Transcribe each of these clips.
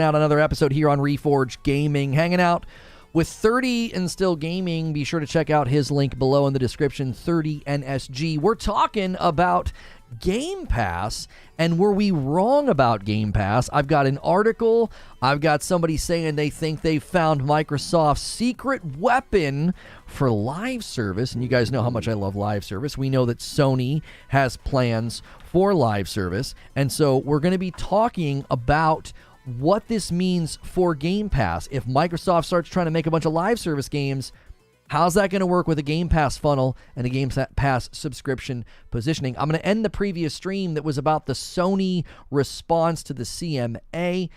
Out another episode here on Reforge Gaming, hanging out with 30 and Still Gaming. Be sure to check out his link below in the description, 30NSG. We're talking about Game Pass, and were we wrong about Game Pass? I've got an article. I've got somebody saying they think they found Microsoft's secret weapon for live service, and you guys know how much I love live service. We know that Sony has plans for live service, and so we're going to be talking about what this means for Game Pass. If Microsoft starts trying to make a bunch of live service games, how's that going to work with a Game Pass funnel and a Game Pass subscription positioning? I'm going to end the previous stream that was about the Sony response to the CMA.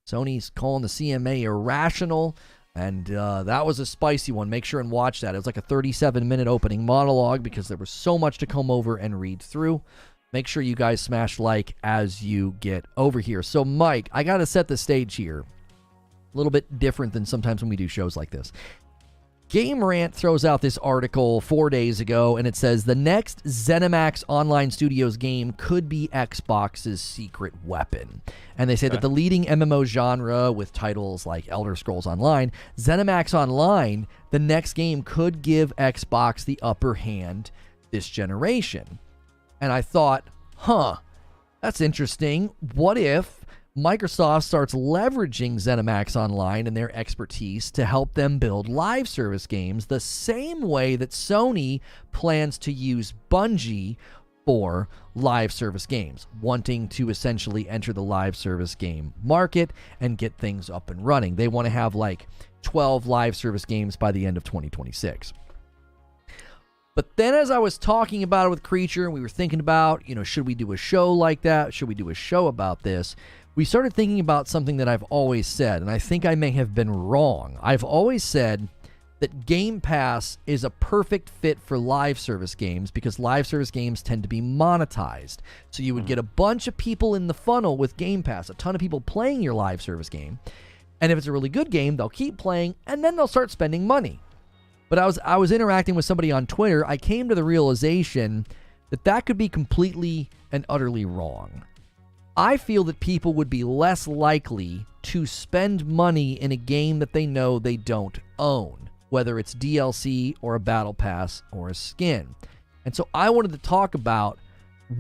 Sony's calling the CMA irrational, and that was a spicy one. Make sure and watch that. It was like a 37-minute opening monologue because there was so much to come over and read through. Make sure you guys smash like as you get over here. So, Mike, I got to set the stage here. A little bit different than sometimes when we do shows like this. Game Rant throws out this article 4 days ago, and it says, the next Zenimax Online Studios game could be Xbox's secret weapon. And they say that the leading MMO genre with titles like Elder Scrolls Online, Zenimax Online, the next game could give Xbox the upper hand this generation. And I thought, that's interesting. What if Microsoft starts leveraging ZeniMax Online and their expertise to help them build live service games the same way that Sony plans to use Bungie for live service games, wanting to essentially enter the live service game market and get things up and running. They want to have like 12 live service games by the end of 2026. But then as I was talking about it with Creature, and we were thinking about, should we do a show like that? Should we do a show about this? We started thinking about something that I've always said, and I think I may have been wrong. I've always said that Game Pass is a perfect fit for live service games because live service games tend to be monetized. So you would get a bunch of people in the funnel with Game Pass, a ton of people playing your live service game. And if it's a really good game, they'll keep playing, and then they'll start spending money. But I was interacting with somebody on Twitter. I came to the realization that that could be completely and utterly wrong. I feel that people would be less likely to spend money in a game that they know they don't own, whether it's DLC or a battle pass or a skin. And so I wanted to talk about,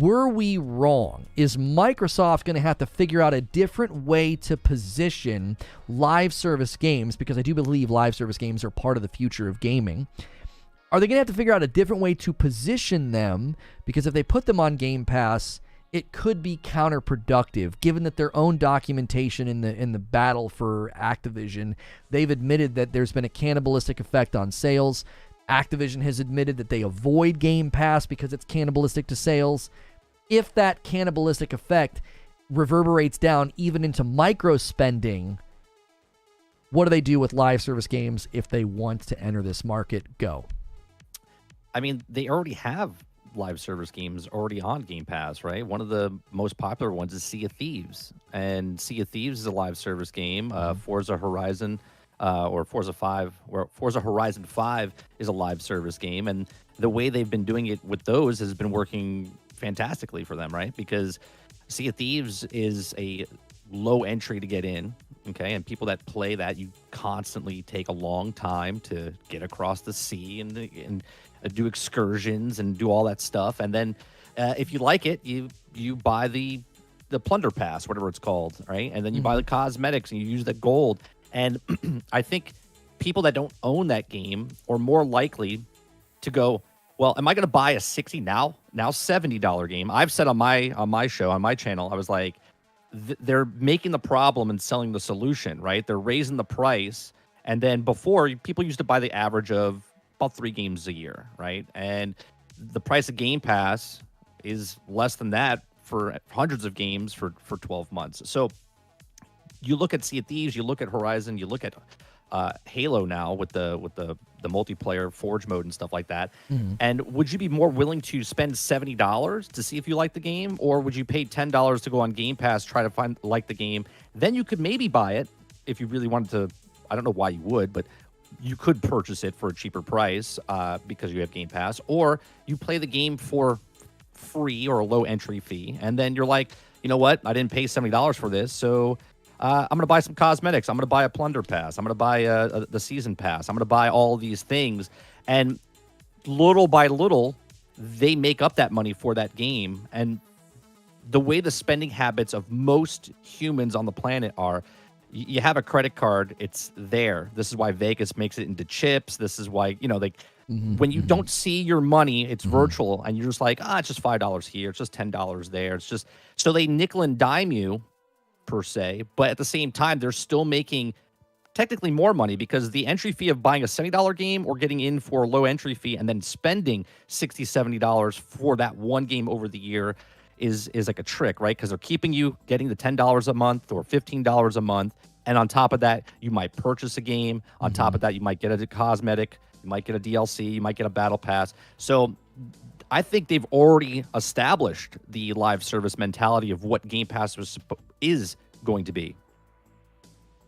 were we wrong? Is Microsoft going to have to figure out a different way to position live service games? Because I do believe live service games are part of the future of gaming. Are they going to have to figure out a different way to position them? Because if they put them on Game Pass, it could be counterproductive, given that their own documentation in the battle for Activision, they've admitted that there's been a cannibalistic effect on sales. Activision has admitted that they avoid Game Pass because it's cannibalistic to sales. If that cannibalistic effect reverberates down even into micro spending, what do they do with live service games if they want to enter this market? Go. I mean, they already have live service games already on Game Pass, right? One of the most popular ones is Sea of Thieves. And Sea of Thieves is a live service game. Forza Horizon or Forza Horizon 5 is a live service game, and the way they've been doing it with those has been working fantastically for them, right? Because Sea of Thieves is a low entry to get in, okay? And people that play that, you constantly take a long time to get across the sea and do excursions and do all that stuff, and then if you like it, you buy the plunder pass, whatever it's called, right? And then you buy the cosmetics and you use the gold. And I think people that don't own that game are more likely to go, well, am I going to buy a $60 now $70 game? I've said on my show, on my channel, I was like, they're making the problem and selling the solution, right? They're raising the price. And then before, people used to buy the average of about 3 games a year, right? And the price of Game Pass is less than that for hundreds of games for 12 months. So you look at Sea of Thieves, you look at Horizon, you look at Halo now with the multiplayer Forge mode and stuff like that. And would you be more willing to spend $70 to see if you like the game, or would you pay $10 to go on Game Pass, try to like the game? Then you could maybe buy it if you really wanted to. I don't know why you would, but you could purchase it for a cheaper price because you have Game Pass, or you play the game for free or a low entry fee, and then you're like, you know what? I didn't pay $70 for this, so I'm going to buy some cosmetics. I'm going to buy a plunder pass. I'm going to buy the season pass. I'm going to buy all these things. And little by little, they make up that money for that game. And the way the spending habits of most humans on the planet are, you have a credit card, it's there. This is why Vegas makes it into chips. This is why, when you don't see your money, it's virtual, and you're just like, it's just $5 here, it's just $10 there. It's just, so they nickel and dime you, per se, but at the same time, they're still making technically more money, because the entry fee of buying a $70 game or getting in for a low entry fee and then spending $60, $70 for that one game over the year is like a trick, right? Because they're keeping you getting the $10 a month or $15 a month. And on top of that, you might purchase a game. On top of that, you might get a cosmetic, you might get a DLC, you might get a battle pass. So I think they've already established the live service mentality of what Game Pass is going to be.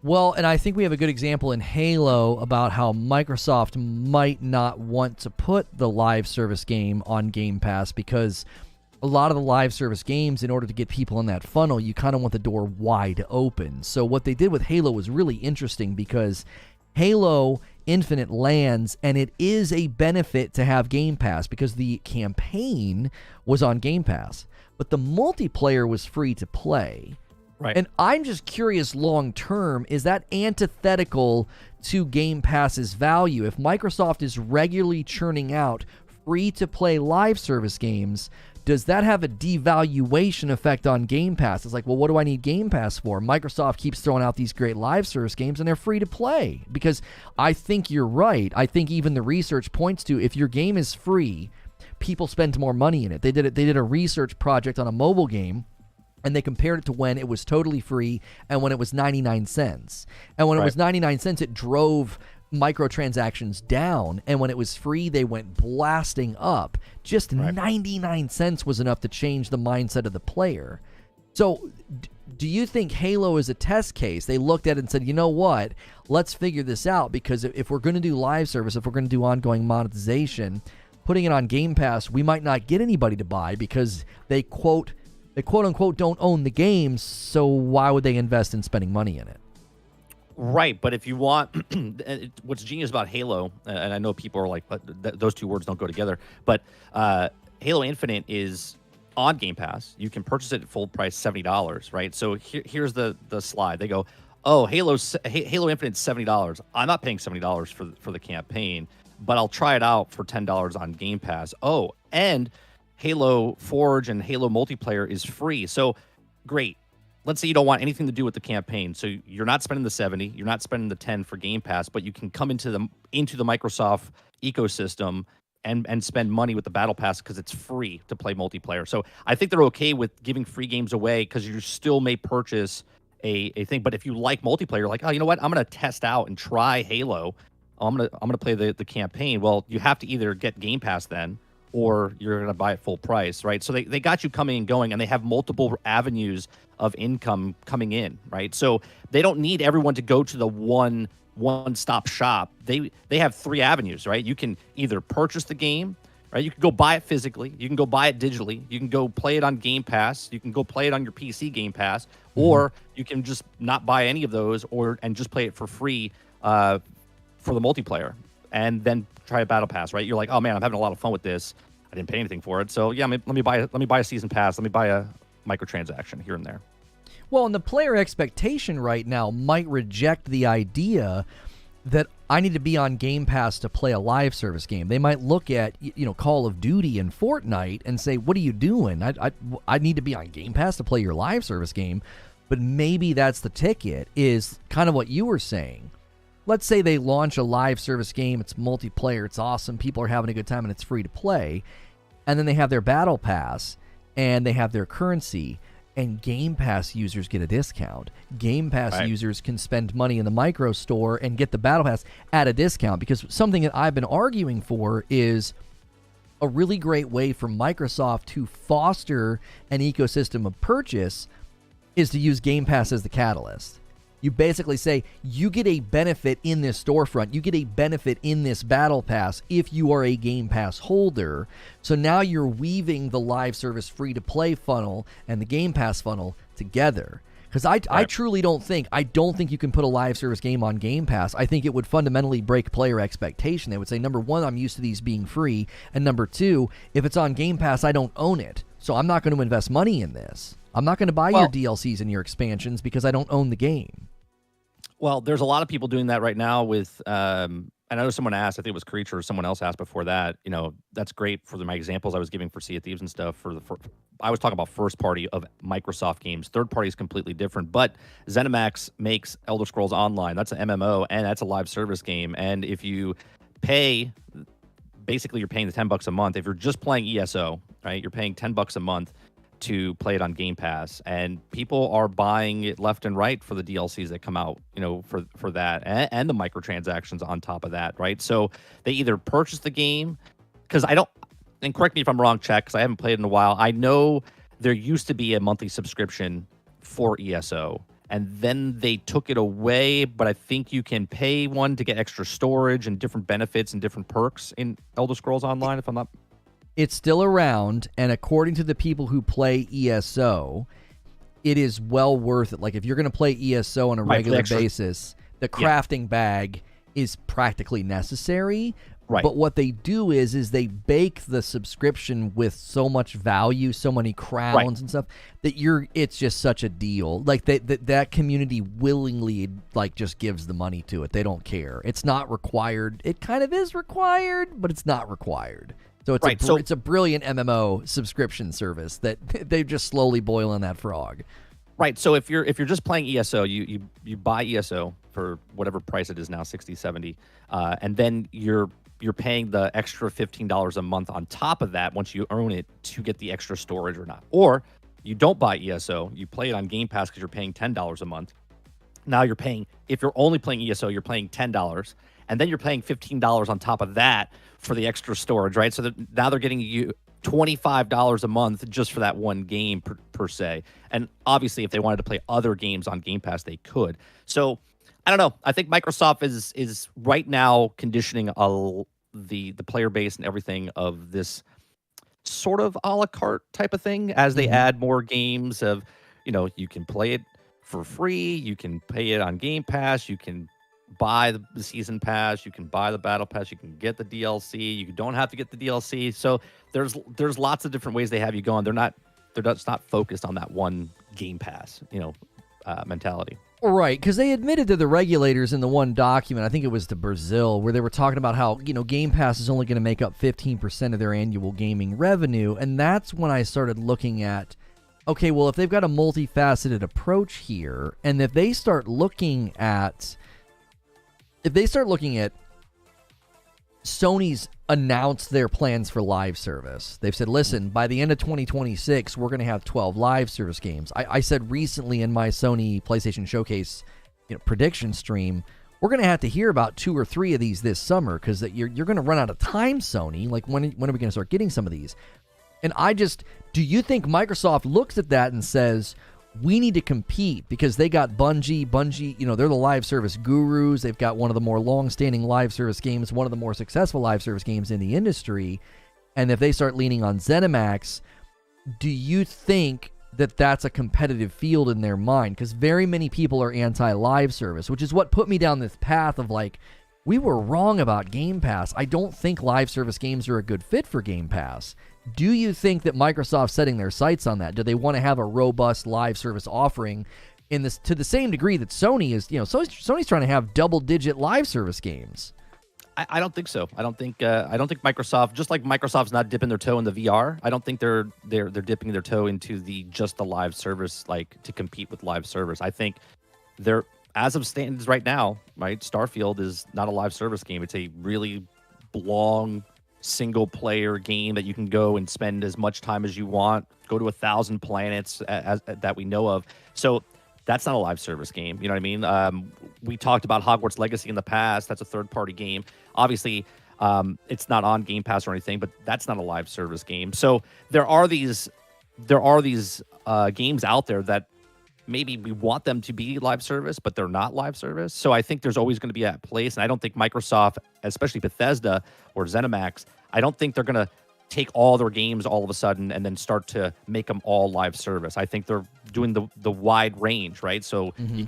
Well, and I think we have a good example in Halo about how Microsoft might not want to put the live service game on Game Pass, because a lot of the live service games, in order to get people in that funnel, you kind of want the door wide open. So what they did with Halo was really interesting, because Halo Infinite lands, and it is a benefit to have Game Pass because the campaign was on Game Pass, but the multiplayer was free to play. Right. And I'm just curious, long term, is that antithetical to Game Pass's value? If Microsoft is regularly churning out free-to-play live service games, does that have a devaluation effect on Game Pass? It's like, well, what do I need Game Pass for? Microsoft keeps throwing out these great live service games, and they're free to play. Because I think you're right. I think even the research points to, if your game is free, people spend more money in it. They did a research project on a mobile game, and they compared it to when it was totally free and when it was 99 cents. And when it was 99 cents, it drove microtransactions down, and when it was free, they went blasting up. Just 99 cents was enough to change the mindset of the player. So do you think Halo is a test case? They looked at it and said, you know what, let's figure this out, because if we're going to do live service, if we're going to do ongoing monetization, putting it on Game Pass, we might not get anybody to buy, because they quote unquote don't own the games, so why would they invest in spending money in it? Right, but if you want, what's genius about Halo, and I know people are like, those two words don't go together, but Halo Infinite is on Game Pass. You can purchase it at full price, $70, right? So here's the slide. They go, oh, Halo Infinite's $70. I'm not paying $70 for the campaign, but I'll try it out for $10 on Game Pass. Oh, and Halo Forge and Halo multiplayer is free. So great. Let's say you don't want anything to do with the campaign, so you're not spending the 70, you're not spending the 10 for Game Pass, but you can come into the Microsoft ecosystem and spend money with the Battle Pass because it's free to play multiplayer. So I think they're okay with giving free games away, because you still may purchase a thing. But if you like multiplayer, you're like, oh, you know what, I'm going to test out and try Halo. I'm gonna play the campaign. Well, you have to either get Game Pass then, or you're going to buy it full price, right? So they got you coming and going, and they have multiple avenues of income coming in, right? So they don't need everyone to go to the one-stop shop. They have three avenues, right? You can either purchase the game, right? You can go buy it physically. You can go buy it digitally. You can go play it on Game Pass. You can go play it on your PC Game Pass, or you can just not buy any of those and just play it for free for the multiplayer, and then try a Battle Pass, right? You're like, oh man, I'm having a lot of fun with this. I didn't pay anything for it, so yeah, let me buy a season pass. Let me buy a microtransaction here and there. Well, and the player expectation right now might reject the idea that I need to be on Game Pass to play a live service game. They might look at, Call of Duty and Fortnite and say, what are you doing? I need to be on Game Pass to play your live service game. But maybe that's the ticket, is kind of what you were saying. Let's say they launch a live service game, it's multiplayer, it's awesome, people are having a good time, and it's free to play. And then they have their Battle Pass, and they have their currency, and Game Pass users get a discount. Game Pass users can spend money in the micro store and get the Battle Pass at a discount, because something that I've been arguing for is a really great way for Microsoft to foster an ecosystem of purchase is to use Game Pass as the catalyst. You basically say, you get a benefit in this storefront, you get a benefit in this Battle Pass if you are a Game Pass holder. So now you're weaving the live service free-to-play funnel and the Game Pass funnel together. Because I truly don't think you can put a live service game on Game Pass. I think it would fundamentally break player expectation. They would say, number one, I'm used to these being free, and number two, if it's on Game Pass, I don't own it, so I'm not going to invest money in this. I'm not going to buy your DLCs and your expansions because I don't own the game. Well, there's a lot of people doing that right now with, and I know someone asked, I think it was Creature or someone else asked before that, that's great for my examples I was giving for Sea of Thieves and stuff. I was talking about first party of Microsoft games. Third party is completely different, but Zenimax makes Elder Scrolls Online. That's an MMO, and that's a live service game. And if you pay, basically you're paying the $10 a month. If you're just playing ESO, right, you're paying $10 a month to play it on Game Pass, and people are buying it left and right for the DLCs that come out, for that, and the microtransactions on top of that, right? So they either purchase the game, because and correct me if I'm wrong, Check, because I haven't played it in a while. I know there used to be a monthly subscription for ESO, and then they took it away, but I think you can pay one to get extra storage and different benefits and different perks in Elder Scrolls Online, if I'm not... It's still around, and according to the people who play ESO, it is well worth it. Like, if you're going to play ESO on a regular basis, the crafting bag is practically necessary. Right. But what they do is they bake the subscription with so much value, so many crowns and stuff, that it's just such a deal. Like, that community willingly, like, just gives the money to it. They don't care. It's not required. It kind of is required, but it's not required. So it's a brilliant MMO subscription service that they're just slowly boiling that frog. Right. So if you're just playing ESO, you buy ESO for whatever price it is now, 60, 70, and then you're paying the extra $15 a month on top of that once you earn it to get the extra storage or not. Or you don't buy ESO, you play it on Game Pass because you're paying $10 a month. Now you're paying, if you're only playing ESO, you're paying $10, and then you're paying $15 on top of that for the extra storage, right? So now they're getting you $25 a month just for that one game per se. And obviously, if they wanted to play other games on Game Pass, they could. So I don't know. I think Microsoft is right now conditioning the player base and everything of this sort of a la carte type of thing as they add more games of, you can play it for free, you can pay it on Game Pass, you can buy the season pass, you can buy the battle pass, you can get the DLC, you don't have to get the DLC. So there's lots of different ways they have you going. They're just not focused on that one Game Pass, mentality. Right, because they admitted to the regulators in the one document, I think it was to Brazil, where they were talking about how, Game Pass is only going to make up 15% of their annual gaming revenue. And that's when I started looking at, okay, well, if they've got a multifaceted approach here, and if they start looking at Sony's announced their plans for live service. They've said, listen, by the end of 2026, we're going to have 12 live service games. I said recently in my Sony PlayStation Showcase prediction stream, we're going to have to hear about 2 or 3 of these this summer because you're going to run out of time, Sony. Like, when are we going to start getting some of these? And do you think Microsoft looks at that and says, we need to compete because they got Bungie, they're the live service gurus. They've got one of the more long-standing live service games, one of the more successful live service games in the industry. And if they start leaning on ZeniMax, do you think that that's a competitive field in their mind? Because very many people are anti-live service, which is what put me down this path of like, we were wrong about Game Pass. I don't think live service games are a good fit for Game Pass. Do you think that Microsoft's setting their sights on that? Do they want to have a robust live service offering to the same degree that Sony is? Sony's trying to have double-digit live service games. I don't think so. I don't think Microsoft, just like Microsoft's not dipping their toe in the VR, I don't think they're dipping their toe into just the live service, like to compete with live service. I think they're, as of stands right now, right? Starfield is not a live service game. It's a really long single player game that you can go and spend as much time as you want, go to 1,000 planets as that we know of. So that's not a live service game. You know what I mean? We talked about Hogwarts Legacy in the past. That's a third-party game. Obviously, it's not on Game Pass or anything, but that's not a live service game. So there are these games out there that maybe we want them to be live service, but they're not live service. So I think there's always going to be that place. And I don't think Microsoft, especially Bethesda or ZeniMax, I don't think they're going to take all their games all of a sudden and then start to make them all live service. I think they're doing the wide range, right? So you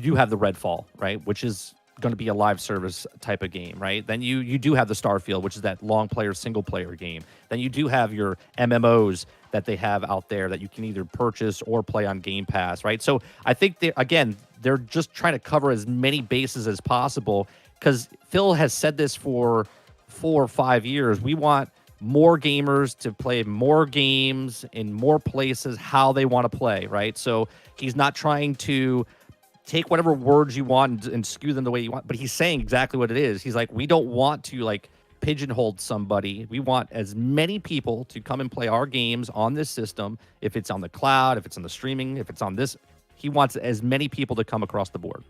do have the Redfall, right, which is going to be a live service type of game, right? Then you do have the Starfield, which is that long player single player game. Then you do have your MMOs that they have out there that you can either purchase or play on Game Pass, right? So I think they're just trying to cover as many bases as possible, because Phil has said this for 4 or 5 years. We want more gamers to play more games in more places how they want to play, right? So he's not trying to take whatever words you want and skew them the way you want, but he's saying exactly what it is. He's like, we don't want to like pigeonhole somebody. We want as many people to come and play our games on this system. If it's on the cloud, if it's on the streaming, if it's on this, he wants as many people to come across the board.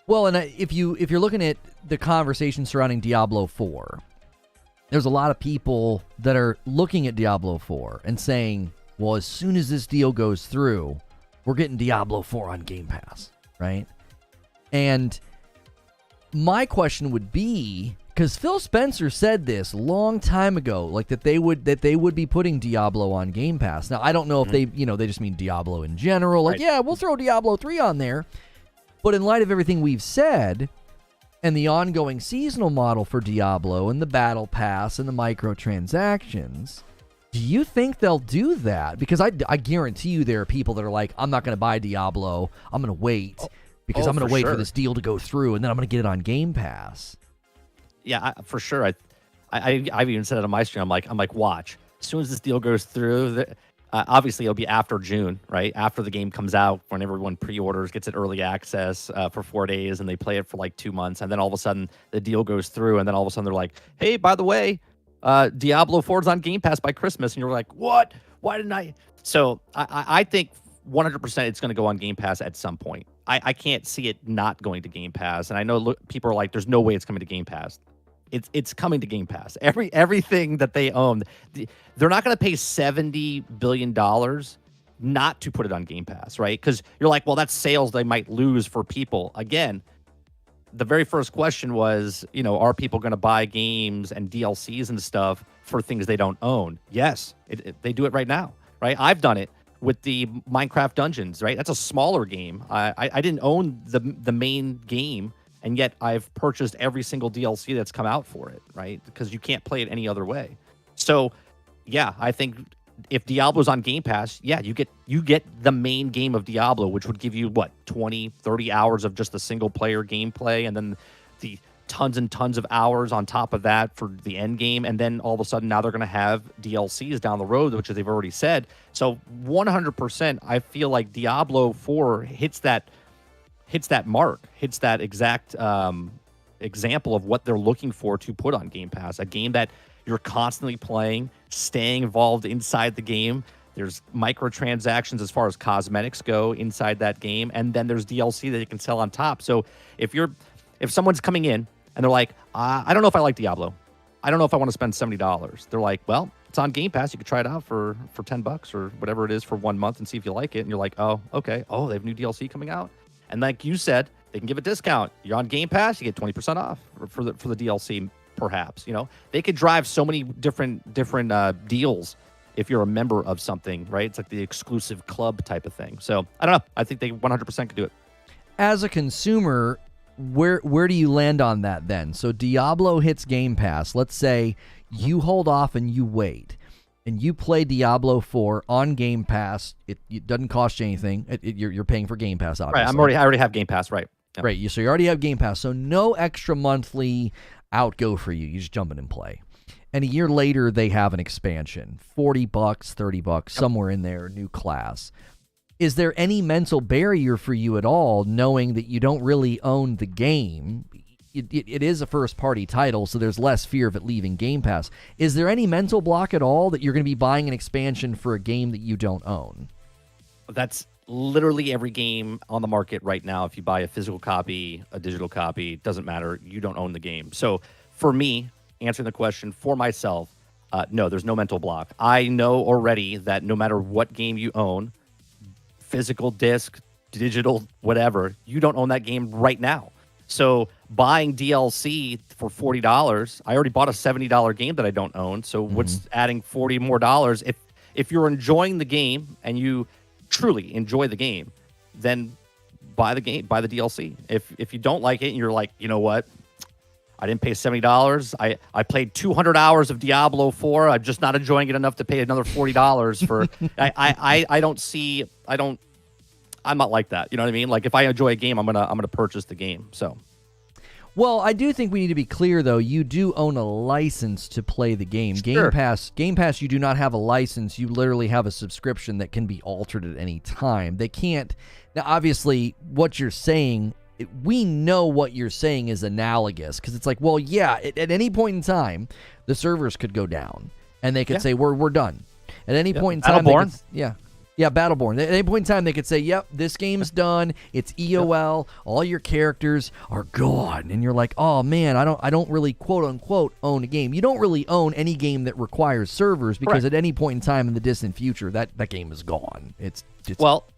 Well, and if you're looking at the conversation surrounding Diablo 4, there's a lot of people that are looking at Diablo 4 and saying, well, as soon as this deal goes through, we're getting Diablo 4 on Game Pass, right? And my question would be, because Phil Spencer said this a long time ago, like that they would be putting Diablo on Game Pass. Now, I don't know if they just mean Diablo in general. Like, yeah, we'll throw Diablo 3 on there. But in light of everything we've said, and the ongoing seasonal model for Diablo, and the Battle Pass, and the microtransactions, do you think they'll do that? Because I guarantee you there are people that are like, I'm not going to buy Diablo. I'm going to wait because I'm going to wait for this deal to go through, and then I'm going to get it on Game Pass. Yeah, for sure. I've even said it on my stream. I'm like, watch. As soon as this deal goes through, obviously it'll be after June, right? After the game comes out, when everyone pre-orders, gets it early access for 4 days, and they play it for like 2 months, and then all of a sudden the deal goes through, and then all of a sudden they're like, hey, by the way, Diablo 4 is on Game Pass by Christmas, and you're like, what? Why didn't I? So I think 100% it's going to go on Game Pass at some point. I can't see it not going to Game Pass, and I know people are like, there's no way it's coming to Game Pass. It's coming to Game Pass. Everything that they own, they're not going to pay $70 billion not to put it on Game Pass, right? Because you're like, well, that's sales they might lose for people. Again, the very first question was, are people going to buy games and DLCs and stuff for things they don't own? Yes, they do it right now, right? I've done it with the Minecraft Dungeons, right? That's a smaller game. I didn't own the main game, and yet I've purchased every single DLC that's come out for it, right? Because you can't play it any other way. So, yeah, I think if Diablo's on Game Pass, yeah, you get the main game of Diablo, which would give you, 20, 30 hours of just the single-player gameplay, and then the tons and tons of hours on top of that for the end game, and then all of a sudden now they're going to have DLCs down the road, which they've already said. So 100%, I feel like Diablo 4 hits that mark, hits that exact example of what they're looking for to put on Game Pass. A game that you're constantly playing, staying involved inside the game. There's microtransactions as far as cosmetics go inside that game, and then there's DLC that you can sell on top. So if someone's coming in and they're like, I don't know if I like Diablo, I don't know if I want to spend $70. They're like, well, it's on Game Pass. You could try it out for $10 or whatever it is for 1 month and see if you like it. And you're like, oh, okay. Oh, they have new DLC coming out. And like you said, they can give a discount. You're on Game Pass, you get 20% off for the DLC, perhaps. They could drive so many different deals if you're a member of something, right? It's like the exclusive club type of thing. So I don't know. I think they 100% could do it. As a consumer, where do you land on that then? So Diablo hits Game Pass. Let's say you hold off and you wait, and you play Diablo 4 on Game Pass. It doesn't cost you anything. You're paying for Game Pass, obviously. Right. I already have Game Pass, right? Yep. Right. So you already have Game Pass. So no extra monthly outgo for you. You just jump in and play. And a year later, they have an expansion, $40, $30, somewhere in there, new class. Is there any mental barrier for you at all, knowing that you don't really own the game? It is a first-party title, so there's less fear of it leaving Game Pass. Is there any mental block at all that you're going to be buying an expansion for a game that you don't own? That's literally every game on the market right now. If you buy a physical copy, a digital copy, doesn't matter. You don't own the game. So for me, answering the question for myself, no, there's no mental block. I know already that no matter what game you own, physical disc, digital, whatever, you don't own that game right now. So buying DLC for $40. I already bought a $70 game that I don't own. So what's adding $40 more? If you're enjoying the game and you truly enjoy the game, then buy the DLC. If you don't like it and you're like, you know what, I didn't pay $70. I played 200 hours of Diablo 4. I'm just not enjoying it enough to pay another $40 for. I'm not like that. You know what I mean? Like if I enjoy a game, I'm gonna purchase the game. So. Well, I do think we need to be clear, though. You do own a license to play the game. Sure. Game Pass, you do not have a license. You literally have a subscription that can be altered at any time. They can't. Now, obviously, what you're saying, we know what you're saying is analogous because it's like, well, yeah, at any point in time, the servers could go down and they could say, we're done. At any point in time, Battleborn. At any point in time, they could say, yep, this game's done. It's EOL. All your characters are gone. And you're like, oh, man, I don't really, quote-unquote, own a game. You don't really own any game that requires servers because at any point in time in the distant future, that game is gone. It's well,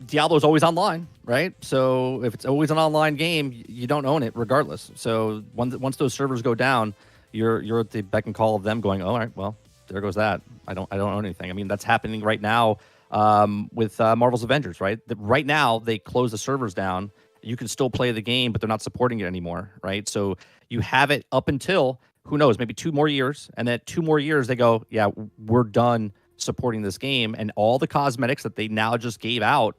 Diablo's always online, right? So if it's always an online game, you don't own it regardless. So once those servers go down, you're at the beck and call of them going, all right, well, there goes that. I don't own anything. I mean, that's happening right now with Marvel's Avengers, right? Right now, they close the servers down. You can still play the game, but they're not supporting it anymore, right? So you have it up until, who knows, maybe 2 more years. And then 2 more years, they go, yeah, we're done supporting this game. And all the cosmetics that they now just gave out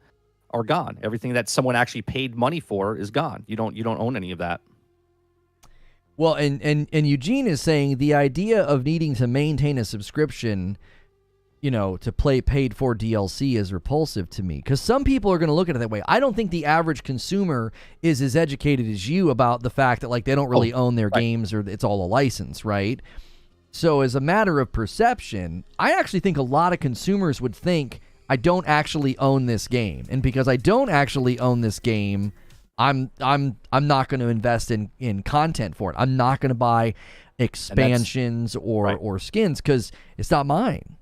are gone. Everything that someone actually paid money for is gone. You don't own any of that. Well, and Eugene is saying the idea of needing to maintain a subscription, to play paid for DLC is repulsive to me because some people are going to look at it that way. I don't think the average consumer is as educated as you about the fact that they don't really own their games or it's all a license, right? So as a matter of perception, I actually think a lot of consumers would think I don't actually own this game, and because I don't actually own this game, I'm not going to invest in content for it. I'm not going to buy expansions or skins because it's not mine.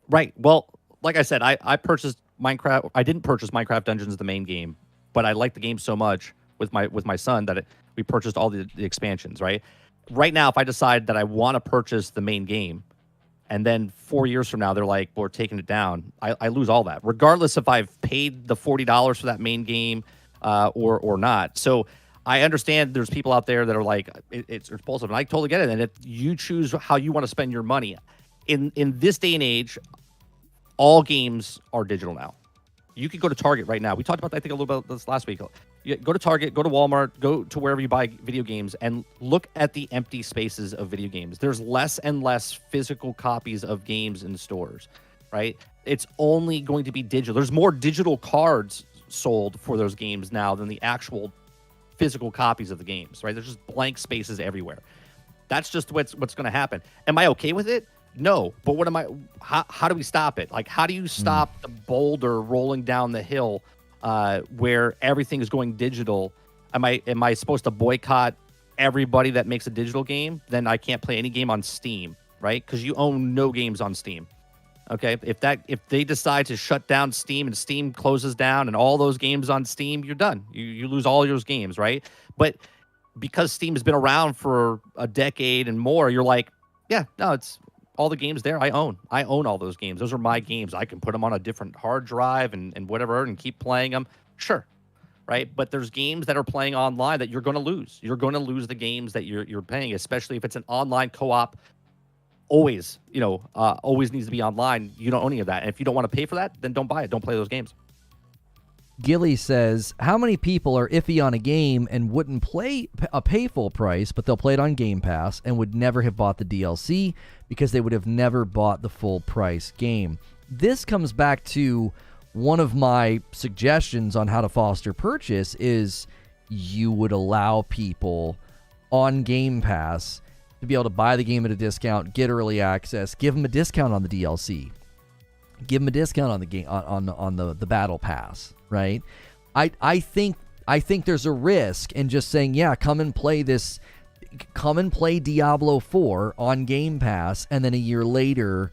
Right. Well, like I said, I purchased Minecraft. I didn't purchase Minecraft Dungeons, the main game, but I liked the game so much with my son that we purchased all the expansions. Right. Right now, if I decide that I want to purchase the main game, and then 4 years from now, they're like, we're taking it down, I lose all that, regardless if I've paid the $40 for that main game or not. So I understand there's people out there that are like, it's repulsive, and I totally get it. And if you choose how you want to spend your money, in this day and age, all games are digital now. You could go to Target right now. We talked about, I think, a little bit this last week. You go to Target, go to Walmart, go to wherever you buy video games, and look at the empty spaces of video games. There's less and less physical copies of games in stores, right? It's only going to be digital. There's more digital cards sold for those games now than the actual physical copies of the games, right? There's just blank spaces everywhere. That's just what's going to happen. Am I okay with it? No, but what am I? How do we stop it? Like, how do you stop the boulder rolling down the hill where everything is going digital? Am I supposed to boycott everybody that makes a digital game? Then I can't play any game on Steam, right? Because you own no games on Steam. Okay, if they decide to shut down Steam and Steam closes down and all those games on Steam, you're done. You lose all those games, right? But because Steam has been around for a decade and more, you're like, yeah, no, it's all the games there I own. I own all those games. Those are my games. I can put them on a different hard drive and whatever and keep playing them. Sure. Right. But there's games that are playing online that you're going to lose. You're going to lose the games that you're paying, especially if it's an online co-op. Always needs to be online. You don't own any of that. And if you don't want to pay for that, then don't buy it. Don't play those games. Gilly says, how many people are iffy on a game and wouldn't pay full price, but they'll play it on Game Pass and would never have bought the DLC because they would have never bought the full price game? This comes back to one of my suggestions on how to foster purchase is you would allow people on Game Pass to be able to buy the game at a discount, get early access, give them a discount on the DLC. Give them a discount on the game on the battle pass, right? I think there's a risk in just saying, yeah, come and play Diablo 4 on Game Pass, and then a year later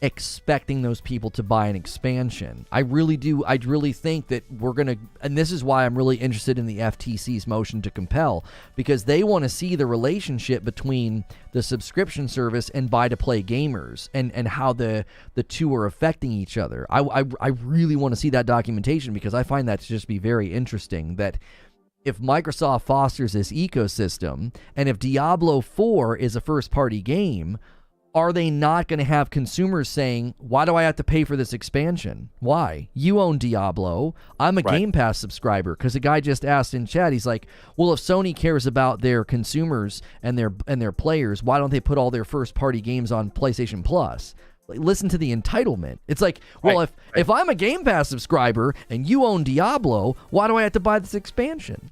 expecting those people to buy an expansion. I really do. I really think that we're going to, and this is why I'm really interested in the FTC's motion to compel, because they want to see the relationship between the subscription service and buy-to-play gamers and how the two are affecting each other. I really want to see that documentation, because I find that to just be very interesting, that if Microsoft fosters this ecosystem, and if Diablo 4 is a first-party game, are they not going to have consumers saying, why do I have to pay for this expansion? Why? You own Diablo. I'm a Game Pass subscriber. Because a guy just asked in chat, he's like, well, if Sony cares about their consumers and their players, why don't they put all their first-party games on PlayStation Plus? Like, listen to the entitlement. It's like, well, if I'm a Game Pass subscriber and you own Diablo, why do I have to buy this expansion?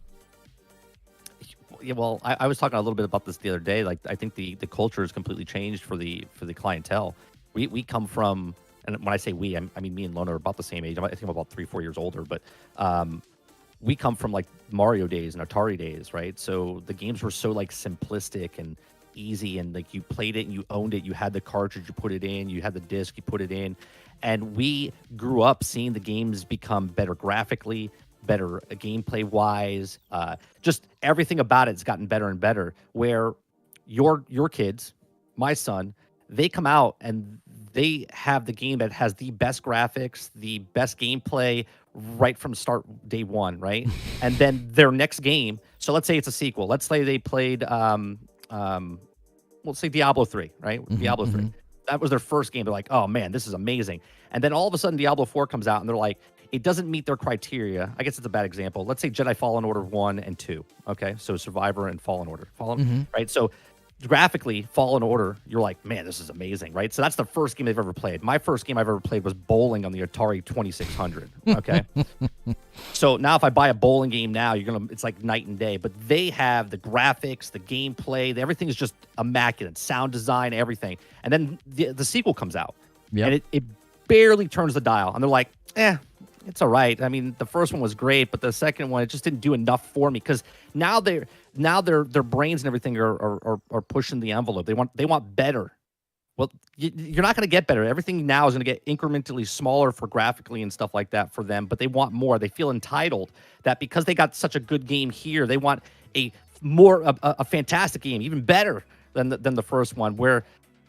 Yeah, well, I was talking a little bit about this the other day. Like, I think the culture has completely changed for the clientele. We come from, and when I say we, I mean me and Lono are about the same age. I think I'm about 3-4 years older, but we come from like Mario days and Atari days, right? So the games were so like simplistic and easy, and like you played it and you owned it. You had the cartridge, you put it in. You had the disc, you put it in. And we grew up seeing the games become better graphically, better gameplay wise, just everything about it's gotten better and better, where your kids, my son, they come out and they have the game that has the best graphics, the best gameplay right from start, day one, right? And then their next game, so let's say it's a sequel, let's say they played let's say Diablo 3, right? Diablo 3, that was their first game. They're like, oh man, this is amazing. And then all of a sudden Diablo 4 comes out and they're like, it doesn't meet their criteria. I guess it's a bad example. Let's say Jedi Fallen Order 1 and 2. Okay, so Survivor and Fallen Order. Right? So graphically, Fallen Order, you're like, man, this is amazing, right? So that's the first game they've ever played. My first game I've ever played was bowling on the Atari 2600. Okay, so now if I buy a bowling game now, it's like night and day. But they have the graphics, the gameplay, everything is just immaculate, sound design, everything. And then the sequel comes out, and it barely turns the dial, and they're like, it's all right. I mean, the first one was great, but the second one, it just didn't do enough for me, because now their brains and everything are pushing the envelope. They want better. Well, you're not going to get better. Everything now is going to get incrementally smaller for graphically and stuff like that for them, but they want more. They feel entitled that because they got such a good game here, they want a fantastic game, even better than the first one, where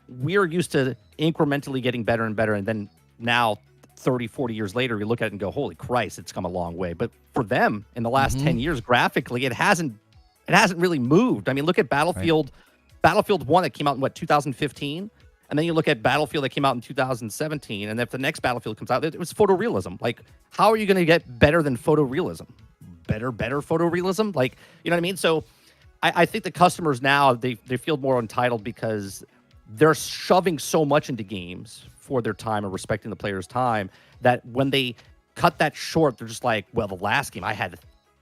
we're used to incrementally getting better and better, and then now 30, 40 years later, you look at it and go, holy Christ, it's come a long way. But for them, in the last 10 years, graphically, it hasn't really moved. I mean, look at Battlefield 1 that came out in, 2015? And then you look at Battlefield that came out in 2017, and if the next Battlefield comes out, it was photorealism. Like, how are you going to get better than photorealism? Better photorealism? Like, you know what I mean? So I think the customers now, they feel more entitled because they're shoving so much into games for their time and respecting the player's time, that when they cut that short, they're just like, well, the last game I had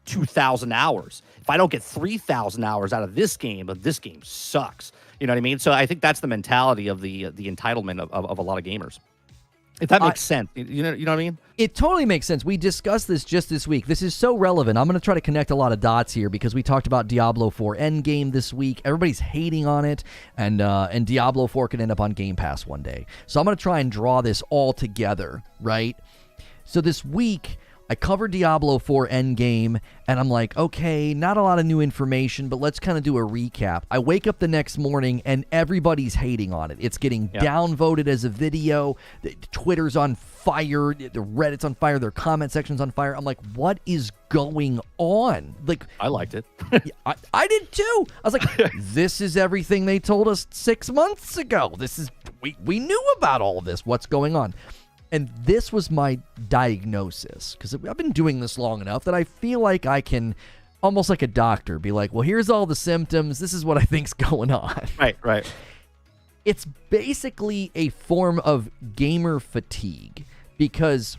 2,000 hours. If I don't get 3,000 hours out of this game, but this game sucks. You know what I mean? So I think that's the mentality of the entitlement of a lot of gamers. If that makes sense. You know what I mean? It totally makes sense. We discussed this just this week. This is so relevant. I'm going to try to connect a lot of dots here, because we talked about Diablo 4 Endgame this week. Everybody's hating on it, and Diablo 4 could end up on Game Pass one day. So I'm going to try and draw this all together, right? So this week, I covered Diablo 4 Endgame, and I'm like, okay, not a lot of new information, but let's kind of do a recap. I wake up the next morning, and everybody's hating on it. It's getting downvoted as a video. Twitter's on fire. The Reddit's on fire. Their comment section's on fire. I'm like, what is going on? Like, I liked it. I did too. I was like, this is everything they told us 6 months ago. We knew about all of this. What's going on? And this was my diagnosis, because I've been doing this long enough that I feel like I can, almost like a doctor, be like, well, here's all the symptoms. This is what I think's going on. Right. It's basically a form of gamer fatigue, because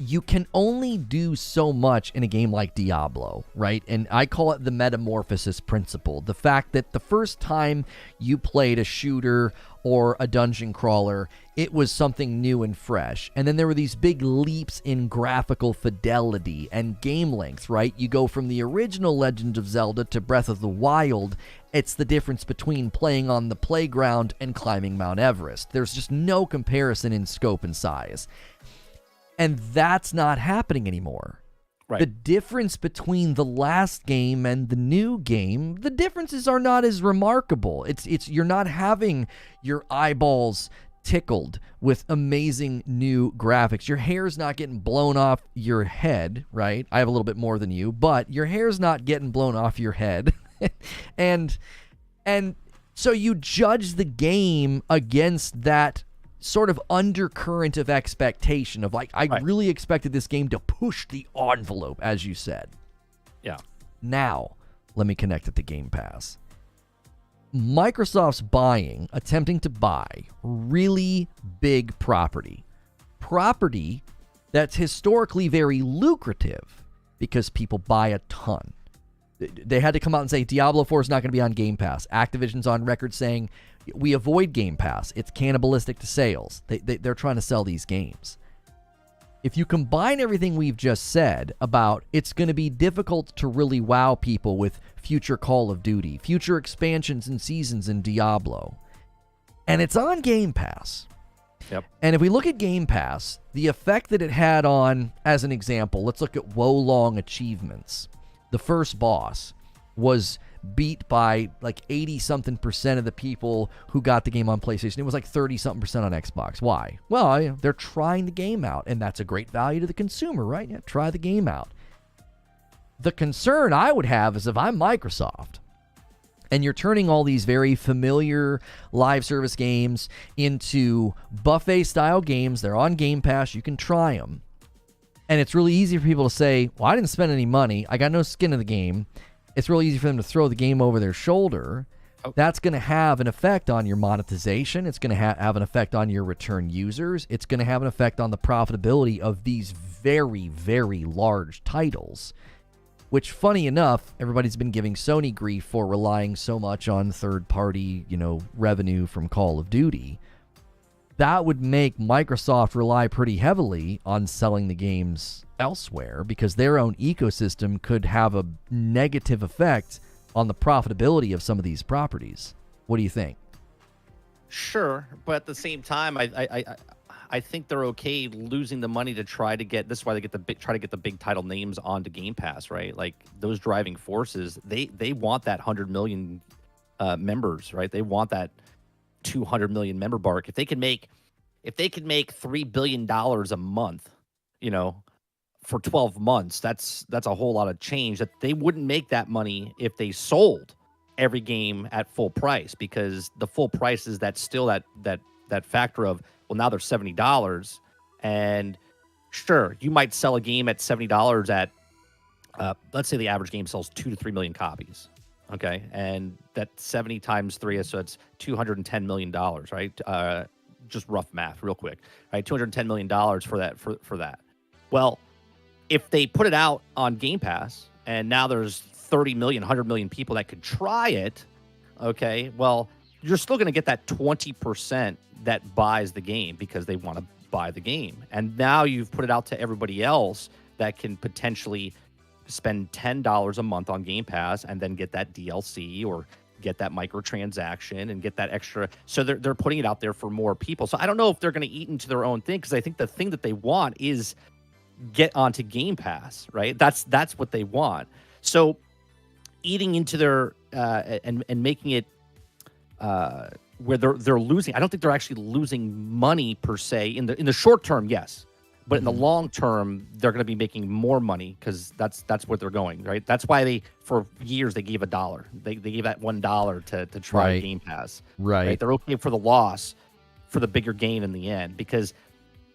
you can only do so much in a game like Diablo, right? And I call it the metamorphosis principle. The fact that the first time you played a shooter or a dungeon crawler, it was something new and fresh. And then there were these big leaps in graphical fidelity and game length, right? You go from the original Legend of Zelda to Breath of the Wild. It's the difference between playing on the playground and climbing Mount Everest. There's just no comparison in scope and size. And that's not happening anymore. Right. The difference between the last game and the new game, the differences are not as remarkable. It's you're not having your eyeballs tickled with amazing new graphics. Your hair's not getting blown off your head, right? I have a little bit more than you, but your hair's not getting blown off your head. and so you judge the game against that sort of undercurrent of expectation of like, I really expected this game to push the envelope, as you said. Yeah. Now, let me connect it to Game Pass. Microsoft's attempting to buy really big property that's historically very lucrative because people buy a ton. They had to come out and say Diablo 4 is not going to be on Game Pass. Activision's on record saying we avoid Game Pass. It's cannibalistic to sales. They're trying to sell these games. If you combine everything we've just said about it's going to be difficult to really wow people with future Call of Duty, future expansions and seasons in Diablo, and it's on Game Pass. Yep. And if we look at Game Pass, the effect that it had on, as an example, let's look at Wolong achievements. The first boss was beat by like 80-something% of the people who got the game on PlayStation. It was like 30-something% on Xbox. Why? Well, they're trying the game out, and that's a great value to the consumer, right? Yeah, try the game out. The concern I would have is if I'm Microsoft, and you're turning all these very familiar live service games into buffet-style games. They're on Game Pass. You can try them. And it's really easy for people to say, well, I didn't spend any money. I got no skin in the game. It's really easy for them to throw the game over their shoulder. That's going to have an effect on your monetization. It's going to have an effect on your return users. It's going to have an effect on the profitability of these very, very large titles, which, funny enough, everybody's been giving Sony grief for relying so much on third-party, revenue from Call of Duty. That would make Microsoft rely pretty heavily on selling the games elsewhere because their own ecosystem could have a negative effect on the profitability of some of these properties. What do you think? Sure, but at the same time, I think they're okay losing the money to try to get. This is why they try to get the big title names onto Game Pass, right? Like those driving forces, they want that 100 million members, right? They want that 200 million member mark. If they can make $3 billion a month, for 12 months, that's a whole lot of change. That they wouldn't make that money if they sold every game at full price, because the full price is that still that factor of, well, now they're $70, and sure, you might sell a game at $70 at let's say the average game sells 2 to 3 million copies. Okay, and that 70 times 3, so it's $210 million, right? Just rough math, real quick, right? $210 million for that. Well, if they put it out on Game Pass, and now there's 30 million, 100 million people that could try it, okay, well, you're still going to get that 20% that buys the game because they want to buy the game. And now you've put it out to everybody else that can potentially spend $10 a month on Game Pass and then get that DLC or get that microtransaction and get that extra. So they're putting it out there for more people. So I don't know if they're going to eat into their own thing, because I think the thing that they want is get onto Game Pass, right? That's what they want. So eating into their and making it where they're losing. I don't think they're actually losing money per se in the short term, yes. But in the long term, they're going to be making more money because that's what they're going, right? That's why for years they gave $1. They gave that $1 to try Game Pass. Right. They're okay for the loss, for the bigger gain in the end. Because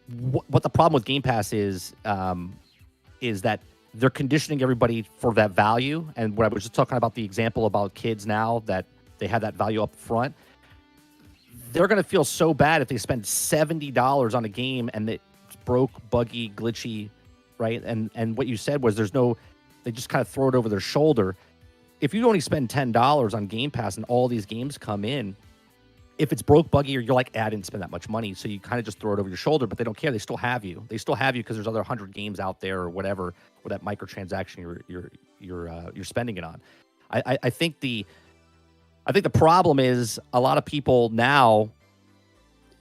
what the problem with Game Pass is that they're conditioning everybody for that value. And what I was just talking about, the example about kids now, that they have that value up front. They're going to feel so bad if they spend $70 on a game and it's broke, buggy, glitchy, right? And what you said was they just kind of throw it over their shoulder. If you only spend $10 on Game Pass and all these games come in, if it's broke, buggy, or you're like, I didn't spend that much money, so you kind of just throw it over your shoulder, but they don't care. They still have you. They still have you because there's other 100 games out there or whatever, or that microtransaction you're spending it on. I think the problem is a lot of people now,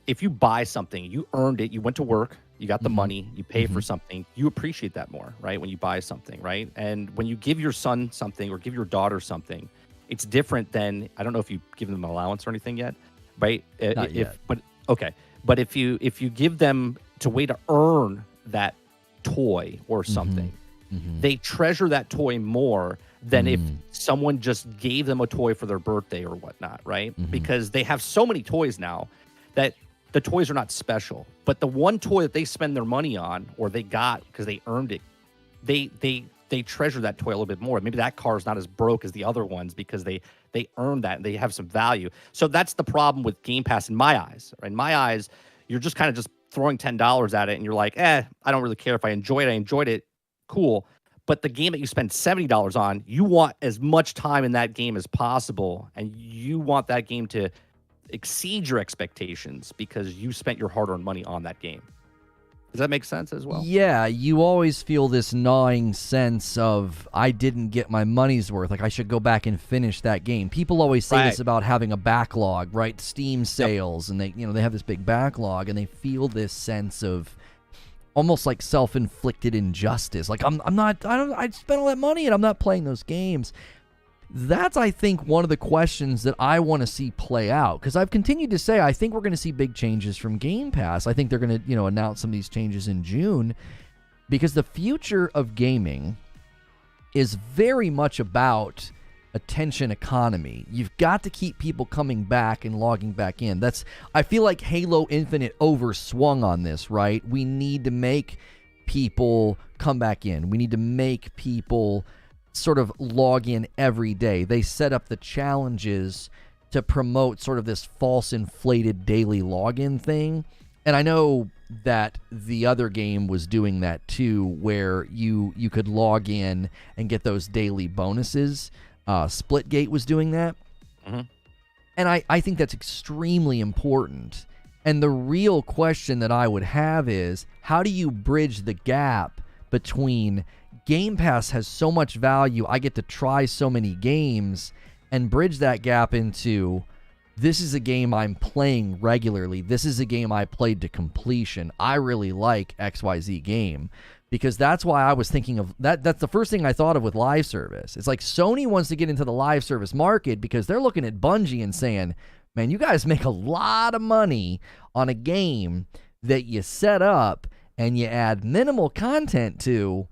if you buy something, you earned it, you went to work, you got the money, you pay for something, you appreciate that more, right? When you buy something, right? And when you give your son something or give your daughter something, it's different than, I don't know if you've given them an allowance or anything yet, right? Not yet. But okay. But if you give them to way to earn that toy or something, they treasure that toy more than if someone just gave them a toy for their birthday or whatnot, right? Because they have so many toys now that the toys are not special. But the one toy that they spend their money on, or they got because they earned it, they treasure that toy a little bit more. Maybe that car is not as broke as the other ones because they earned that and they have some value. So that's the problem with Game Pass in my eyes. Right? In my eyes, you're just kind of just throwing $10 at it and you're like, I don't really care if I enjoyed it. Cool. But the game that you spend $70 on, you want as much time in that game as possible, and you want that game to exceed your expectations because you spent your hard-earned money on that game. Does that make sense as well? Yeah, you always feel this gnawing sense of, I didn't get my money's worth. Like, I should go back and finish that game. People always say this about having a backlog, right? Steam sales, and they have this big backlog, and they feel this sense of almost like self-inflicted injustice. Like, I spent all that money and I'm not playing those games. That's, I think, one of the questions that I want to see play out, because I've continued to say I think we're going to see big changes from Game Pass. I think they're going to, announce some of these changes in June, because the future of gaming is very much about attention economy. You've got to keep people coming back and logging back in. I feel like Halo Infinite overswung on this, right? We need to make people come back in. We need to make people sort of log in every day. They set up the challenges to promote sort of this false inflated daily login thing. And I know that the other game was doing that too, where you could log in and get those daily bonuses. Splitgate was doing that. And I think that's extremely important. And the real question that I would have is, how do you bridge the gap between Game Pass has so much value, I get to try so many games, and bridge that gap into, this is a game I'm playing regularly. This is a game I played to completion. I really like XYZ game. Because that's why I was thinking of that. That's the first thing I thought of with live service. It's like Sony wants to get into the live service market because they're looking at Bungie and saying, man, you guys make a lot of money on a game that you set up and you add minimal content to,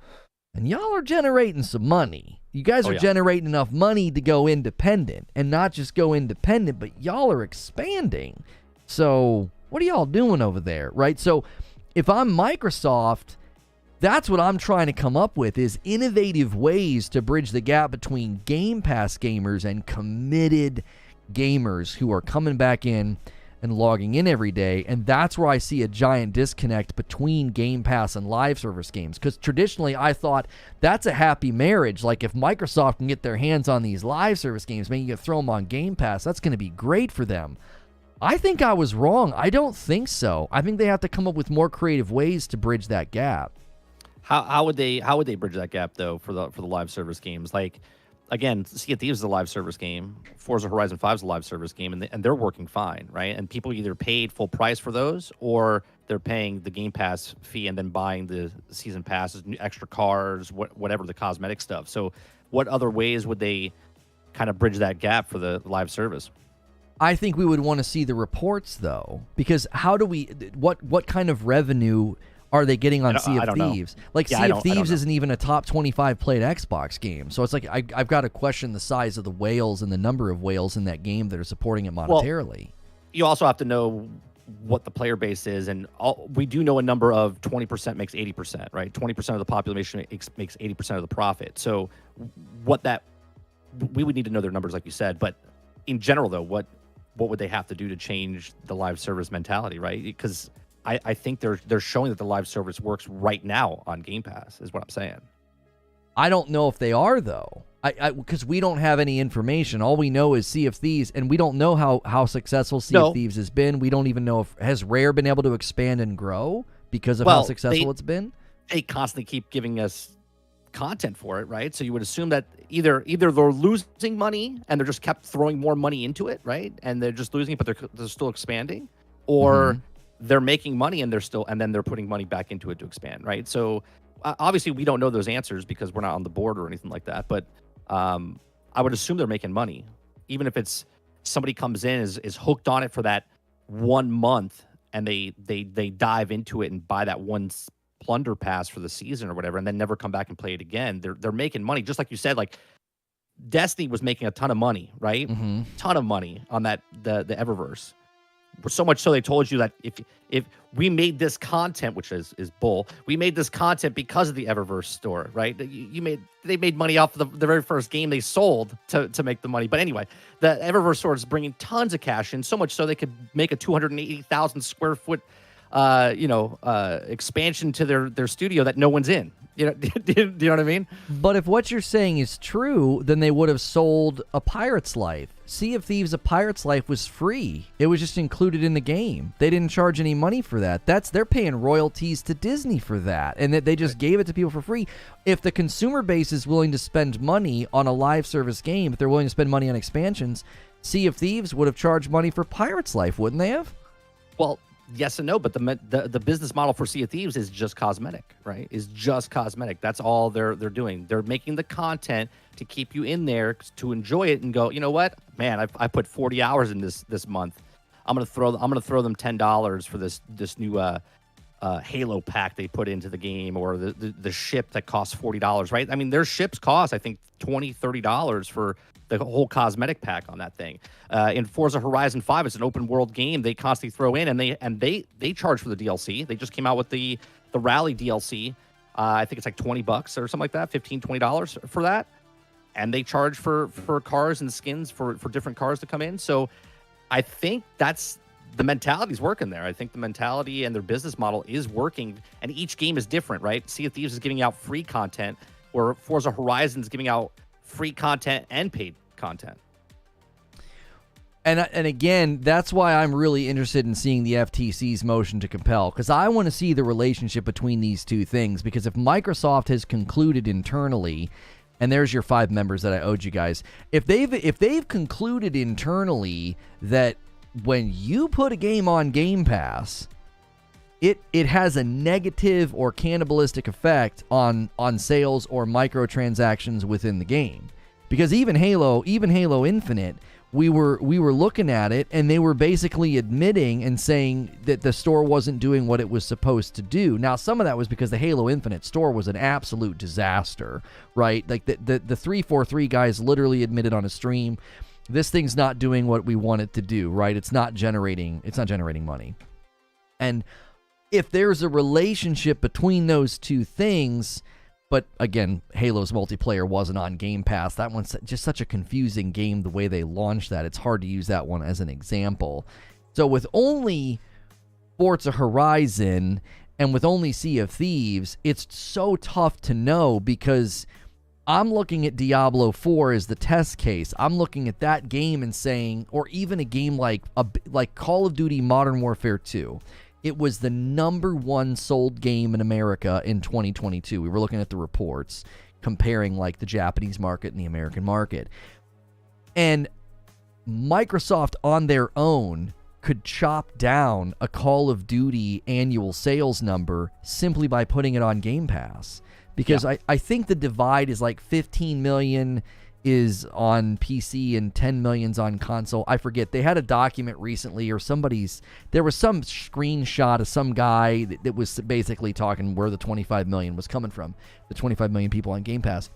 and y'all are generating some money. You guys are generating enough money to go independent, and not just go independent, but y'all are expanding. So what are y'all doing over there, right? So if I'm Microsoft, that's what I'm trying to come up with, is innovative ways to bridge the gap between Game Pass gamers and committed gamers who are coming back in and logging in every day. And that's where I see a giant disconnect between Game Pass and live service games. Because traditionally I thought that's a happy marriage. Like, if Microsoft can get their hands on these live service games, maybe you can throw them on Game Pass, that's going to be great for them. I think I was wrong. I don't think so. I think they have to come up with more creative ways to bridge that gap. How would they bridge that gap though for the live service games? Like, again, Sea of Thieves is a live service game. Forza Horizon 5 is a live service game, and they're working fine, right? And people either paid full price for those, or they're paying the Game Pass fee and then buying the season passes, extra cars, whatever the cosmetic stuff. So, what other ways would they kind of bridge that gap for the live service? I think we would want to see the reports though, because how do we? What kind of revenue are they getting on Sea of Thieves? Like, Sea of Thieves isn't even a top 25 played Xbox game. So it's like I've got to question the size of the whales and the number of whales in that game that are supporting it monetarily. Well, you also have to know what the player base is. And we do know a number of 20% makes 80%, right? 20% of the population makes 80% of the profit. So we would need to know their numbers, like you said. But in general, though, what would they have to do to change the live service mentality, right? Because I think they're showing that the live service works right now on Game Pass, is what I'm saying. I don't know if they are, though. Because we don't have any information. All we know is Sea of Thieves, and we don't know how successful Sea of Thieves has been. We don't even know if has Rare been able to expand and grow because of how successful it's been. They constantly keep giving us content for it, right? So you would assume that either they're losing money and they're just kept throwing more money into it, right? And they're just losing it, but they're still expanding, or they're making money and then they're putting money back into it to expand, right? So obviously we don't know those answers because we're not on the board or anything like that, but I would assume they're making money, even if it's somebody comes in is hooked on it for that 1 month and they dive into it and buy that one plunder pass for the season or whatever, and then never come back and play it again. They're making money, just like you said. Like Destiny was making a ton of money, right? Ton of money on that the Eververse. So much so they told you that if we made this content, which is bull, we made this content because of the Eververse store, right? They made money off the very first game they sold to make the money. But anyway, the Eververse store is bringing tons of cash in, so much so they could make a 280,000 square foot expansion to their studio that no one's in. Do you know what I mean? But if what you're saying is true, then they would have sold A Pirate's Life. Sea of Thieves, A Pirate's Life was free. It was just included in the game. They didn't charge any money for that. They're paying royalties to Disney for that, and that they just gave it to people for free. If the consumer base is willing to spend money on a live service game, if they're willing to spend money on expansions, Sea of Thieves would have charged money for Pirate's Life, wouldn't they have? Well, yes and no, but the business model for Sea of Thieves is just cosmetic, right? Is just cosmetic. That's all they're doing. They're making the content to keep you in there to enjoy it and go, you know what, man, I put 40 hours in this month. I'm gonna throw them $10 for this new Halo pack they put into the game, or the ship that costs $40, right? I mean, their ships cost, I think, $20-$30 for the whole cosmetic pack on that thing. In Forza Horizon 5, it's an open world game. They constantly throw in, and they charge for the DLC. They just came out with the Rally DLC. I think it's like $20 or something like that, $15-$20 for that. And they charge for cars and skins for different cars to come in. So I think that's the mentality's working there. I think the mentality and their business model is working, and each game is different, right? Sea of Thieves is giving out free content, where Forza Horizon is giving out free content and paid content. And again, that's why I'm really interested in seeing the FTC's motion to compel, because I want to see the relationship between these two things. Because if Microsoft has concluded internally, and there's your 5 members that I owed you guys, if they've concluded internally that when you put a game on Game Pass, it has a negative or cannibalistic effect on sales or microtransactions within the game. Because even Halo Infinite, we were looking at it, and they were basically admitting and saying that the store wasn't doing what it was supposed to do. Now, some of that was because the Halo Infinite store was an absolute disaster, right? Like the 343 guys literally admitted on a stream, this thing's not doing what we want it to do, right? It's not generating money. And if there's a relationship between those two things, but again, Halo's multiplayer wasn't on Game Pass. That one's just such a confusing game, the way they launched that. It's hard to use that one as an example. So with only Forza Horizon and with only Sea of Thieves, it's so tough to know, because I'm looking at Diablo 4 as the test case. I'm looking at that game and saying, or even a game like Call of Duty Modern Warfare 2. It was the #1 sold game in America in 2022. We were looking at the reports, comparing like the Japanese market and the American market. And Microsoft on their own could chop down a Call of Duty annual sales number simply by putting it on Game Pass. Because I think the divide is like 15 million is on PC and 10 million's on console. I forget. They had a document recently, or there was some screenshot of some guy that was basically talking where the 25 million was coming from. The 25 million people on Game Pass.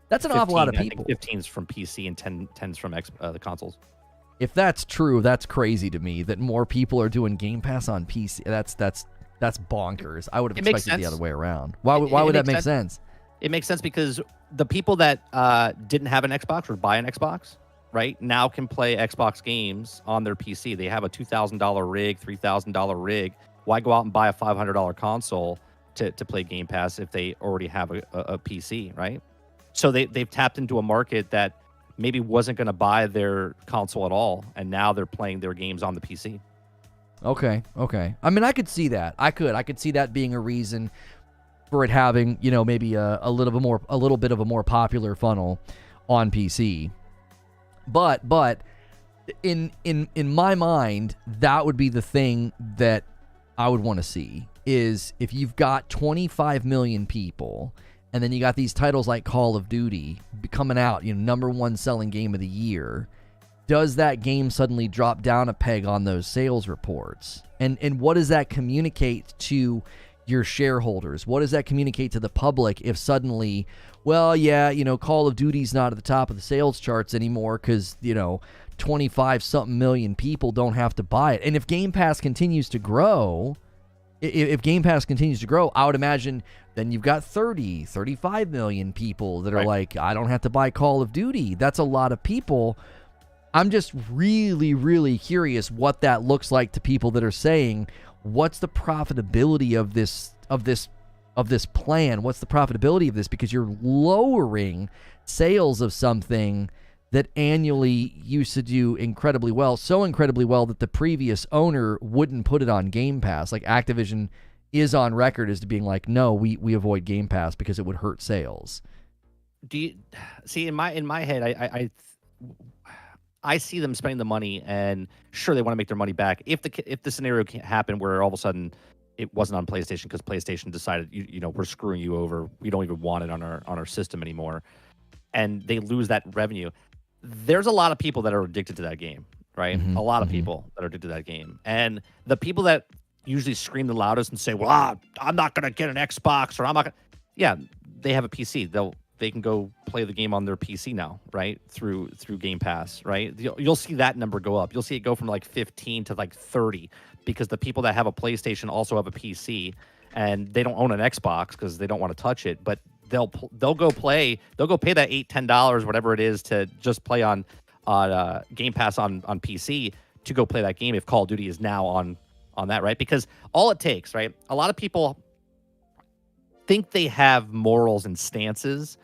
That's an awful lot of people. 15's from PC and 10's from the consoles. If that's true, that's crazy to me that more people are doing Game Pass on PC. That's bonkers. I would have expected the other way around. Why would that make sense? It makes sense because the people that didn't have an Xbox or buy an Xbox, right, now can play Xbox games on their PC. They have a $2,000 rig, $3,000 rig Why go out and buy a $500 console to play Game Pass if they already have a PC, right? So they've tapped into a market that maybe wasn't going to buy their console at all, and now they're playing their games on the PC. Okay. I mean, I could see that. I could see that being a reason for it having, maybe a little bit of a more popular funnel on PC. But in my mind, that would be the thing that I would want to see, is if you've got 25 million people and then you got these titles like Call of Duty coming out, number one selling game of the year, does that game suddenly drop down a peg on those sales reports? And what does that communicate to your shareholders? What does that communicate to the public if suddenly, well, yeah, Call of Duty's not at the top of the sales charts anymore because, 25-something million people don't have to buy it. And if Game Pass continues to grow, I would imagine then you've got 35 million people that are like, I don't have to buy Call of Duty. That's a lot of people. I'm just really, really curious what that looks like to people that are saying, what's the profitability of this plan? What's the profitability of this? Because you're lowering sales of something that annually used to do incredibly well, so incredibly well that the previous owner wouldn't put it on Game Pass. Like Activision is on record as to being like, no, we avoid Game Pass because it would hurt sales. Do you see in my head? I see them spending the money, and sure, they want to make their money back. If the scenario can't happen where all of a sudden it wasn't on PlayStation because PlayStation decided, we're screwing you over, we don't even want it on our system anymore, and they lose that revenue. There's a lot of people that are addicted to that game, right? A lot of people that are addicted to that game, and the people that usually scream the loudest and say, "Well, I'm not going to get an Xbox," or "I'm not going," yeah, they have a PC. They can go play the game on their PC now, right? Through Game Pass, right? You'll see that number go up. You'll see it go from like 15 to like 30 because the people that have a PlayStation also have a PC, and they don't own an Xbox because they don't want to touch it, but they'll go play. They'll go pay that $8-10, whatever it is, to just play on Game Pass on PC to go play that game if Call of Duty is now on that, right? Because all it takes, right? A lot of people think they have morals and stances,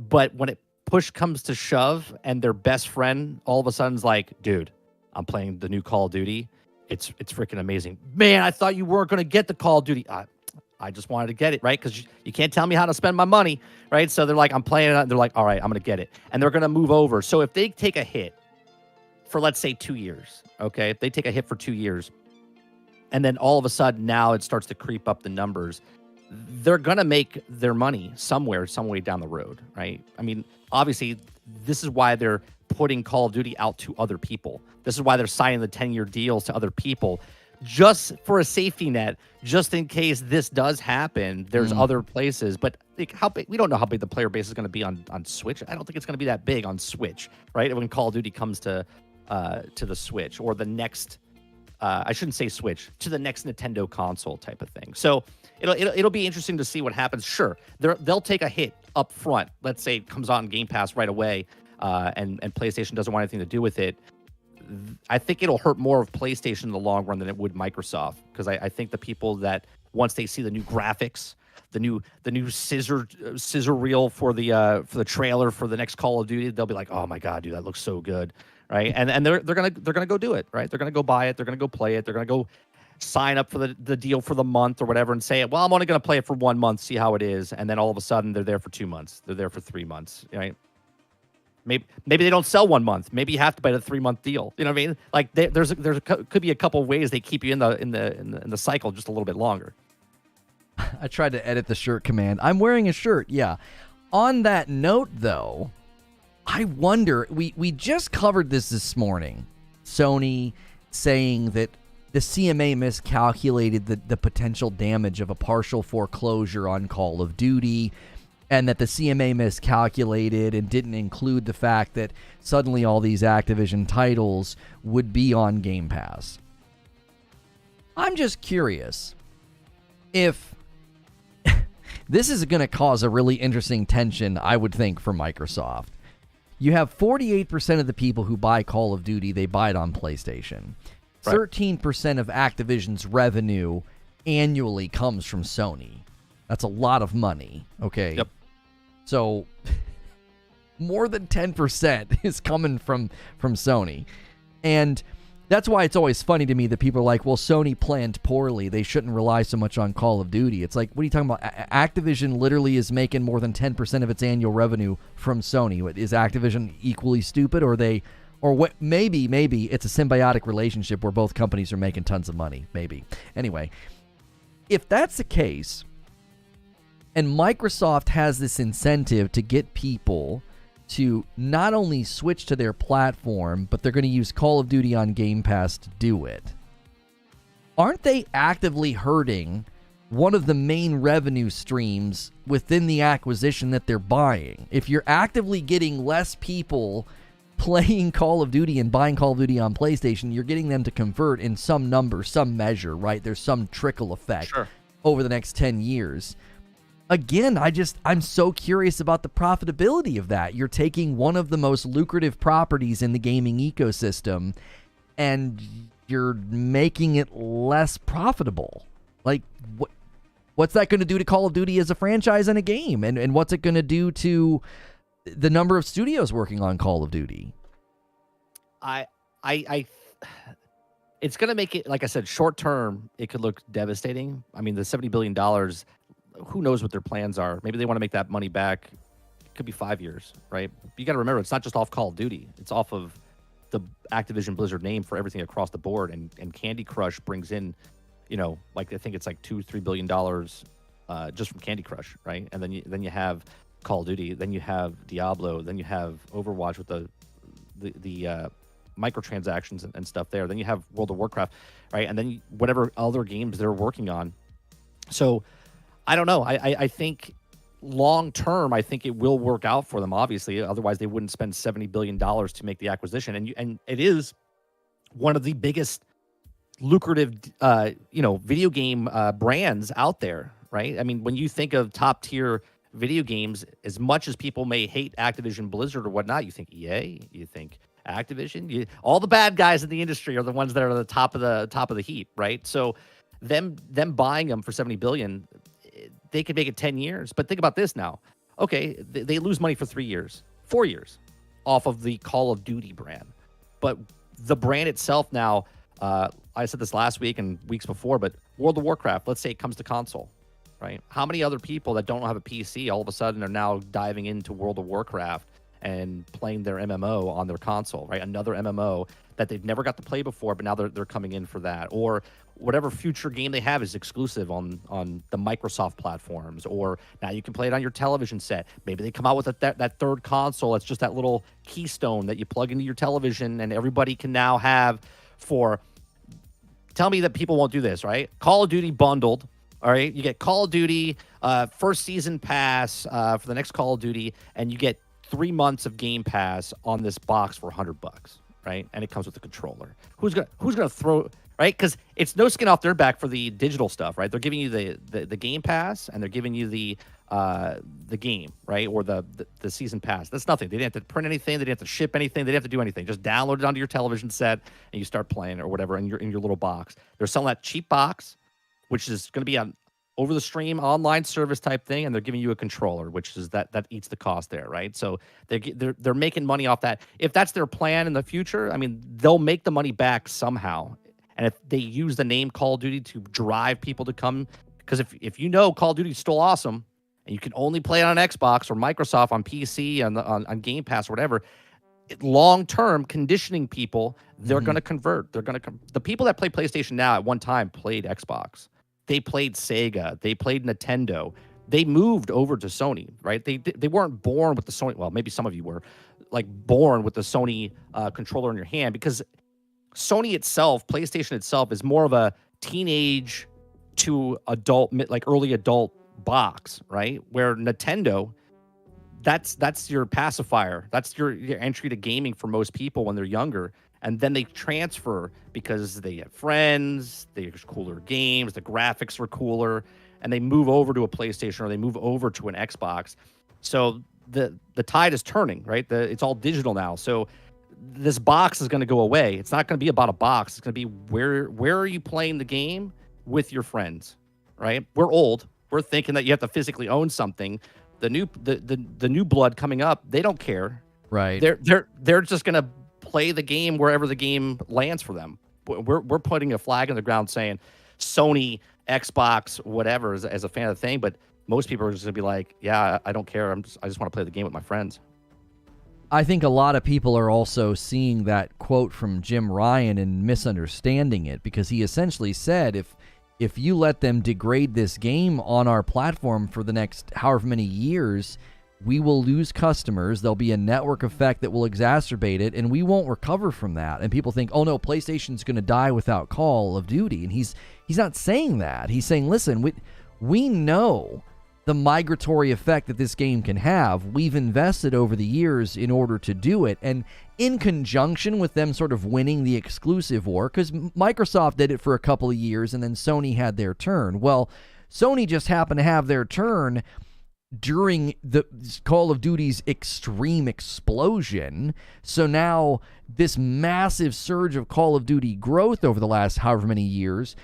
but when push comes to shove and their best friend all of a sudden is like, dude, I'm playing the new Call of Duty. It's freaking amazing. Man, I thought you weren't going to get the Call of Duty. I just wanted to get it, right? Because you can't tell me how to spend my money, right? So they're like, I'm playing it. They're like, all right, I'm going to get it. And they're going to move over. So if they take a hit for, let's say, 2 years, okay? If they take a hit for 2 years, and then all of a sudden now it starts to creep up the numbers, they're going to make their money somewhere, some way down the road, right? I mean, obviously, this is why they're putting Call of Duty out to other people. This is why they're signing the 10-year deals to other people, just for a safety net, just in case this does happen. There's other places, but like, how big? We don't know how big the player base is going to be on Switch. I don't think it's going to be that big on Switch, right? When Call of Duty comes to the Switch or the next, I shouldn't say Switch, to the next Nintendo console type of thing. So it'll be interesting to see what happens. Sure, they'll take a hit up front. Let's say it comes on Game Pass right away, and PlayStation doesn't want anything to do with it. I think it'll hurt more of PlayStation in the long run than it would Microsoft, because I think the people that, once they see the new graphics, the new scissor reel for the trailer for the next Call of Duty, they'll be like, oh my god, dude, that looks so good, right? And they're gonna go do it, right? They're gonna go buy it, they're gonna go play it, they're gonna go sign up for the deal for the month or whatever and say, well, I'm only gonna play it for 1 month, see how it is, and then all of a sudden they're there for 2 months, they're there for 3 months, right? Maybe they don't sell 1 month. Maybe you have to buy the 3-month deal. You know what I mean? Like could be a couple of ways they keep you in the cycle just a little bit longer. I tried to edit the shirt command. I'm wearing a shirt. Yeah. On that note, though, I wonder. We just covered this morning. Sony saying that the CMA miscalculated the potential damage of a partial foreclosure on Call of Duty, and that the CMA miscalculated and didn't include the fact that suddenly all these Activision titles would be on Game Pass. I'm just curious if this is going to cause a really interesting tension, I would think, for Microsoft. You have 48% of the people who buy Call of Duty, they buy it on PlayStation. Right. 13% of Activision's revenue annually comes from Sony. That's a lot of money, okay? Yep. So more than 10% is coming from Sony. And that's why it's always funny to me that people are like, well, Sony planned poorly. They shouldn't rely so much on Call of Duty. It's like, what are you talking about? Activision literally is making more than 10% of its annual revenue from Sony. Is Activision equally stupid, or what? Maybe it's a symbiotic relationship where both companies are making tons of money. Maybe. Anyway, if that's the case, and Microsoft has this incentive to get people to not only switch to their platform, but they're going to use Call of Duty on Game Pass to do it, aren't they actively hurting one of the main revenue streams within the acquisition that they're buying? If you're actively getting less people playing Call of Duty and buying Call of Duty on PlayStation, you're getting them to convert in some number, some measure, right? There's some trickle effect over the next 10 years. Again, I'm so curious about the profitability of that. You're taking one of the most lucrative properties in the gaming ecosystem and you're making it less profitable. Like, what's that going to do to Call of Duty as a franchise and a game? And what's it going to do to the number of studios working on Call of Duty? It's going to make it, like I said, short term, it could look devastating. I mean, the $70 billion, who knows what their plans are? Maybe they want to make that money back. It could be 5 years, right? But you got to remember, it's not just off Call of Duty. It's off of the Activision Blizzard name for everything across the board. And Candy Crush brings in, like I think it's like $2-3 billion just from Candy Crush, right? And then you have Call of Duty, then you have Diablo, then you have Overwatch with the microtransactions and stuff there. Then you have World of Warcraft, right? And then whatever other games they're working on. So I don't know. I think long term, I think it will work out for them. Obviously, otherwise they wouldn't spend $70 billion to make the acquisition. And it is one of the biggest lucrative, video game brands out there, right? I mean, when you think of top tier video games, as much as people may hate Activision Blizzard or whatnot, you think EA, you think Activision, all the bad guys in the industry are the ones that are at the top of the heap, right? So them buying them for $70 billion. They could make it 10 years. But think about this now. Okay, they lose money for 3 years, 4 years off of the Call of Duty brand. But the brand itself now, I said this last week and weeks before, but World of Warcraft, let's say it comes to console, right? How many other people that don't have a PC all of a sudden are now diving into World of Warcraft and playing their MMO on their console, right? Another MMO that they've never got to play before, but now they're coming in for that. Or whatever future game they have is exclusive on the Microsoft platforms, or now you can play it on your television set. Maybe they come out with that third console. It's just that little keystone that you plug into your television and everybody can now have for... Tell me that people won't do this, right? Call of Duty bundled, all right? You get Call of Duty first season pass for the next Call of Duty, and you get 3 months of Game Pass on this box for $100, right? And it comes with a controller. Who's gonna throw... Right, because it's no skin off their back for the digital stuff, right? They're giving you the Game Pass, and they're giving you the game, right, or the season pass. That's nothing. They didn't have to print anything. They didn't have to ship anything. They didn't have to do anything. Just download it onto your television set, and you start playing or whatever in your little box. They're selling that cheap box, which is going to be an over the stream online service type thing, and they're giving you a controller, which is that eats the cost there, right? So they're making money off that. If that's their plan in the future, I mean, they'll make the money back somehow. And if they use the name Call of Duty to drive people to come, because if you know Call of Duty is still awesome, and you can only play it on Xbox or Microsoft on PC, on Game Pass or whatever, long-term conditioning people, they're going to convert. The people that play PlayStation now at one time played Xbox. They played Sega. They played Nintendo. They moved over to Sony, right? They weren't born with the Sony. Well, maybe some of you were, like, born with the Sony controller in your hand, because Sony itself, PlayStation itself, is more of a teenage to adult, like early adult box, right? Where Nintendo, that's your pacifier. That's your entry to gaming for most people when they're younger. And then they transfer because they have friends, there's cooler games, the graphics are cooler, and they move over to a PlayStation or they move over to an Xbox. So the tide is turning, right? It's all digital now. So this box is going to go away. It's not going to be about a box. It's going to be where are you playing the game, with your friends, right? We're old. We're thinking that you have to physically own something. The new blood coming up, they don't care. Right. They're just gonna play the game wherever the game lands for them. We're putting a flag in the ground saying Sony, Xbox, whatever, as a fan of the thing. But most people are just gonna be like, yeah, I don't care. I just want to play the game with my friends. I think a lot of people are also seeing that quote from Jim Ryan and misunderstanding it, because he essentially said if you let them degrade this game on our platform for the next however many years, we will lose customers. There'll be a network effect that will exacerbate it, and we won't recover from that. And people think, oh no, PlayStation's going to die without Call of Duty. And he's not saying that. He's saying, listen, we know the migratory effect that this game can have. We've invested over the years in order to do it. And in conjunction with them sort of winning the exclusive war, because Microsoft did it for a couple of years and then Sony had their turn. Well, Sony just happened to have their turn during the Call of Duty's extreme explosion. So now this massive surge of Call of Duty growth over the last however many years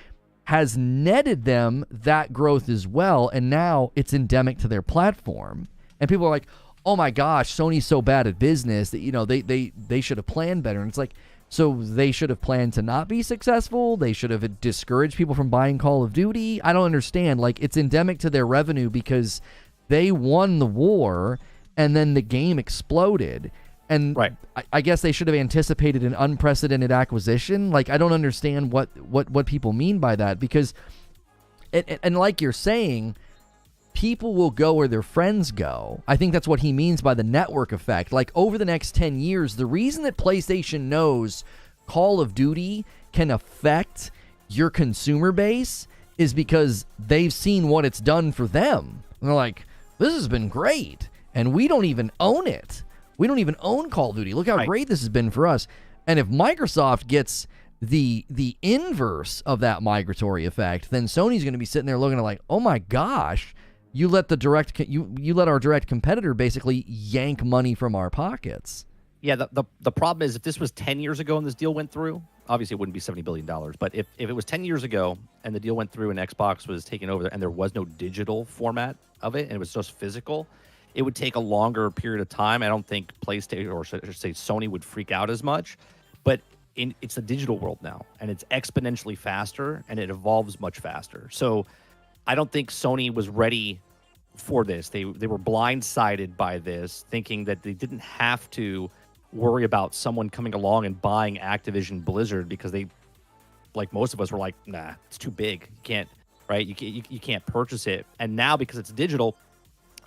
has netted them that growth as well, and now it's endemic to their platform. And people are like, oh my gosh, Sony's so bad at business that they should have planned better. And it's like, so they should have planned to not be successful? They should have discouraged people from buying Call of Duty? I don't understand. Like, it's endemic to their revenue because they won the war and then the game exploded. And right. I guess they should have anticipated an unprecedented acquisition. Like, I don't understand what people mean by that, because, and like you're saying, people will go where their friends go. I think that's what he means by the network effect. Like, over the next 10 years, the reason that PlayStation knows Call of Duty can affect your consumer base is because they've seen what it's done for them. And they're like, this has been great, and we don't even own it. We don't even own Call of Duty. Look how great this has been for us. And if Microsoft gets the inverse of that migratory effect, then Sony's going to be sitting there looking at like, oh my gosh, you let our direct competitor basically yank money from our pockets. Yeah, the problem is, if this was 10 years ago and this deal went through, obviously it wouldn't be $70 billion. But if it was 10 years ago and the deal went through and Xbox was taking over and there was no digital format of it and it was just physical, it would take a longer period of time. I don't think PlayStation, or should I say Sony, would freak out as much. But it's a digital world now, and it's exponentially faster, and it evolves much faster. So I don't think Sony was ready for this. They were blindsided by this, thinking that they didn't have to worry about someone coming along and buying Activision Blizzard, because they, like most of us, were like, nah, it's too big. You can't, right? You can't purchase it. And now, because it's digital,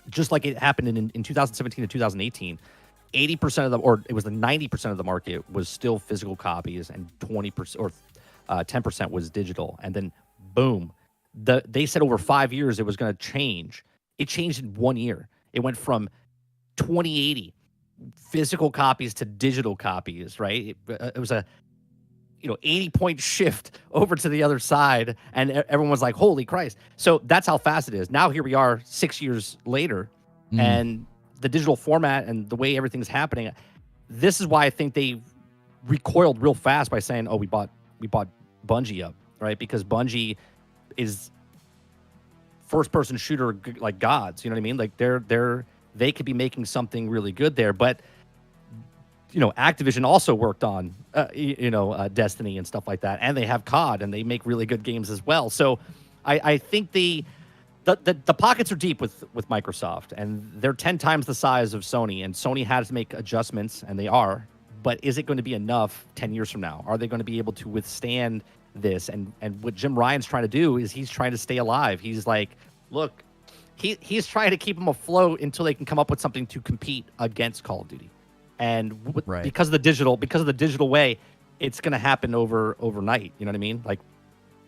just like it happened in 2017 to 2018, 80% of the, or it was the 90% of the market was still physical copies, and 20% or 10% was digital. And then boom, they said over 5 years it was going to change. It changed in 1 year. It went from 2080 physical copies to digital copies, right? It was a 80-point shift over to the other side, and everyone was like, holy Christ. So that's how fast it is. Now here we are 6 years later, and the digital format and the way everything's happening, this is why I think they recoiled real fast by saying, oh, we bought Bungie up, right? Because Bungie is first-person shooter like gods, you know what I mean? Like, they could be making something really good there, but Activision also worked on, Destiny and stuff like that, and they have COD, and they make really good games as well. So, I think the pockets are deep with Microsoft, and they're 10 times the size of Sony, and Sony has to make adjustments, and they are. But is it going to be enough 10 years from now? Are they going to be able to withstand this? And what Jim Ryan's trying to do is he's trying to stay alive. He's like, look, he's trying to keep them afloat until they can come up with something to compete against Call of Duty. And because of the digital way, it's going to happen overnight. You know what I mean? Like,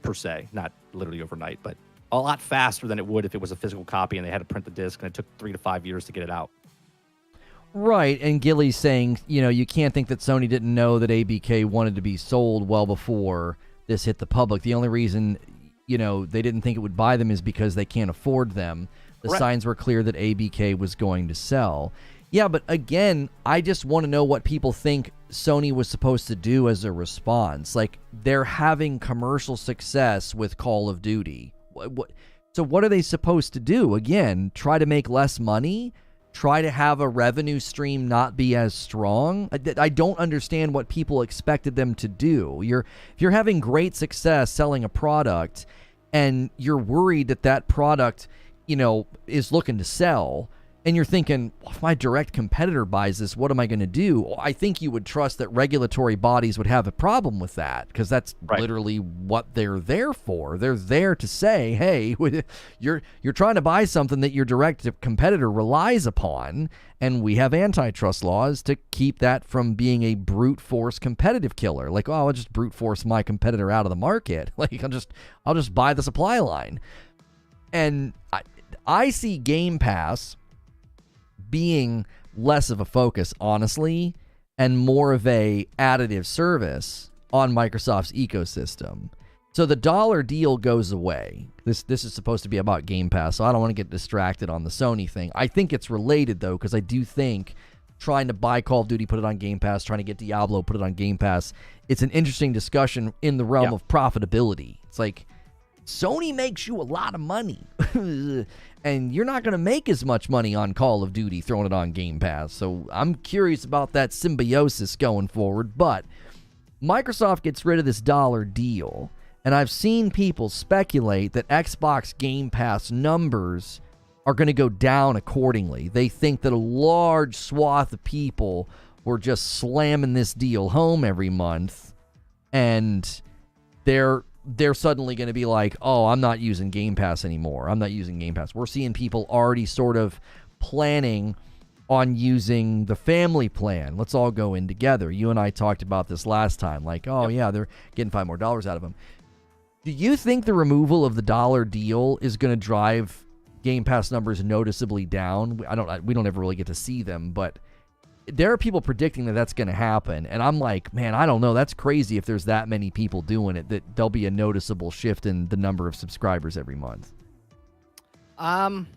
per se, not literally overnight, but a lot faster than it would if it was a physical copy and they had to print the disc and it took 3 to 5 years to get it out. Right, and Gilly's saying, you can't think that Sony didn't know that ABK wanted to be sold well before this hit the public. The only reason, they didn't think it would buy them is because they can't afford them. The signs were clear that ABK was going to sell. Yeah, but again, I just want to know what people think Sony was supposed to do as a response? Like, they're having commercial success with Call of Duty. So what are they supposed to do? Again, try to make less money? Try to have a revenue stream not be as strong? I don't understand what people expected them to do. If you're having great success selling a product and you're worried that product, is looking to sell, and you're thinking, well, if my direct competitor buys this, what am I going to do? I think you would trust that regulatory bodies would have a problem with that, because that's literally what they're there for. They're there to say, hey, you're trying to buy something that your direct competitor relies upon, and we have antitrust laws to keep that from being a brute force competitive killer. Like, I'll just brute force my competitor out of the market. Like, I'll just buy the supply line. And I see Game Pass being less of a focus, honestly, and more of a additive service on Microsoft's ecosystem. So the dollar deal goes away. This is supposed to be about Game Pass, so I don't want to get distracted on the Sony thing. I think it's related, though, because I do think trying to buy Call of Duty, put it on Game Pass, trying to get Diablo, put it on Game Pass, it's an interesting discussion in the realm of profitability. It's like, Sony makes you a lot of money, and you're not going to make as much money on Call of Duty throwing it on Game Pass. So I'm curious about that symbiosis going forward. But Microsoft gets rid of this dollar deal, and I've seen people speculate that Xbox Game Pass numbers are going to go down accordingly. They think that a large swath of people were just slamming this deal home every month, and they're suddenly going to be like, oh, I'm not using Game Pass anymore. I'm not using Game Pass. We're seeing people already sort of planning on using the family plan. Let's all go in together. You and I talked about this last time. Like, oh, yeah, they're getting $5 more out of them. Do you think the removal of the dollar deal is going to drive Game Pass numbers noticeably down? We don't ever really get to see them, but there are people predicting that that's going to happen, and I'm like, man, I don't know. That's crazy if there's that many people doing it, that there'll be a noticeable shift in the number of subscribers every month. I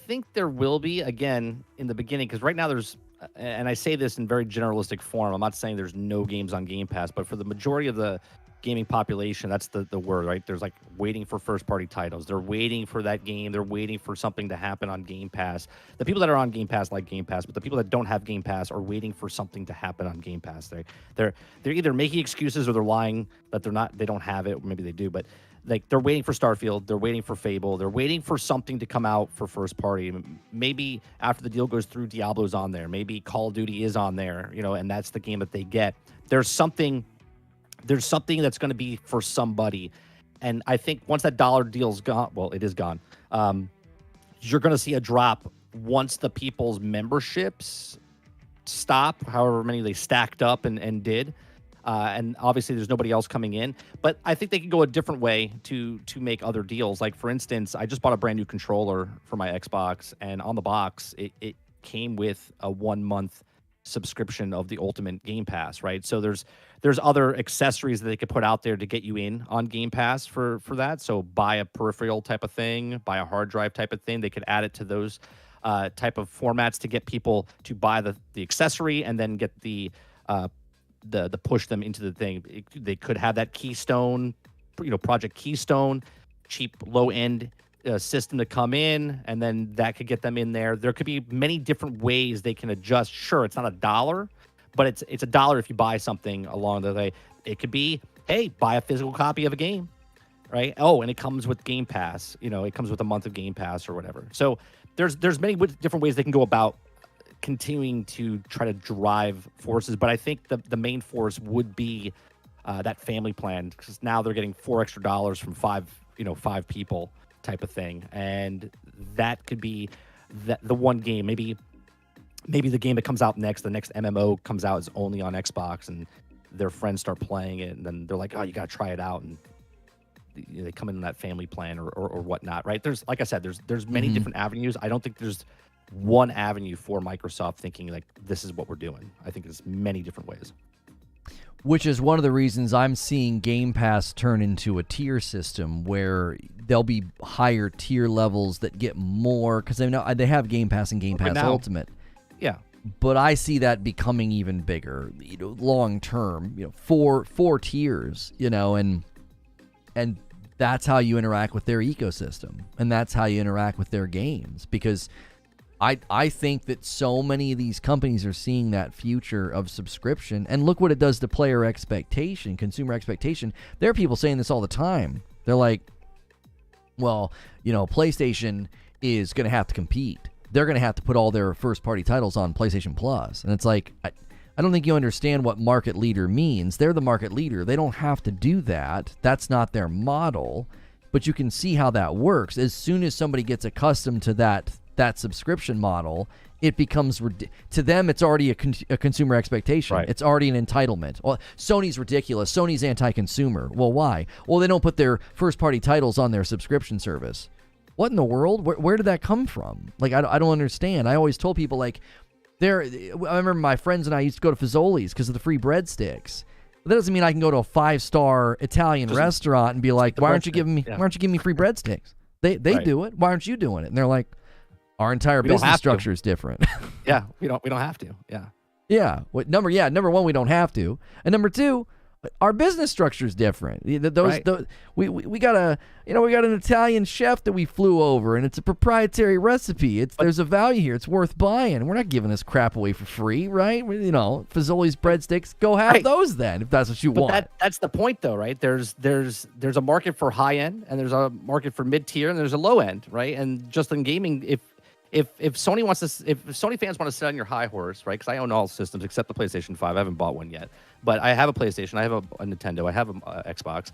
think there will be, again, in the beginning, because right now there's, and I say this in very generalistic form, I'm not saying there's no games on Game Pass, but for the majority of the gaming population, that's the word, right? There's like waiting for first-party titles. They're waiting for that game. They're waiting for something to happen on Game Pass. The people that are on Game Pass like Game Pass, but the people that don't have Game Pass are waiting for something to happen on Game Pass. They're either making excuses or they're lying that they don't have it, or maybe they do, but like they're waiting for Starfield, they're waiting for Fable, they're waiting for something to come out for first party. Maybe after the deal goes through, Diablo's on there. Maybe Call of Duty is on there, and that's the game that they get. There's something that's going to be for somebody. And I think once that dollar deal's gone, well, it is gone, you're going to see a drop once the people's memberships stop, however many they stacked up and did. And obviously there's nobody else coming in. But I think they can go a different way to make other deals. Like, for instance, I just bought a brand new controller for my Xbox, and on the box, it came with a 1-month subscription of the Ultimate Game Pass, right? So there's other accessories that they could put out there to get you in on Game Pass for that. So buy a peripheral type of thing, buy a hard drive type of thing. They could add it to those type of formats to get people to buy the accessory and then get the push them into the thing. They could have that Keystone, Project Keystone, cheap low end system to come in, and then that could get them in there. There could be many different ways they can adjust. Sure, it's not $1, but it's $1 if you buy something along the way. It could be, hey, buy a physical copy of a game, right? Oh, and it comes with Game Pass. It comes with a month of Game Pass or whatever. So there's many different ways they can go about continuing to try to drive forces, but I think the main force would be that family plan, because now they're getting $4 extra from five people type of thing, and that could be the one game. Maybe the game that comes out next, the next MMO comes out, is only on Xbox, and their friends start playing it, and then they're like, oh, you got to try it out, and they come in that family plan or whatnot, right? There's, like I said, there's many different avenues. I don't think there's one avenue for Microsoft thinking like this is what we're doing. I think there's many different ways. Which is one of the reasons I'm seeing Game Pass turn into a tier system where there'll be higher tier levels that get more, because they have Game Pass and Game Pass Ultimate. Yeah. But I see that becoming even bigger, long term, four tiers, and that's how you interact with their ecosystem, and that's how you interact with their games, because I think that so many of these companies are seeing that future of subscription, and look what it does to player expectation, consumer expectation. There are people saying this all the time. They're like, well, PlayStation is going to have to compete. They're going to have to put all their first-party titles on PlayStation Plus. And it's like, I don't think you understand what market leader means. They're the market leader. They don't have to do that. That's not their model. But you can see how that works. As soon as somebody gets accustomed to that subscription model, it becomes, to them, it's already a consumer expectation. Right. It's already an entitlement. Well, Sony's ridiculous. Sony's anti-consumer. Well, why? Well, they don't put their first-party titles on their subscription service. What in the world? Where did that come from? Like, I don't understand. I always told people, like, I remember my friends and I used to go to Fazoli's because of the free breadsticks. But that doesn't mean I can go to a 5-star Italian restaurant and be like, why aren't you giving me free breadsticks? They right. do it. Why aren't you doing it? And they're like, our entire business structure is different. Yeah, we don't have to. Yeah. Yeah. Number one, we don't have to. And number two, our business structure is different. We got an Italian chef that we flew over, and it's a proprietary recipe. There's a value here. It's worth buying. We're not giving this crap away for free, right? Fazoli's breadsticks. Go have those then, if that's what you want. That's the point, though, right? There's a market for high end, and there's a market for mid tier, and there's a low end, right? And just in gaming, if Sony if Sony fans want to sit on your high horse, right? Because I own all systems except the PlayStation 5. I haven't bought one yet, but I have a PlayStation, I have a Nintendo, I have a Xbox.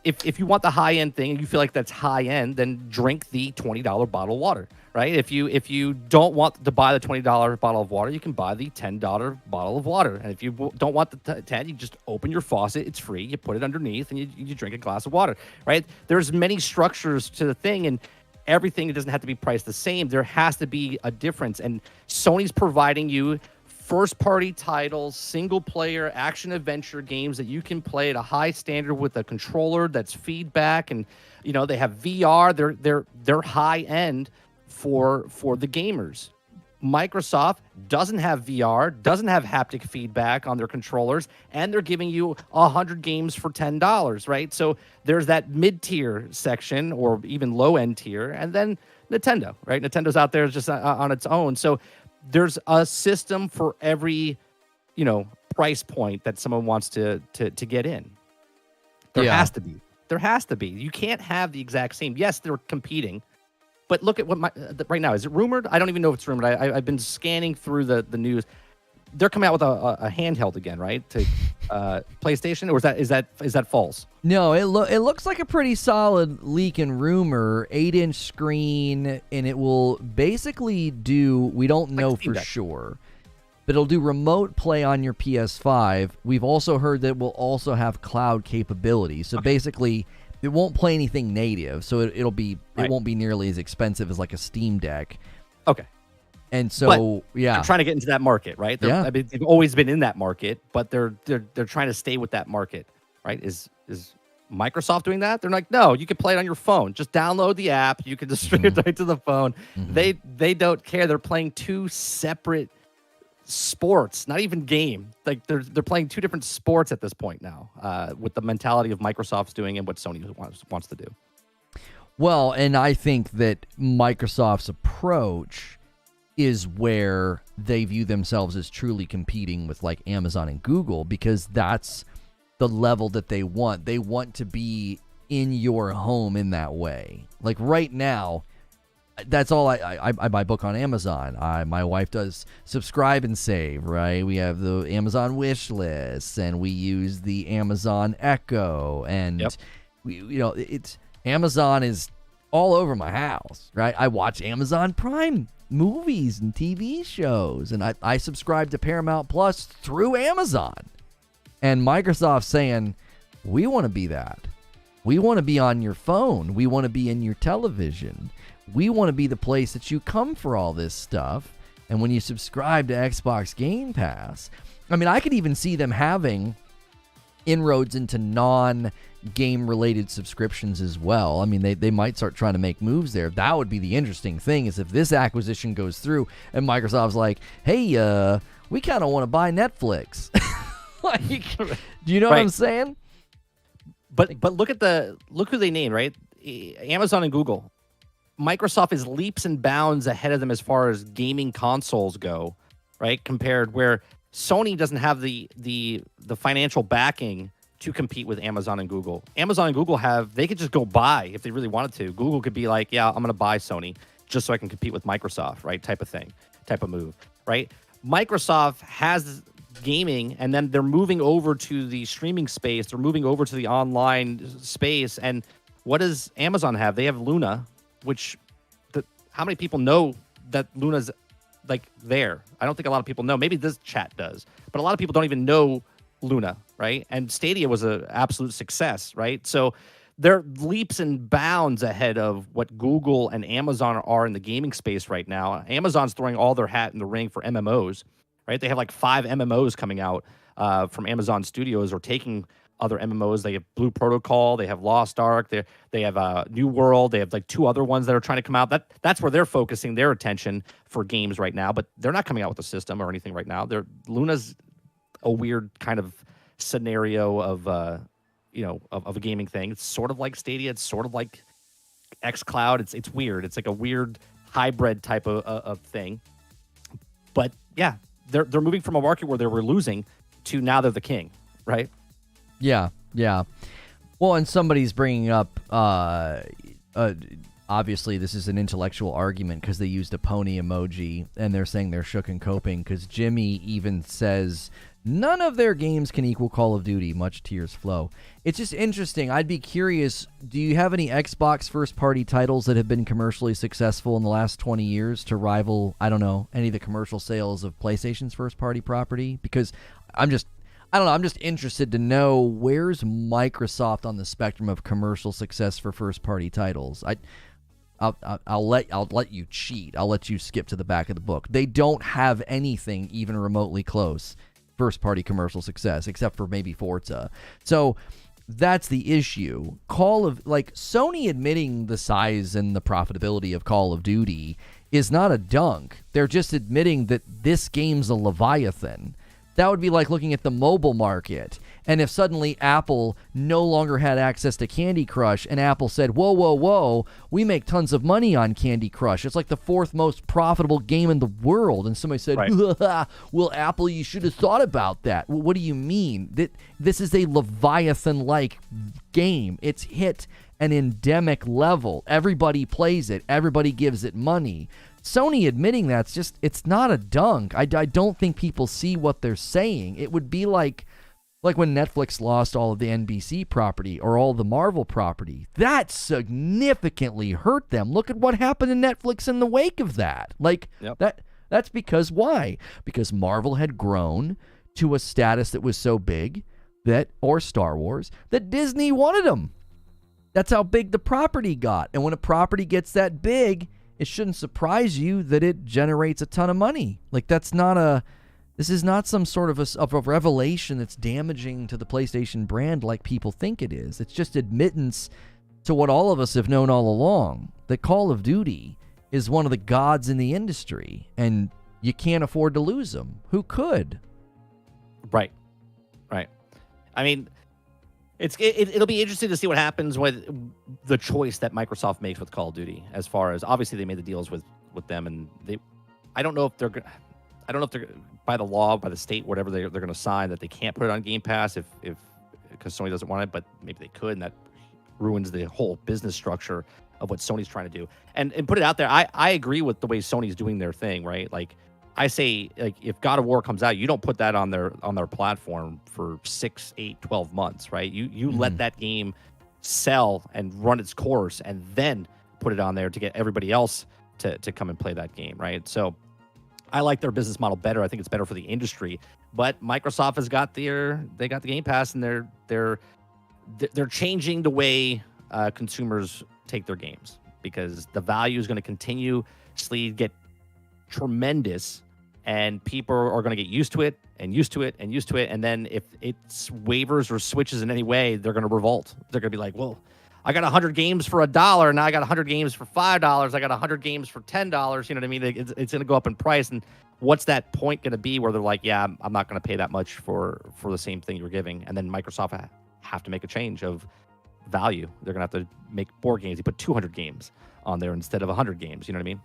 If you want the high end thing and you feel like that's high end, then drink the $20 bottle of water, right? If you don't want to buy the $20 bottle of water, you can buy the $10 bottle of water. And if you don't want the 10, you just open your faucet. It's free. You put it underneath and you drink a glass of water, right? There's many structures to the thing, and everything, it doesn't have to be priced the same. There has to be a difference. And Sony's providing you first-party titles, single-player action-adventure games that you can play at a high standard with a controller that's feedback, and they have VR. They're high-end for the gamers. Microsoft doesn't have VR, doesn't have haptic feedback on their controllers, and they're giving you 100 games for $10, right? So there's that mid-tier section, or even low-end tier, and then Nintendo, right? Nintendo's out there just on its own. So there's a system for every, price point that someone wants to get in. There has to be. There has to be. You can't have the exact same. Yes, they're competing. But look at what right now, is it rumored? I don't even know if it's rumored. I've been scanning through the news. They're coming out with a handheld again, right? To PlayStation, or is that false? No, it looks like a pretty solid leak and rumor. 8-inch screen, and it will basically do. We don't know for sure, but it'll do remote play on your PS5. We've also heard that it will also have cloud capability. So basically, it won't play anything native, so it won't be nearly as expensive as like a Steam Deck. Okay. And so, they're trying to get into that market, right? I mean, they've always been in that market, but they're trying to stay with that market, right? Is Microsoft doing that? They're like, no, you can play it on your phone. Just download the app. You can distribute it right to the phone. Mm-hmm. They don't care. They're playing two separate sports, not even game. Like they're playing two different sports at this point now, with the mentality of Microsoft's doing and what Sony wants to do. Well, and I think that Microsoft's approach is where they view themselves as truly competing with like Amazon and Google, because that's the level that they want. They want to be in your home in that way. Like right now, that's all I buy book on Amazon. My wife does subscribe and save, right? We have the Amazon wish lists, and we use the Amazon Echo, and it's Amazon is all over my house, right? I watch Amazon Prime movies and TV shows, and I subscribe to Paramount Plus through Amazon. And Microsoft's saying, we want to be that. We want to be on your phone. We want to be in your television. We want to be the place that you come for all this stuff. And when you subscribe to Xbox Game Pass, I mean, I could even see them having inroads into non-game related subscriptions as well. I mean, they might start trying to make moves there. That would be the interesting thing, is if this acquisition goes through and Microsoft's like, hey, we kind of want to buy Netflix. Like, do you know what I'm saying? But look who they named, right? Amazon and Google. Microsoft is leaps and bounds ahead of them as far as gaming consoles go, right? Compared where Sony doesn't have the financial backing to compete with Amazon and Google. Amazon and Google they could just go buy if they really wanted to. Google could be like, yeah, I'm going to buy Sony just so I can compete with Microsoft, right? Type of move, right? Microsoft has gaming, and then they're moving over to the streaming space. They're moving over to the online space. And what does Amazon have? They have Luna, which how many people know that Luna's like there? I don't think a lot of people know. Maybe this chat does, but a lot of people don't even know Luna, right? And Stadia was an absolute success, right? So they're leaps and bounds ahead of what Google and Amazon are in the gaming space right now. Amazon's throwing all their hat in the ring for MMOs, right? They have like 5 MMOs coming out from Amazon Studios, or taking other MMOs. They have Blue Protocol, they have Lost Ark, they have New World, they have like 2 other ones that are trying to come out. That's where they're focusing their attention for games right now, but they're not coming out with a system or anything right now. Luna's a weird kind of scenario of a gaming thing. It's sort of like Stadia, it's sort of like xCloud. It's weird. It's like a weird hybrid type of thing. But yeah, they're moving from a market where they were losing to now they're the king, right? Yeah. Well, and somebody's bringing up, obviously this is an intellectual argument because they used a pony emoji, and they're saying they're shook and coping because Jimmy even says none of their games can equal Call of Duty, much tears flow. It's just interesting. I'd be curious, do you have any Xbox first-party titles that have been commercially successful in the last 20 years to rival, I don't know, any of the commercial sales of PlayStation's first-party property? Because I'm just interested to know, where's Microsoft on the spectrum of commercial success for first-party titles? I'll let you cheat. I'll let you skip to the back of the book. They don't have anything even remotely close first-party commercial success, except for maybe Forza. So that's the issue. Sony admitting the size and the profitability of Call of Duty is not a dunk. They're just admitting that this game's a Leviathan. That would be like looking at the mobile market, and if suddenly Apple no longer had access to Candy Crush, and Apple said, whoa, we make tons of money on Candy Crush. It's like the 4th most profitable game in the world. And somebody said, right. Well, Apple, you should have thought about that. Well, what do you mean? This is a Leviathan-like game. It's hit an endemic level. Everybody plays it. Everybody gives it money. Sony admitting it's not a dunk. I don't think people see what they're saying. It would be like when Netflix lost all of the NBC property or all the Marvel property. That significantly hurt them. Look at what happened to Netflix in the wake of that. Yep. That's because why? Because Marvel had grown to a status that was so big or Star Wars, that Disney wanted them. That's how big the property got. And when a property gets that big, it shouldn't surprise you that it generates a ton of money. This is not some sort of a revelation that's damaging to the PlayStation brand like people think it is. It's just admittance to what all of us have known all along, that Call of Duty is one of the gods in the industry, and you can't afford to lose them. Who could? Right. I mean, it'll be interesting to see what happens with the choice that Microsoft makes with Call of Duty. As far as, obviously they made the deals with them, and I don't know if they're by the law, by the state, whatever they're going to sign, that they can't put it on Game Pass if because Sony doesn't want it, but maybe they could, and that ruins the whole business structure of what Sony's trying to do. And put it out there, I agree with the way Sony's doing their thing, right? Like, I say, like, if God of War comes out, you don't put that on their platform for 6, 8, 12 months, right? You let that game sell and run its course, and then put it on there to get everybody else to come and play that game, right? So I like their business model better. I think it's better for the industry. But Microsoft has got the Game Pass, and they're changing the way consumers take their games, because the value is going to continuously get tremendous, and people are going to get used to it and used to it and used to it. And then if it wavers or switches in any way, they're going to revolt. They're going to be like, well, I got 100 games for $1. Now I got 100 games for $5. I got 100 games for $10. You know what I mean? It's going to go up in price. And what's that point going to be where they're like, yeah, I'm not going to pay that much for the same thing you're giving? And then Microsoft have to make a change of value. They're going to have to make more games. You put 200 games on there instead of 100 games. You know what I mean?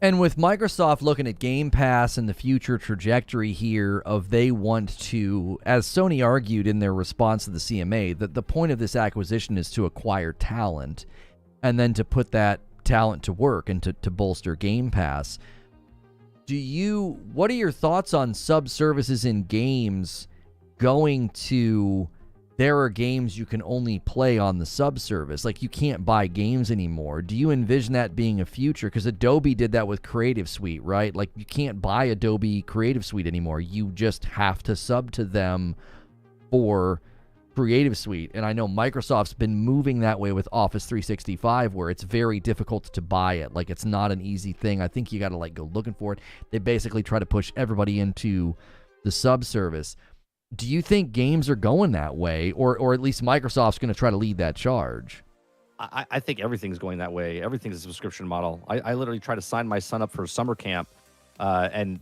And with Microsoft looking at Game Pass and the future trajectory here of they want to, as Sony argued in their response to the CMA, that the point of this acquisition is to acquire talent and then to put that talent to work and to bolster Game Pass. What are your thoughts on sub-services in games going to... There are games you can only play on the subservice. Like, you can't buy games anymore. Do you envision that being a future? Because Adobe did that with Creative Suite, right? Like, you can't buy Adobe Creative Suite anymore. You just have to sub to them for Creative Suite. And I know Microsoft's been moving that way with Office 365, where it's very difficult to buy it. Like, it's not an easy thing. I think you got to, like, go looking for it. They basically try to push everybody into the subservice. Do you think games are going that way, or at least Microsoft's going to try to lead that charge? I think everything's going that way. Everything's a subscription model. I literally tried to sign my son up for summer camp, and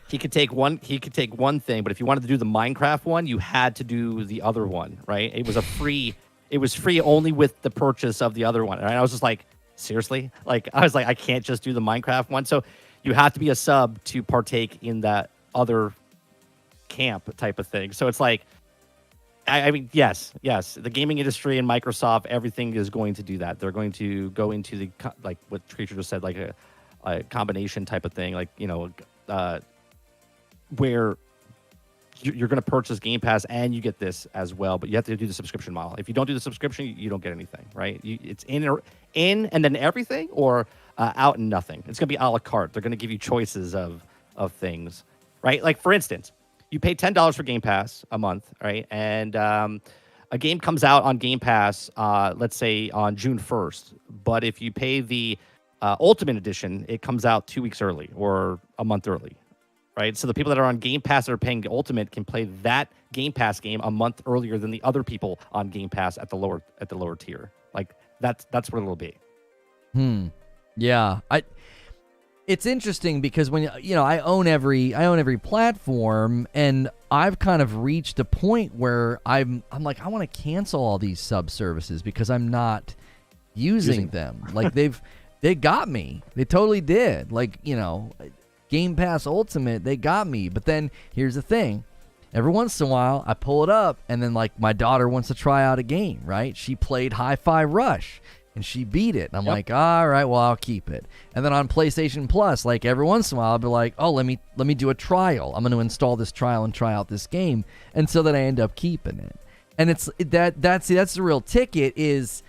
he could take one thing, but if you wanted to do the Minecraft one, you had to do the other one, right? It was free only with the purchase of the other one. And I was just like, seriously? I can't just do the Minecraft one. So you have to be a sub to partake in that other camp type of thing. So it's like, I mean, yes, the gaming industry and Microsoft, everything is going to do that. They're going to go into the, like what Treacher just said, like a combination type of thing, like, you know, where you're going to purchase Game Pass and you get this as well, but you have to do the subscription model. If you don't do the subscription, you don't get anything, right? It's in and then everything, or out and nothing. It's going to be a la carte. They're going to give you choices of things, right? Like, for instance, you pay $10 for Game Pass a month, right? And a game comes out on Game Pass, let's say on June 1st. But if you pay the Ultimate Edition, it comes out 2 weeks early or a month early, right? So the people that are on Game Pass that are paying the Ultimate can play that Game Pass game a month earlier than the other people on Game Pass at the lower tier. Like, that's what it'll be. Yeah. It's interesting because when I own every platform, and I've kind of reached a point where I'm like, I want to cancel all these sub services because I'm not using them. Like, they got me. They totally did. Like, Game Pass Ultimate, they got me. But then here's the thing. Every once in a while, I pull it up, and then, like, my daughter wants to try out a game, right? She played Hi-Fi Rush. And she beat it. And I'm like, all right, well, I'll keep it. And then on PlayStation Plus, like, every once in a while, I'll be like, oh, let me do a trial. I'm going to install this trial and try out this game. And so that I end up keeping it. And it's that's the real ticket, is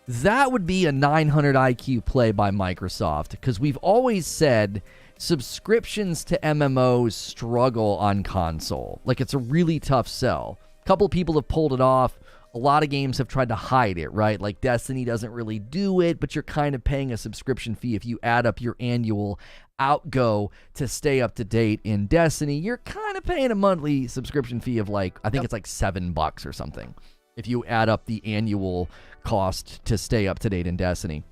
that would be a 900 IQ play by Microsoft, because we've always said subscriptions to MMOs struggle on console. Like, it's a really tough sell. A couple people have pulled it off. A lot of games have tried to hide it, right? Like, Destiny doesn't really do it, but you're kind of paying a subscription fee. If you add up your annual outgo to stay up to date in Destiny, you're kind of paying a monthly subscription fee of, like, I think it's like $7 or something, if you add up the annual cost to stay up to date in Destiny.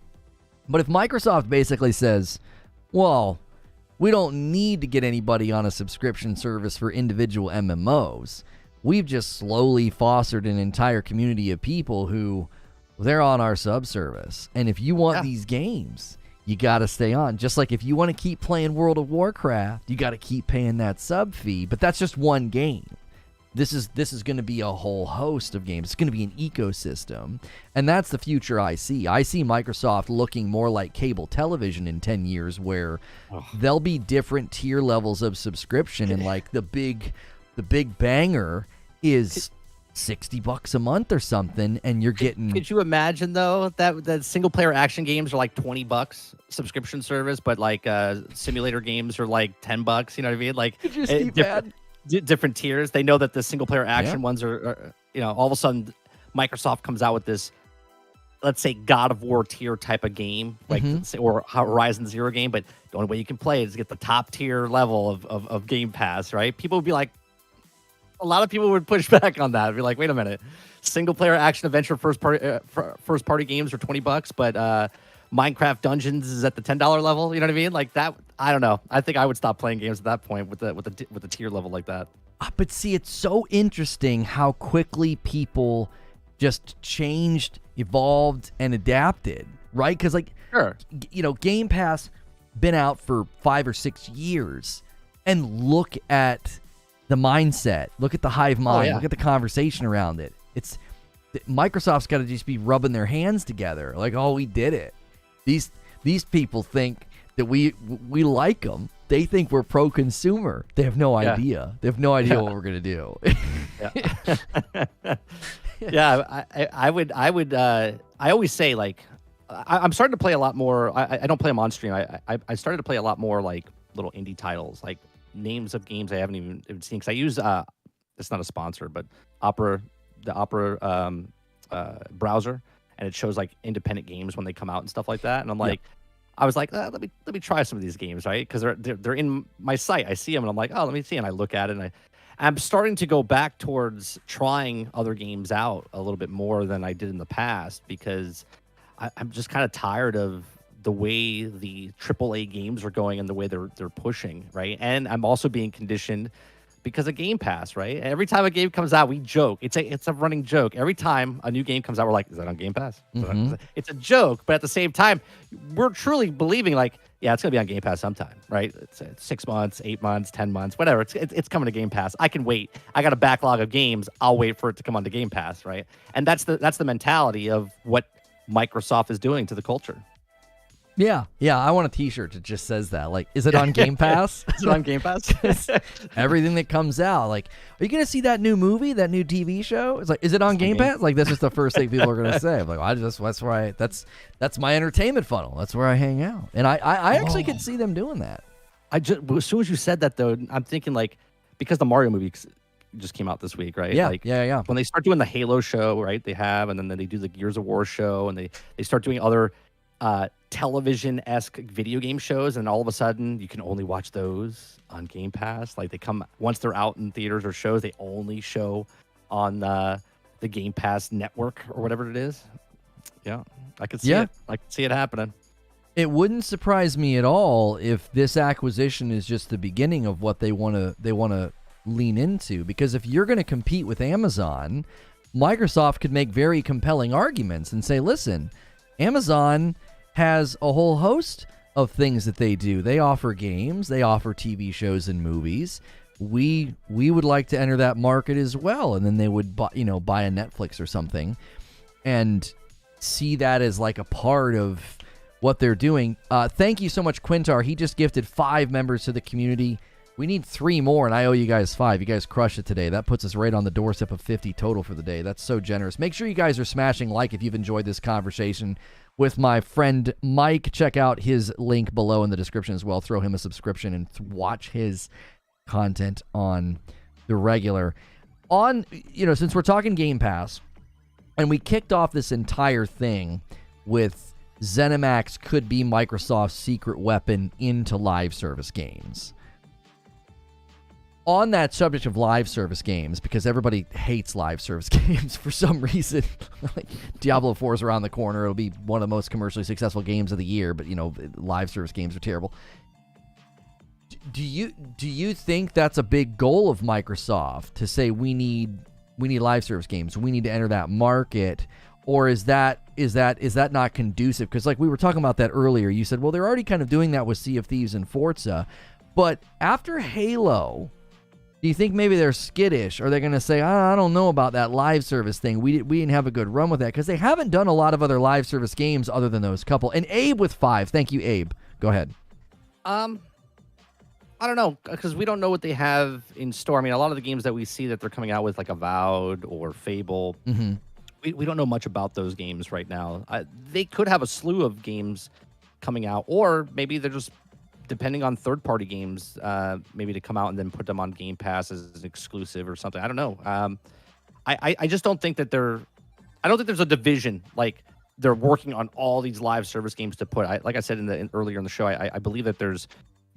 But if Microsoft basically says, well, we don't need to get anybody on a subscription service for individual MMOs, we've just slowly fostered an entire community of people who, they're on our subservice. And if you want these games, you got to stay on. Just like if you want to keep playing World of Warcraft, you got to keep paying that sub fee. But that's just one game. This is going to be a whole host of games. It's going to be an ecosystem. And that's the future I see. I see Microsoft looking more like cable television in 10 years, where there'll be different tier levels of subscription. And, like, the big banger is $60 a month or something, and you're getting... Could you imagine, though, that single-player action games are like $20 subscription service, but, like, simulator games are like $10, you know what I mean? Like, different tiers. They know that the single-player action ones are, all of a sudden, Microsoft comes out with this let's say God of War tier type of game, like or Horizon Zero game, but the only way you can play is get the top tier level of Game Pass, right? People would be like, a lot of people would push back on that. Be like, wait a minute, single player action adventure first party games are $20, but Minecraft Dungeons is at the $10 level. You know what I mean? Like that. I don't know. I think I would stop playing games at that point with the tier level like that. But see, it's so interesting how quickly people just changed, evolved, and adapted, right? Because, like, Sure. Game Pass been out for 5 or 6 years, and look at the mindset, look at the hive mind, look at the conversation around it. It's Microsoft's got to just be rubbing their hands together, like, oh, we did it. These people think that we like them. They think we're pro-consumer. They have no idea. They have no idea what we're gonna do. I always say, like, I'm starting to play a lot more. I don't play them on stream. I started to play a lot more like little indie titles, like names of games I haven't even seen. Because I use it's not a sponsor, but the Opera browser, and it shows like independent games when they come out and stuff like that. And I'm like, I was like, let me try some of these games, right? Because they're in my site. I see them, and I'm like, oh, let me see. And I look at it, and I'm starting to go back towards trying other games out a little bit more than I did in the past, because I'm just kind of tired of the way the AAA games are going and the way they're pushing, right? And I'm also being conditioned because of Game Pass, right? Every time a game comes out, we joke. It's a running joke. Every time a new game comes out, we're like, is that on Game Pass? It's a joke, but at the same time, we're truly believing, like, yeah, it's going to be on Game Pass sometime, right? It's 6 months, 8 months, 10 months, whatever. It's coming to Game Pass. I can wait. I got a backlog of games. I'll wait for it to come onto Game Pass, right? And that's the mentality of what Microsoft is doing to the culture. Yeah. I want a T-shirt that just says that. Like, is it on Game Pass? Is it on Game Pass? Everything that comes out, like, are you going to see that new movie, that new TV show? It's like, is it on Game Pass? Like, that's just the first thing people are going to say. I'm like, that's my entertainment funnel. That's where I hang out, and I actually could see them doing that. As soon as you said that, though, I'm thinking, like, because the Mario movie just came out this week, right? Yeah, like, yeah. When they start doing the Halo show, right? They have, and then they do the Gears of War show, and they start doing other television-esque video game shows, and all of a sudden you can only watch those on Game Pass. Like, they come once they're out in theaters or shows, they only show on the Game Pass network or whatever it is. Yeah, I could see it. I could see it happening. It wouldn't surprise me at all if this acquisition is just the beginning of what they want to lean into, because if you're going to compete with Amazon, Microsoft could make very compelling arguments and say, listen, Amazon has a whole host of things that they do. They offer games, they offer TV shows and movies. We would like to enter that market as well, and then they would buy a Netflix or something and see that as like a part of what they're doing. Thank you so much, Quintar. He just gifted 5 members to the community. We need 3 more, and I owe you guys 5. You guys crushed it today. That puts us right on the doorstep of 50 total for the day. That's so generous. Make sure you guys are smashing like if you've enjoyed this conversation with my friend Mike. Check out his link below in the description as well. Throw him a subscription and watch his content on the regular. Since we're talking Game Pass, and we kicked off this entire thing with Zenimax could be Microsoft's secret weapon into live service games. On that subject of live service games, because everybody hates live service games for some reason, like Diablo 4 is around the corner. It'll be one of the most commercially successful games of the year, but live service games are terrible. Do you think that's a big goal of Microsoft to say we need live service games, we need to enter that market, or is that not conducive? Because like we were talking about that earlier, you said, well, they're already kind of doing that with Sea of Thieves and Forza, but after Halo, do you think maybe they're skittish? Or they're going to say, I don't know about that live service thing. We didn't have a good run with that, because they haven't done a lot of other live service games other than those couple. And Abe with 5. Thank you, Abe. Go ahead. I don't know, because we don't know what they have in store. I mean, a lot of the games that we see that they're coming out with, like Avowed or Fable, we don't know much about those games right now. They could have a slew of games coming out, or maybe they're just depending on third-party games, maybe to come out and then put them on Game Pass as an exclusive or something. I don't know. I just don't think that I don't think there's a division. Like, they're working on all these live service games to put. Like I said earlier in the show, I believe that there's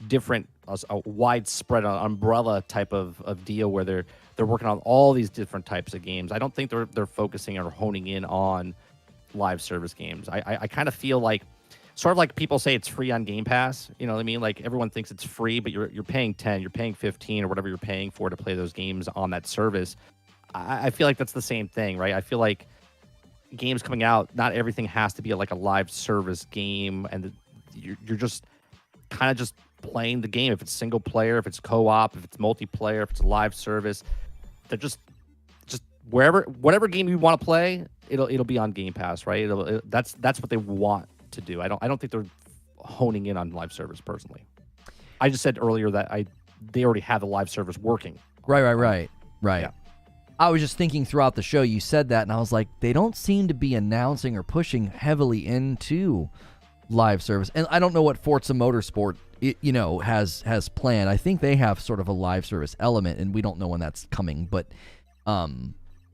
different, a widespread umbrella type of deal where they're working on all these different types of games. I don't think they're focusing or honing in on live service games. I kind of feel like, sort of like people say it's free on Game Pass. You know what I mean? Like everyone thinks it's free, but you're paying 10, you're paying 15 or whatever you're paying for to play those games on that service. I feel like that's the same thing, right? I feel like games coming out, not everything has to be like a live service game, and you're just kind of just playing the game. If it's single player, if it's co-op, if it's multiplayer, if it's a live service, they're just whatever game you want to play, it'll be on Game Pass, right? That's what they want to do. I don't think they're honing in on live service personally. I just said earlier that they already have the live service working. Right. Yeah. I was just thinking throughout the show, you said that, and I was like, they don't seem to be announcing or pushing heavily into live service. And I don't know what Forza Motorsport, has planned. I think they have sort of a live service element, and we don't know when that's coming, but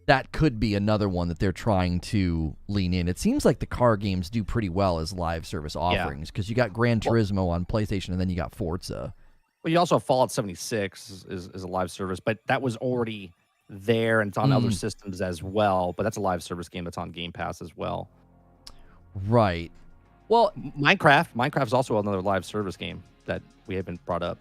that could be another one that they're trying to lean in. It seems like the car games do pretty well as live service offerings, because you got Gran Turismo on PlayStation, and then you got Forza. Well, you also have Fallout 76 is a live service, but that was already there, and it's on other systems as well. But that's a live service game that's on Game Pass as well. Right. Well, Minecraft is also another live service game that we haven't brought up.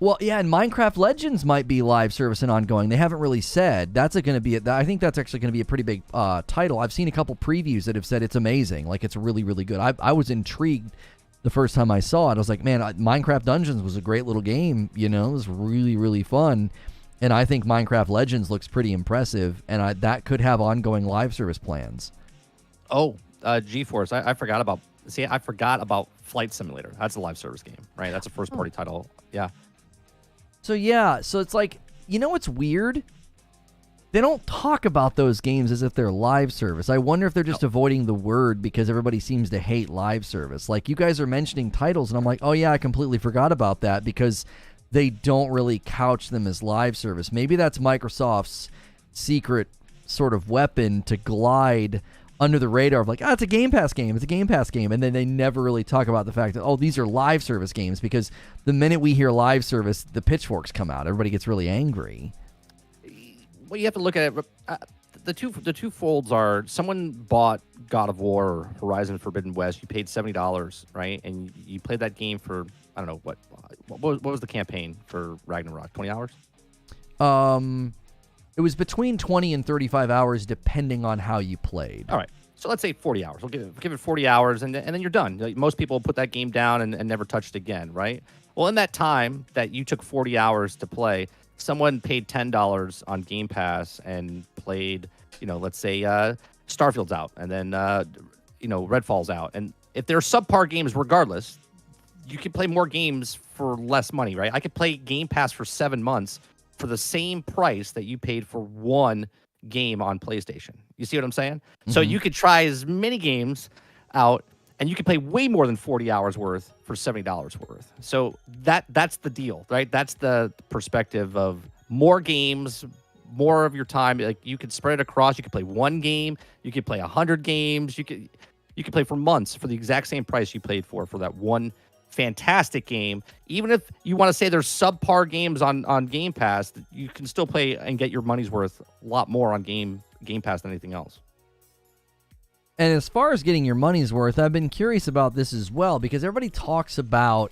Well, yeah, and Minecraft Legends might be live service and ongoing. They haven't really said. That's going to be. I think that's actually going to be a pretty big title. I've seen a couple previews that have said it's amazing. Like, it's really, really good. I was intrigued the first time I saw it. I was like, man, Minecraft Dungeons was a great little game. It was really, really fun. And I think Minecraft Legends looks pretty impressive, and that could have ongoing live service plans. Oh, GeForce. I forgot about. See, I forgot about Flight Simulator. That's a live service game, right? That's a first-party title. Yeah. So it's like, what's weird? They don't talk about those games as if they're live service. I wonder if they're just avoiding the word because everybody seems to hate live service. Like, you guys are mentioning titles, and I'm like, oh yeah, I completely forgot about that because they don't really couch them as live service. Maybe that's Microsoft's secret sort of weapon to glide under the radar of like, it's a Game Pass game. It's a Game Pass game. And then they never really talk about the fact that, these are live service games, because the minute we hear live service, the pitchforks come out. Everybody gets really angry. Well, you have to look at it. The two folds are, someone bought God of War or Horizon Forbidden West. You paid $70, right? And you played that game for, I don't know, what was the campaign for Ragnarok? 20 hours? It was between 20 and 35 hours, depending on how you played. All right. So let's say 40 hours. We'll give it 40 hours, and then you're done. Like, most people put that game down and never touch it again, right? Well, in that time that you took 40 hours to play, someone paid $10 on Game Pass and played, let's say Starfield's out, and then, Redfall's out. And if they're subpar games regardless, you can play more games for less money, right? I could play Game Pass for 7 months for the same price that you paid for one game on PlayStation. You see what I'm saying? Mm-hmm. So you could try as many games out, and you could play way more than 40 hours worth for $70 worth. So that's the deal, right? That's the perspective of more games, more of your time. Like, you could spread it across. You could play one game. You could play 100 games. You could play for months for the exact same price you paid for that one fantastic game. Even if you want to say there's subpar games on Game Pass, you can still play and get your money's worth a lot more on Game Pass than anything else. And as far as getting your money's worth, I've been curious about this as well, because everybody talks about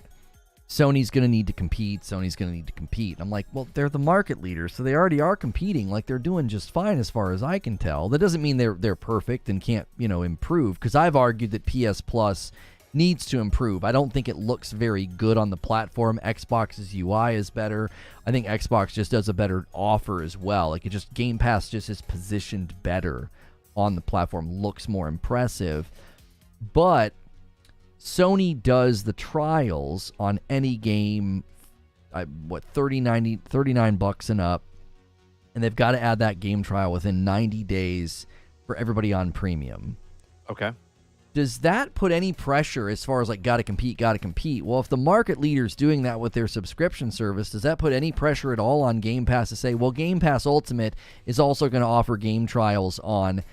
Sony's going to need to compete. Sony's going to need to compete. I'm like, well, they're the market leader, so they already are competing. Like, they're doing just fine as far as I can tell. That doesn't mean they're perfect and can't, improve, because I've argued that PS Plus needs to improve. I don't think it looks very good on the platform. Xbox's UI is better. I think Xbox just does a better offer as well. Like, Game Pass just is positioned better on the platform, looks more impressive. But Sony does the trials on any game, $39 and up, and they've got to add that game trial within 90 days for everybody on premium. Okay. Does that put any pressure as far as like gotta compete? Well, if the market leader's doing that with their subscription service, does that put any pressure at all on Game Pass to say, well, Game Pass Ultimate is also going to offer game trials on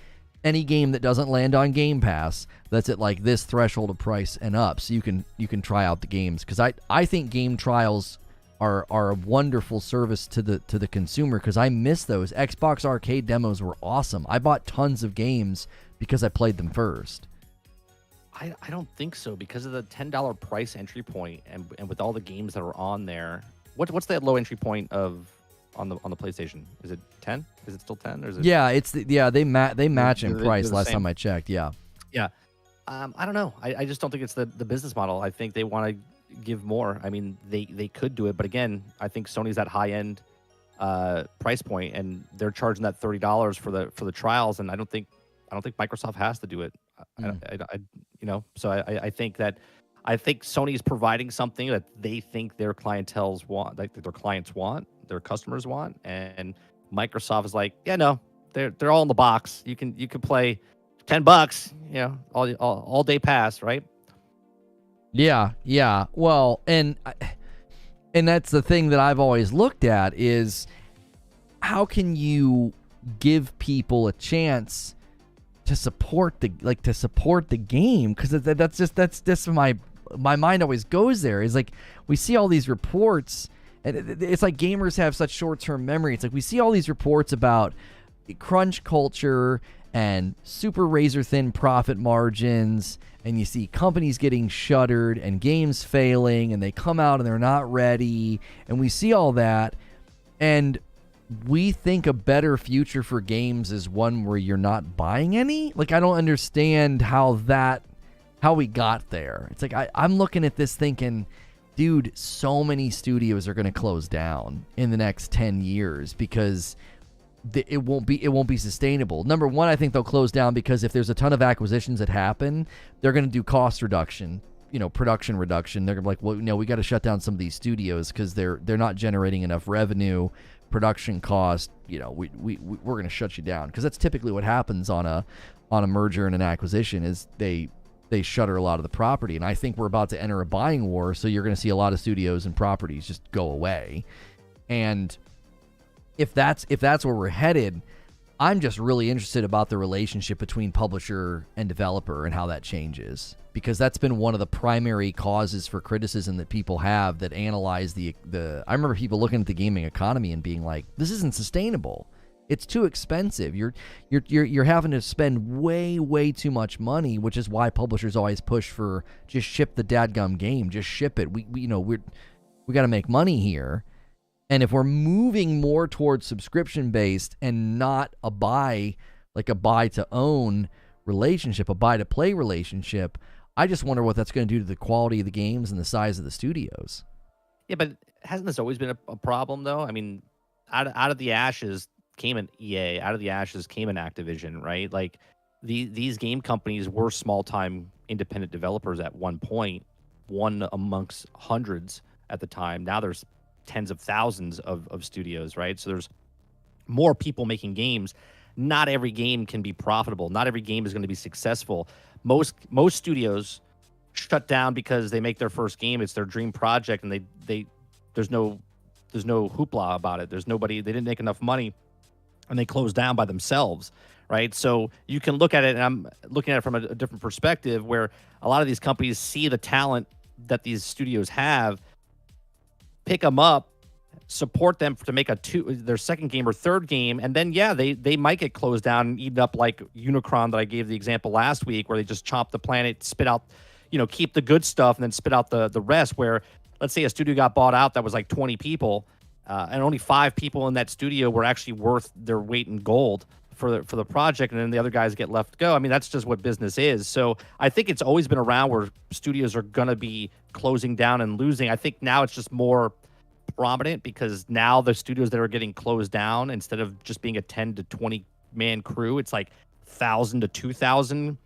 any game that doesn't land on Game Pass that's at like this threshold of price and up, so you can try out the games. Because I think game trials are a wonderful service to the consumer, because I miss those. Xbox arcade demos were awesome. I bought tons of games because I played them first. I don't think so, because of the $10 price entry point, and with all the games that are on there. What's that low entry point of on the PlayStation? Is it 10? Is it still 10? Or is it? Yeah, they match in price the last same. time I checked. Yeah. Yeah. I don't know. I just don't think it's the business model. I think they want to give more. I mean, they could do it, but again, I think Sony's that high end price point, and they're charging that $30 for the trials, and I don't think Microsoft has to do it. So I think Sony's providing something that they think their clientels want, like their clients want, their customers want, and Microsoft is like, yeah, no, they're all in the box. You can play $10, all day pass, right? Yeah. Well, and that's the thing that I've always looked at is, how can you give people a chance to support the game? Because that's just my mind always goes there. Is like, we see all these reports, and it's like gamers have such short-term memory. It's like we see all these reports about crunch culture and super razor-thin profit margins, and you see companies getting shuttered and games failing, and they come out and they're not ready, and we see all that, and we think a better future for games is one where you're not buying any. Like, I don't understand how we got there. It's like I'm looking at this thinking, dude, so many studios are going to close down in the next 10 years because it won't be sustainable. Number one, I think they'll close down because if there's a ton of acquisitions that happen, they're going to do cost reduction, production reduction. They're going to be like, well, no, we got to shut down some of these studios because they're not generating enough revenue, production cost. We're going to shut you down, because that's typically what happens on a merger and an acquisition, is they shutter a lot of the property. And I think we're about to enter a buying war, so you're going to see a lot of studios and properties just go away. And if that's where we're headed, I'm just really interested about the relationship between publisher and developer and how that changes, because that's been one of the primary causes for criticism that people have that analyze the I remember people looking at the gaming economy and being like, this isn't sustainable. It's too expensive. You're having to spend way too much money, which is why publishers always push for just ship the dadgum game, just ship it. We got to make money here. And if we're moving more towards subscription-based and not a buy-to-own relationship, a buy-to-play relationship, I just wonder what that's going to do to the quality of the games and the size of the studios. Yeah, but hasn't this always been a problem, though? I mean, out of the ashes came an EA. Out of the ashes came an Activision, right? Like, these game companies were small-time independent developers at one point, one amongst hundreds at the time. Now there's tens of thousands of studios, right? So there's more people making games. Not every game can be profitable. Not every game is going to be successful. Most studios shut down because they make their first game. It's their dream project, and there's no hoopla about it. They didn't make enough money, and they close down by themselves, right? So you can look at it, and I'm looking at it from a different perspective, where a lot of these companies see the talent that these studios have, pick them up, support them to make their second game or third game, and then they might get closed down and eaten up, like Unicron that I gave the example last week, where they just chop the planet, spit out, keep the good stuff and then spit out the rest. Where, let's say a studio got bought out that was like 20 people, and only 5 people in that studio were actually worth their weight in gold for the project, and then the other guys get left go. I mean, that's just what business is. So I think it's always been around where studios are going to be closing down and losing. I think now it's just more prominent because now the studios that are getting closed down, instead of just being a 10 to 20 man crew, it's like 1,000 to 2,000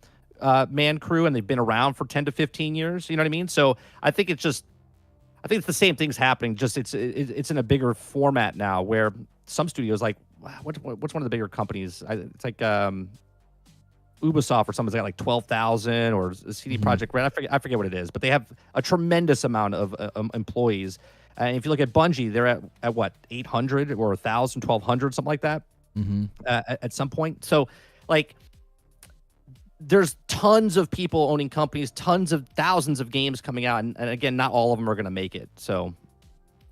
man crew, and they've been around for 10 to 15 years. You know what I mean? So I think it's the same thing's happening. Just it's in a bigger format now, where some studios, like, what's one of the bigger companies? It's like Ubisoft or something's got like 12,000, or CD Projekt Red. I forget what it is, but they have a tremendous amount of employees. And if you look at Bungie, they're at what, 800 or 1,000, 1,200, something like that, at some point. So, like, there's tons of people owning companies, tons of thousands of games coming out, and again, not all of them are going to make it. So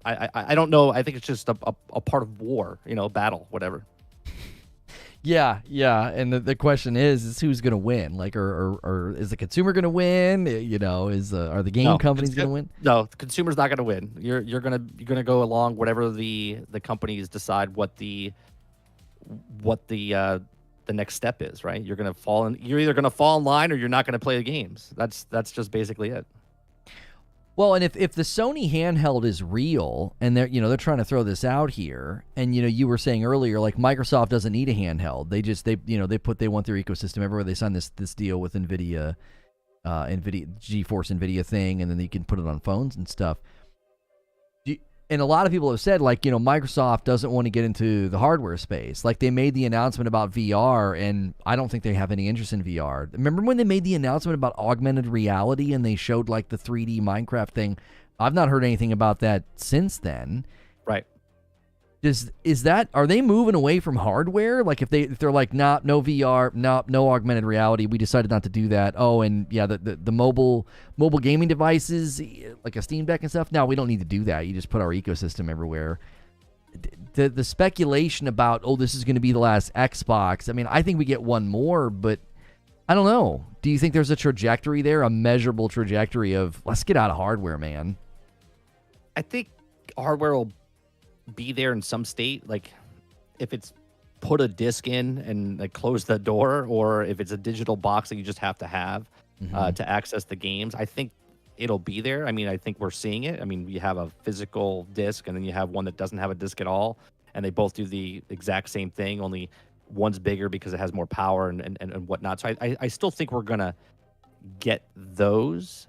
I don't know. I think it's just a part of war, battle, whatever. Yeah, and the question is who's going to win? Like, or is the consumer going to win? Are the game companies going to win? No, the consumer's not going to win. You're gonna go along whatever the companies decide what the next step is, right? You're either gonna fall in line or you're not gonna play the games. That's just basically it. Well, and if the Sony handheld is real, and they're trying to throw this out here, and you were saying earlier, like, Microsoft doesn't need a handheld. They want their ecosystem everywhere. They signed this deal with NVIDIA, GeForce NVIDIA thing, and then you can put it on phones and stuff. And a lot of people have said, like, Microsoft doesn't want to get into the hardware space. Like, they made the announcement about VR, and I don't think they have any interest in VR. Remember when they made the announcement about augmented reality and they showed, like, the 3D Minecraft thing? I've not heard anything about that since then. Right. Are they moving away from hardware? Like, if they're like, nah, no VR, nah, no augmented reality, we decided not to do that. Oh, and yeah, the mobile gaming devices, like a Steam Deck and stuff, no, we don't need to do that. You just put our ecosystem everywhere. The speculation about, this is going to be the last Xbox, I mean, I think we get one more, but I don't know. Do you think there's a trajectory there, a measurable trajectory of, let's get out of hardware, man? I think hardware will be there in some state, like if it's put a disc in and like close the door, or if it's a digital box that you just have to have to access the games. I think it'll be there. I mean, I think we're seeing it. I mean, you have a physical disc and then you have one that doesn't have a disc at all, and they both do the exact same thing, only one's bigger because it has more power and whatnot. So I still think we're gonna get those.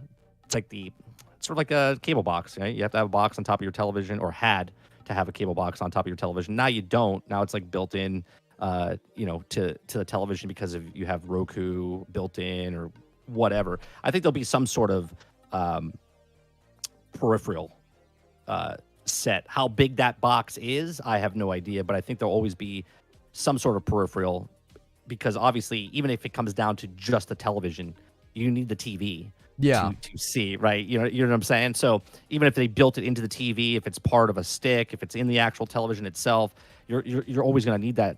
It's sort of like a cable box, right? You have to have a box on top of your television, or had to have a cable box on top of your television. Now you don't. Now it's like built in, to the television because you have Roku built in or whatever. I think there'll be some sort of peripheral set. How big that box is, I have no idea, but I think there'll always be some sort of peripheral, because obviously, even if it comes down to just the television, you need the TV. To see, right? You know what I'm saying? So even if they built it into the TV, if it's part of a stick, if it's in the actual television itself, you're always going to need that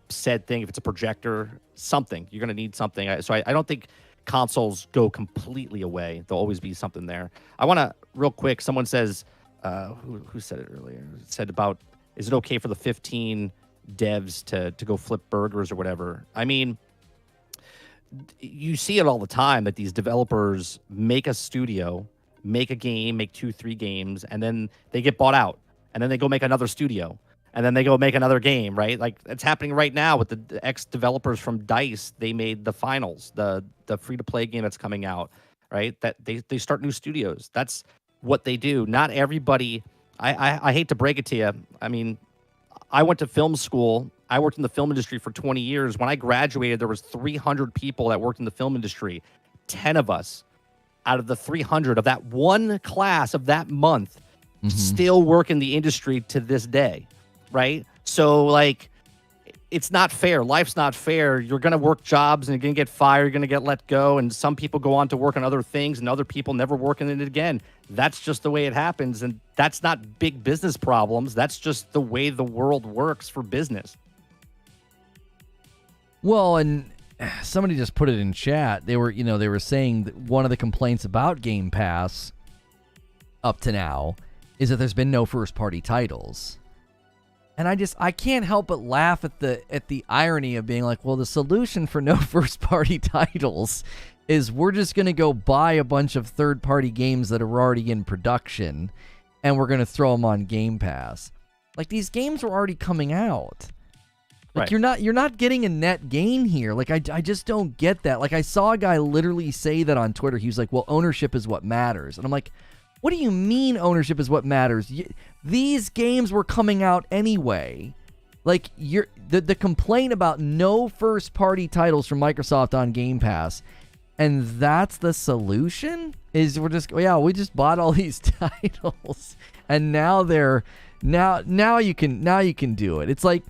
said thing. If it's a projector, something, you're going to need something. So I don't think consoles go completely away. There'll always be something there. I want to, real quick, someone says, who said it earlier? It said about, is it okay for the 15 devs to go flip burgers or whatever? I mean, you see it all the time that these developers make a studio, make a game, make 2-3 games, and then they get bought out, and then they go make another studio, and then they go make another game, right? Like, it's happening right now with the ex-developers from DICE. They made the Finals, the free-to-play game that's coming out, right? That they start new studios. That's what they do. Not everybody, I hate to break it to you. I mean, I went to film school. I worked in the film industry for 20 years. When I graduated, there was 300 people that worked in the film industry. 10 of us out of the 300 of that one class of that month still work in the industry to this day, right? So, like, it's not fair. Life's not fair. You're going to work jobs and you're going to get fired. You're going to get let go. And some people go on to work on other things and other people never work in it again. That's just the way it happens. And that's not big business problems. That's just the way the world works for business. Well, and somebody just put it in chat. They were saying that one of the complaints about Game Pass up to now is that there's been no first-party titles. And I can't help but laugh at the irony of being like, well, the solution for no first-party titles is we're just going to go buy a bunch of third-party games that are already in production, and we're going to throw them on Game Pass. Like, these games were already coming out. Like, right. You're not getting a net gain here. Like, I just don't get that. Like, I saw a guy literally say that on Twitter. He was like, well, ownership is what matters. And I'm like, what do you mean ownership is what matters? These games were coming out anyway. Like, the complaint about no first-party titles from Microsoft on Game Pass, and that's the solution? Is we just bought all these titles, and now you can do it. It's like,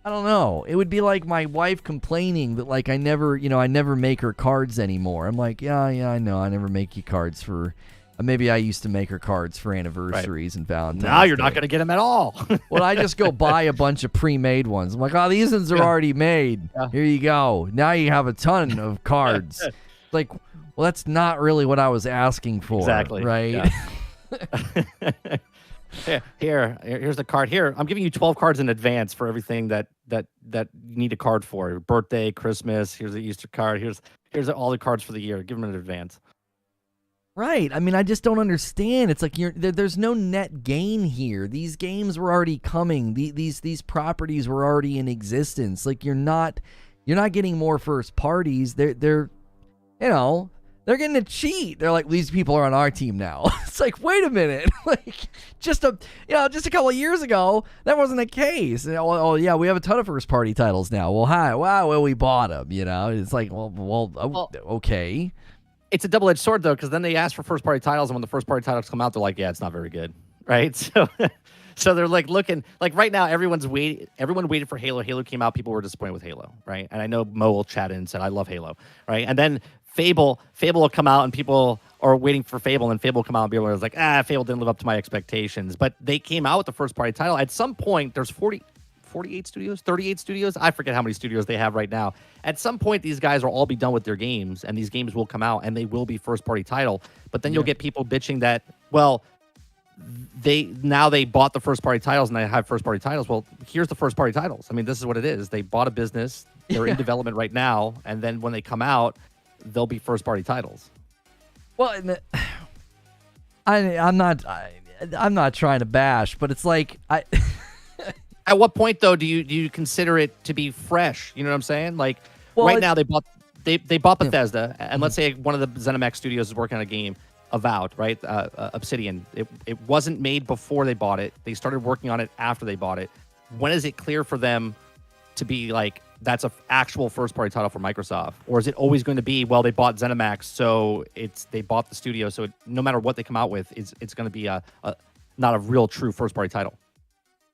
I don't know. It would be like my wife complaining that like I never make her cards anymore. I'm like, yeah, I know. I never make you cards for. Maybe I used to make her cards for anniversaries and Valentine's. Now you're Day. not going to get them at all. Well, I just go buy a bunch of pre-made ones. I'm like, oh, these ones are already made. Yeah. Here you go. Now you have a ton of cards. Like, well, that's not really what I was asking for. Exactly. Right? Yeah. Here's the card. Here, I'm giving you 12 cards in advance for everything that you need a card for. Birthday, Christmas. Here's the Easter card. Here's all the cards for the year. Give them in advance. Right. I mean, I just don't understand. It's like there's no net gain here. These games were already coming. These properties were already in existence. Like you're not getting more first parties. They're getting to cheat. They're like, these people are on our team now. It's like, wait a minute. Like just a couple of years ago, that wasn't the case. Oh yeah, we have a ton of first party titles now. Well, we bought them. It's like, okay. It's a double-edged sword, though, because then they ask for first-party titles, and when the first-party titles come out, they're like, yeah, it's not very good, right? So they're like looking, like right now, everyone waited for Halo. Halo came out, people were disappointed with Halo, right? And I know Mo will chat in and said, I love Halo, right? And then Fable will come out, and people are waiting for Fable, and Fable will come out, and people are like, Fable didn't live up to my expectations. But they came out with the first-party title. At some point, there's 48 studios, 38 studios. I forget how many studios they have right now. At some point, these guys will all be done with their games, and these games will come out, and they will be first-party title. But then you'll get people bitching that, well, they bought the first-party titles, and they have first-party titles. Well, here's the first-party titles. I mean, this is what it is. They bought a business. They're in development right now, and then when they come out, they'll be first-party titles. Well, I'm not trying to bash, but it's like At what point, though, do you consider it to be fresh? You know what I'm saying? Like, right now, they bought Bethesda, and let's say one of the Zenimax studios is working on a game, Avowed, right? Obsidian. It wasn't made before they bought it. They started working on it after they bought it. When is it clear for them to be like, that's an actual first-party title for Microsoft? Or is it always going to be, well, they bought Zenimax, so they bought the studio, so no matter what they come out with, it's going to be not a real, true first-party title?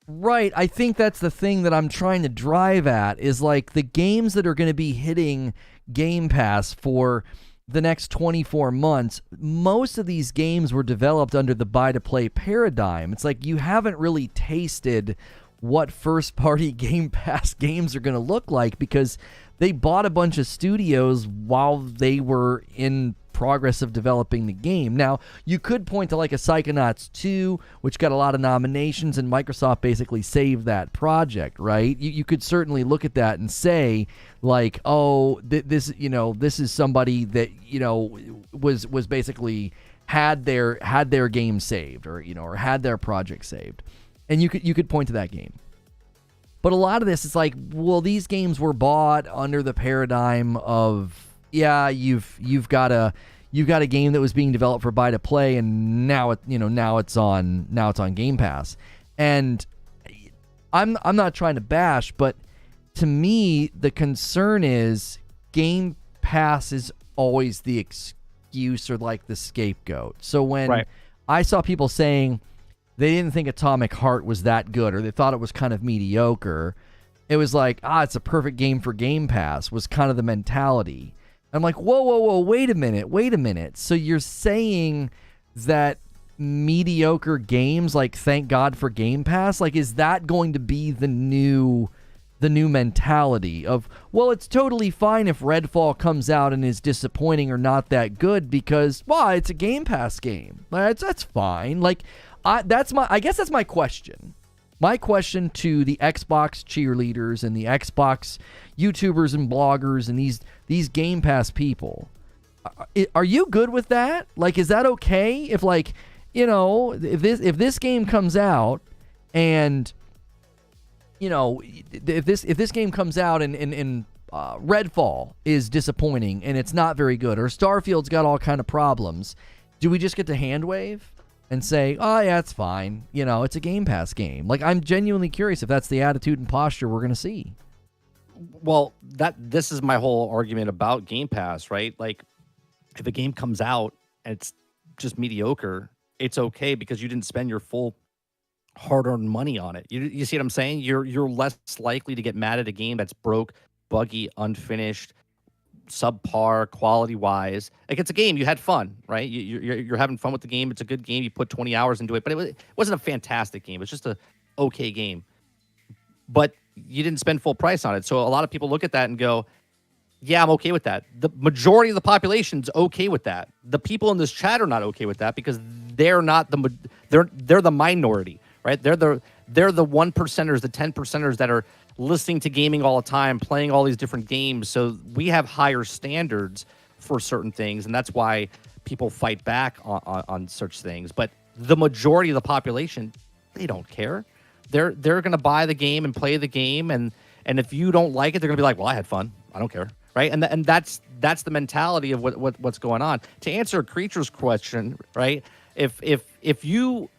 Right. I think that's the thing that I'm trying to drive at is like the games that are going to be hitting Game Pass for the next 24 months. Most of these games were developed under the buy-to-play paradigm. It's like you haven't really tasted what first-party Game Pass games are going to look like because they bought a bunch of studios while they were in progress of developing the game. Now, you could point to like a Psychonauts 2, which got a lot of nominations, and Microsoft basically saved that project, right? You could certainly look at that and say, like, oh, this is somebody that, was basically had their game saved, or had their project saved. And you could point to that game. But a lot of this is like, well, these games were bought under the paradigm of, yeah, you've got a game that was being developed for buy to play, and now it's on Game Pass. And I'm not trying to bash, but to me the concern is Game Pass is always the excuse or like the scapegoat. So when I saw people saying they didn't think Atomic Heart was that good, or they thought it was kind of mediocre, it was like, it's a perfect game for Game Pass, was kind of the mentality. I'm like, whoa, wait a minute. So you're saying that mediocre games, like, thank God for Game Pass, like, is that going to be the new mentality of, well, it's totally fine if Redfall comes out and is disappointing or not that good because, well, it's a Game Pass game. That's fine. Like, I guess that's my question. My question to the Xbox cheerleaders and the Xbox YouTubers and bloggers and these Game Pass people, are you good with that? Like, is that okay if, like, if this game comes out and, if this game comes out and Redfall is disappointing and it's not very good, or Starfield's got all kind of problems, do we just get to hand wave and say, oh, yeah, it's fine. It's a Game Pass game. Like, I'm genuinely curious if that's the attitude and posture we're going to see. Well, this is my whole argument about Game Pass, right? Like, if a game comes out and it's just mediocre, it's okay because you didn't spend your full hard-earned money on it. You see what I'm saying? You're less likely to get mad at a game that's broke, buggy, unfinished, subpar quality-wise. Like, it's a game. You had fun, right? You're having fun with the game. It's a good game. You put 20 hours into it, but it wasn't a fantastic game. It's just a okay game. But you didn't spend full price on it. So a lot of people look at that and go, yeah, I'm okay with that. The majority of the population's okay with that. The people in this chat are not okay with that because they're not they're the minority, right? They're the 1%ers, the 10%ers that are listening to gaming all the time, playing all these different games. So we have higher standards for certain things, and that's why people fight back on such things. But the majority of the population, they don't care. They're going to buy the game and play the game, and if you don't like it, they're going to be like, well, I had fun. I don't care. Right, and that's the mentality of what's going on. To answer Creature's question, right? If you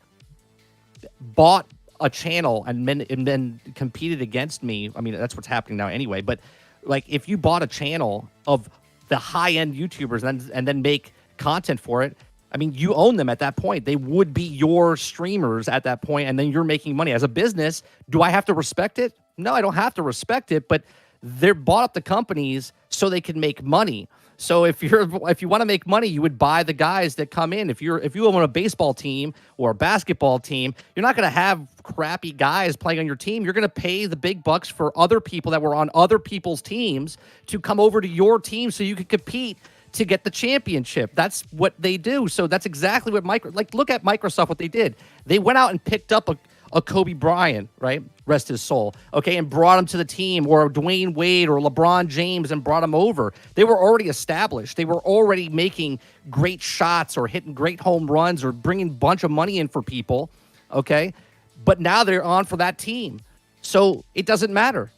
bought a channel and then competed against me, I mean that's what's happening now anyway. But like, if you bought a channel of the high end YouTubers and then make content for it, I mean, you own them at that point. They would be your streamers at that point, and then you're making money as a business. Do I have to respect it? No, I don't have to respect it, but they're bought up the companies so they can make money. So if you want to make money, you would buy the guys that come in. If you own a baseball team or a basketball team, you're not going to have crappy guys playing on your team. You're going to pay the big bucks for other people that were on other people's teams to come over to your team so you can compete to get the championship. That's what they do. So that's exactly what look at Microsoft, what they did. They went out and picked up a Kobe Bryant, right? Rest his soul. Okay, and brought him to the team, or Dwayne Wade or LeBron James, and brought him over. They were already established. They were already making great shots or hitting great home runs or bringing a bunch of money in for people, okay? But now they're on for that team. So it doesn't matter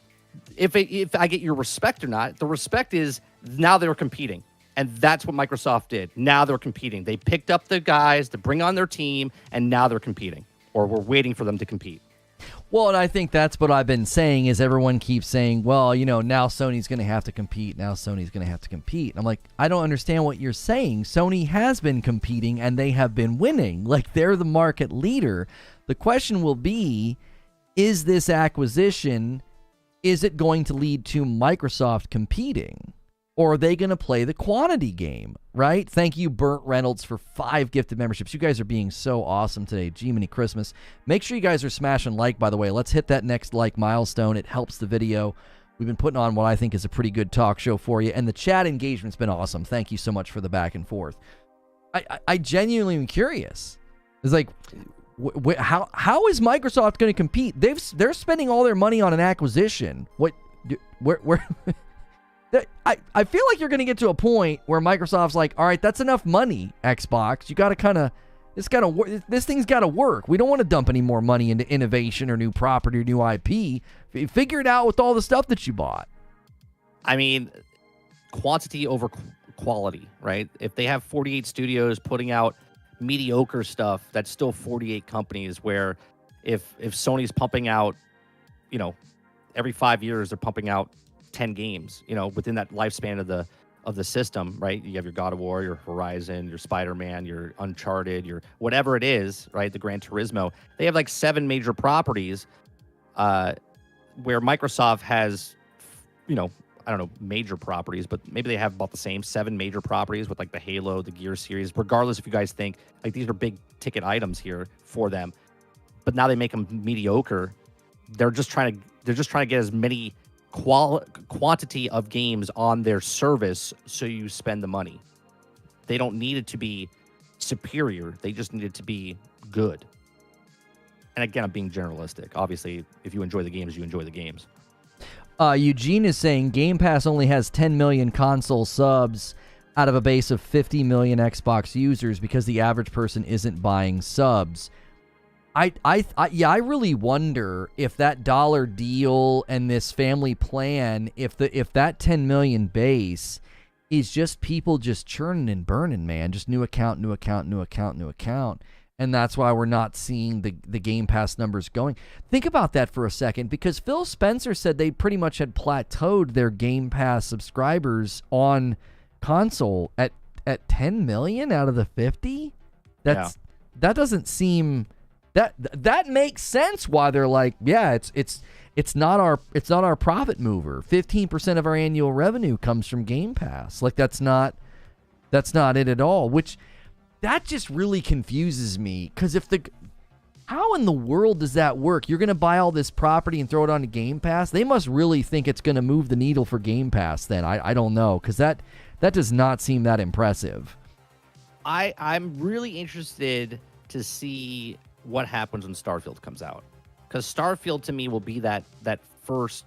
if I get your respect or not. The respect is now they're competing. And that's what Microsoft did. Now they're competing. They picked up the guys to bring on their team, and now they're competing. Or we're waiting for them to compete. Well, and I think that's what I've been saying is everyone keeps saying, well, now Sony's going to have to compete. Now Sony's going to have to compete. And I'm like, I don't understand what you're saying. Sony has been competing, and they have been winning. Like, they're the market leader. The question will be, is this acquisition, is it going to lead to Microsoft competing? Or are they going to play the quantity game, right? Thank you, Burnt Reynolds, for 5 gifted memberships. You guys are being so awesome today. Jiminy Christmas. Make sure you guys are smashing like, by the way. Let's hit that next like milestone. It helps the video. We've been putting on what I think is a pretty good talk show for you. And the chat engagement's been awesome. Thank you so much for the back and forth. I genuinely am curious. It's like, how is Microsoft going to compete? They're spending all their money on an acquisition. Where I feel like you're going to get to a point where Microsoft's like, all right, that's enough money, Xbox. You got to this thing's got to work. We don't want to dump any more money into innovation or new property or new IP. Figure it out with all the stuff that you bought. I mean, quantity over quality, right? If they have 48 studios putting out mediocre stuff, that's still 48 companies, where if Sony's pumping out, every 5 years they're pumping out 10 games, within that lifespan of the system, right? You have your God of War, your Horizon, your Spider-Man, your Uncharted, your whatever it is, right? The Gran Turismo. They have like 7 major properties, where Microsoft has, I don't know, major properties, but maybe they have about the same 7 major properties with like the Halo, the Gear series, regardless if you guys think like these are big ticket items here for them. But now they make them mediocre. They're just trying to get as many quantity of games on their service so you spend the money. They don't need it to be superior. They just need it to be good. And again, I'm being generalistic. Obviously, if you enjoy the games, you enjoy the games. Eugene is saying Game Pass only has 10 million console subs out of a base of 50 million Xbox users because the average person isn't buying subs. I really wonder if that dollar deal and this family plan, if that 10 million base is just people just churning and burning, man, just new account, and that's why we're not seeing the Game Pass numbers going. Think about that for a second, because Phil Spencer said they pretty much had plateaued their Game Pass subscribers on console at 10 million out of the 50. That doesn't seem That makes sense why they're like, yeah, it's not our profit mover. 15% of our annual revenue comes from Game Pass. Like that's not it at all, which that just really confuses me, cuz how in the world does that work? You're going to buy all this property and throw it onto Game Pass? They must really think it's going to move the needle for Game Pass then. I don't know, cuz that does not seem that impressive. I'm really interested to see what happens when Starfield comes out, because Starfield to me will be that first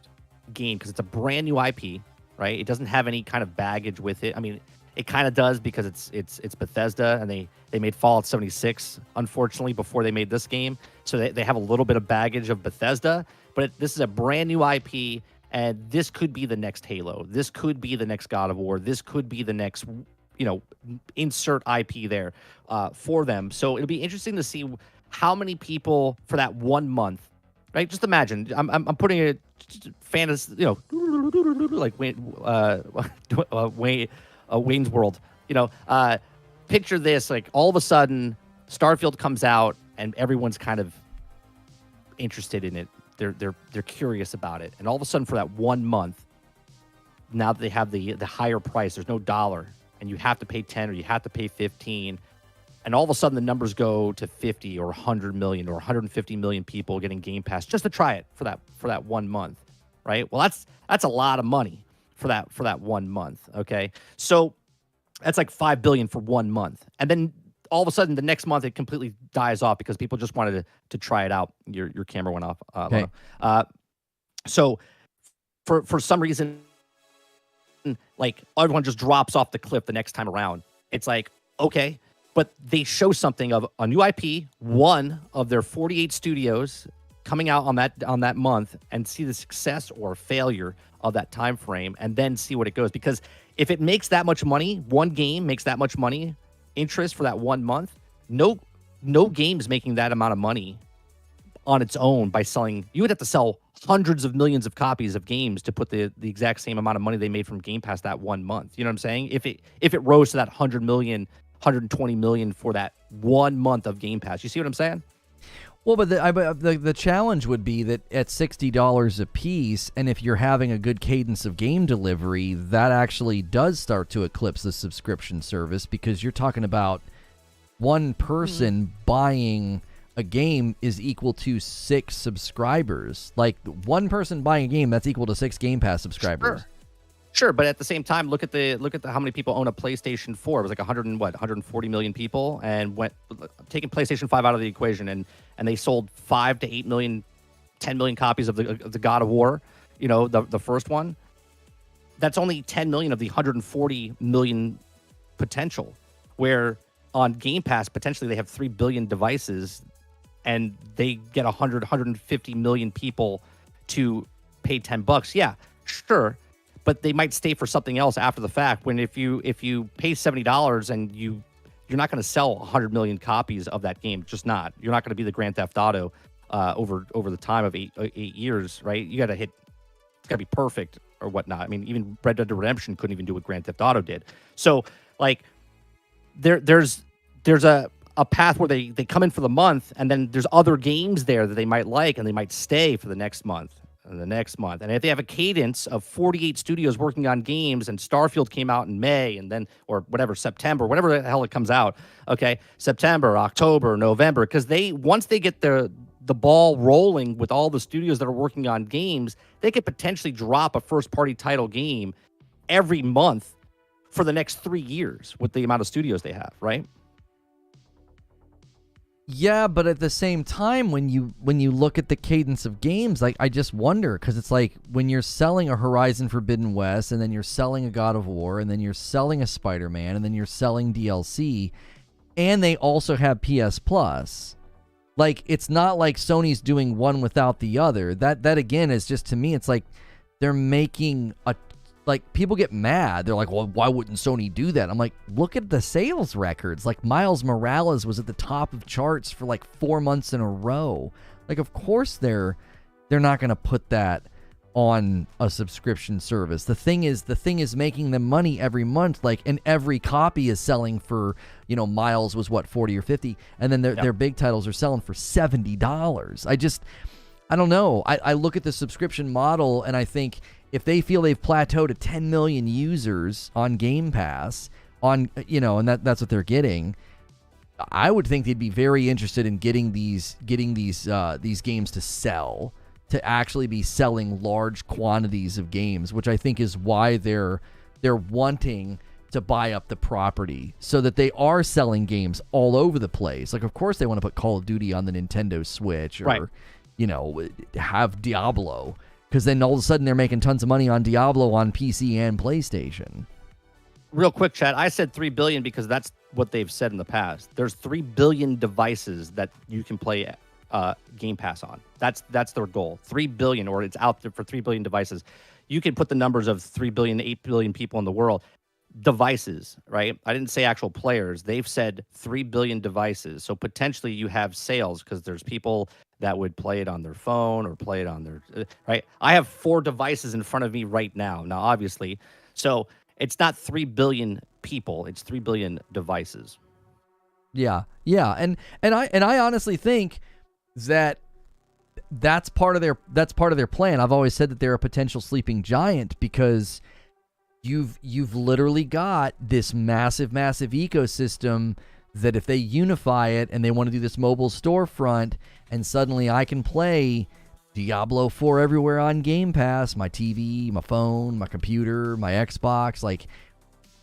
game, because it's a brand new IP, right? It doesn't have any kind of baggage with it. I mean, it kind of does, because it's Bethesda, and they made Fallout 76 unfortunately before they made this game, so they have a little bit of baggage of Bethesda. But this is a brand new IP, and this could be the next Halo. This could be the next God of War. This could be the next, insert IP there for them. So it'll be interesting to see how many people for that 1 month, right? Just imagine, I'm putting it fantasy, like Wayne's World. Picture this: like all of a sudden, Starfield comes out, and everyone's kind of interested in it. They're curious about it, and all of a sudden, for that 1 month, now that they have the higher price, there's no dollar, and you have to pay 10 or you have to pay 15. And all of a sudden, the numbers go to 50 or 100 million or 150 million people getting Game Pass just to try it for that 1 month, right? Well, that's a lot of money for that 1 month. Okay, so that's like $5 billion for 1 month, and then all of a sudden, the next month it completely dies off because people just wanted to try it out. Your camera went off. Okay. So for some reason, like everyone just drops off the cliff the next time around. It's like, okay. But they show something of a new IP, one of their 48 studios coming out on that month, and see the success or failure of that time frame, and then see what it goes. Because if it makes that much money, one game makes that much money, interest for that 1 month, no game's making that amount of money on its own by selling. You would have to sell hundreds of millions of copies of games to put the exact same amount of money they made from Game Pass that 1 month. You know what I'm saying? If it rose to that 100 million, 120 million for that 1 month of Game Pass. You see what I'm saying? Well, but the challenge would be that at $60 a piece, and if you're having a good cadence of game delivery, that actually does start to eclipse the subscription service, because you're talking about one person buying a game is equal to 6 subscribers. Like one person buying a game, that's equal to 6 Game Pass subscribers. Sure, but at the same time, look at how many people own a PlayStation 4. It was like 140 million people, and taking PlayStation 5 out of the equation, and they sold 5 to 8 million, 10 million copies of the God of War, the first one. That's only 10 million of the 140 million potential. Where on Game Pass, potentially they have 3 billion devices, and they get 150 million people to pay $10. Yeah, sure. But they might stay for something else after the fact. When if you pay $70 and you're not going to sell 100 million copies of that game, just not. You're not going to be the Grand Theft Auto over the time of eight years, right? You got to hit. It's got to be perfect or whatnot. I mean, even Red Dead Redemption couldn't even do what Grand Theft Auto did. So like there's a path where they come in for the month, and then there's other games there that they might like, and they might stay for the next month. And the next month. And if they have a cadence of 48 studios working on games, and Starfield came out in May, and then, or whatever, September, whatever the hell it comes out, okay, September, October, November, because once they get the ball rolling with all the studios that are working on games, they could potentially drop a first-party title game every month for the next 3 years with the amount of studios they have, right? Yeah, but at the same time, when you look at the cadence of games, like I just wonder, because it's like when you're selling a Horizon Forbidden West, and then you're selling a God of War, and then you're selling a Spider-Man, and then you're selling DLC, and they also have PS Plus. Like, it's not like Sony's doing one without the other. That again is just, to me, it's like they're making like, people get mad. They're like, well, why wouldn't Sony do that? I'm like, look at the sales records. Like, Miles Morales was at the top of charts for like 4 months in a row. Like, of course they're not going to put that on a subscription service. The thing is making them money every month, like, and every copy is selling for, Miles was what, 40 or 50, and then their big titles are selling for $70. I don't know. I look at the subscription model and I think if they feel they've plateaued at 10 million users on Game Pass, and that's what they're getting, I would think they'd be very interested in getting these games to sell, to actually be selling large quantities of games, which I think is why they're wanting to buy up the property, so that they are selling games all over the place. Like, of course they want to put Call of Duty on the Nintendo Switch, or right. Have Diablo, because then all of a sudden they're making tons of money on Diablo on PC and PlayStation. Real quick, chat. I said 3 billion because that's what they've said in the past. There's 3 billion devices that you can play Game Pass on. That's their goal. 3 billion, or it's out there for 3 billion devices. You can put the numbers of 3 billion to 8 billion people in the world. Devices, right? I didn't say actual players. They've said 3 billion devices. So potentially you have sales because there's people that would play it on their phone or play it on their, right? I have 4 devices in front of me right now. Now, obviously, so it's not 3 billion people. It's 3 billion devices. Yeah. And I honestly think that's part of their plan. I've always said that they're a potential sleeping giant because you've literally got this massive ecosystem that if they unify it and they want to do this mobile storefront, and suddenly I can play Diablo 4 everywhere on Game Pass, my TV, my phone, my computer, my Xbox, like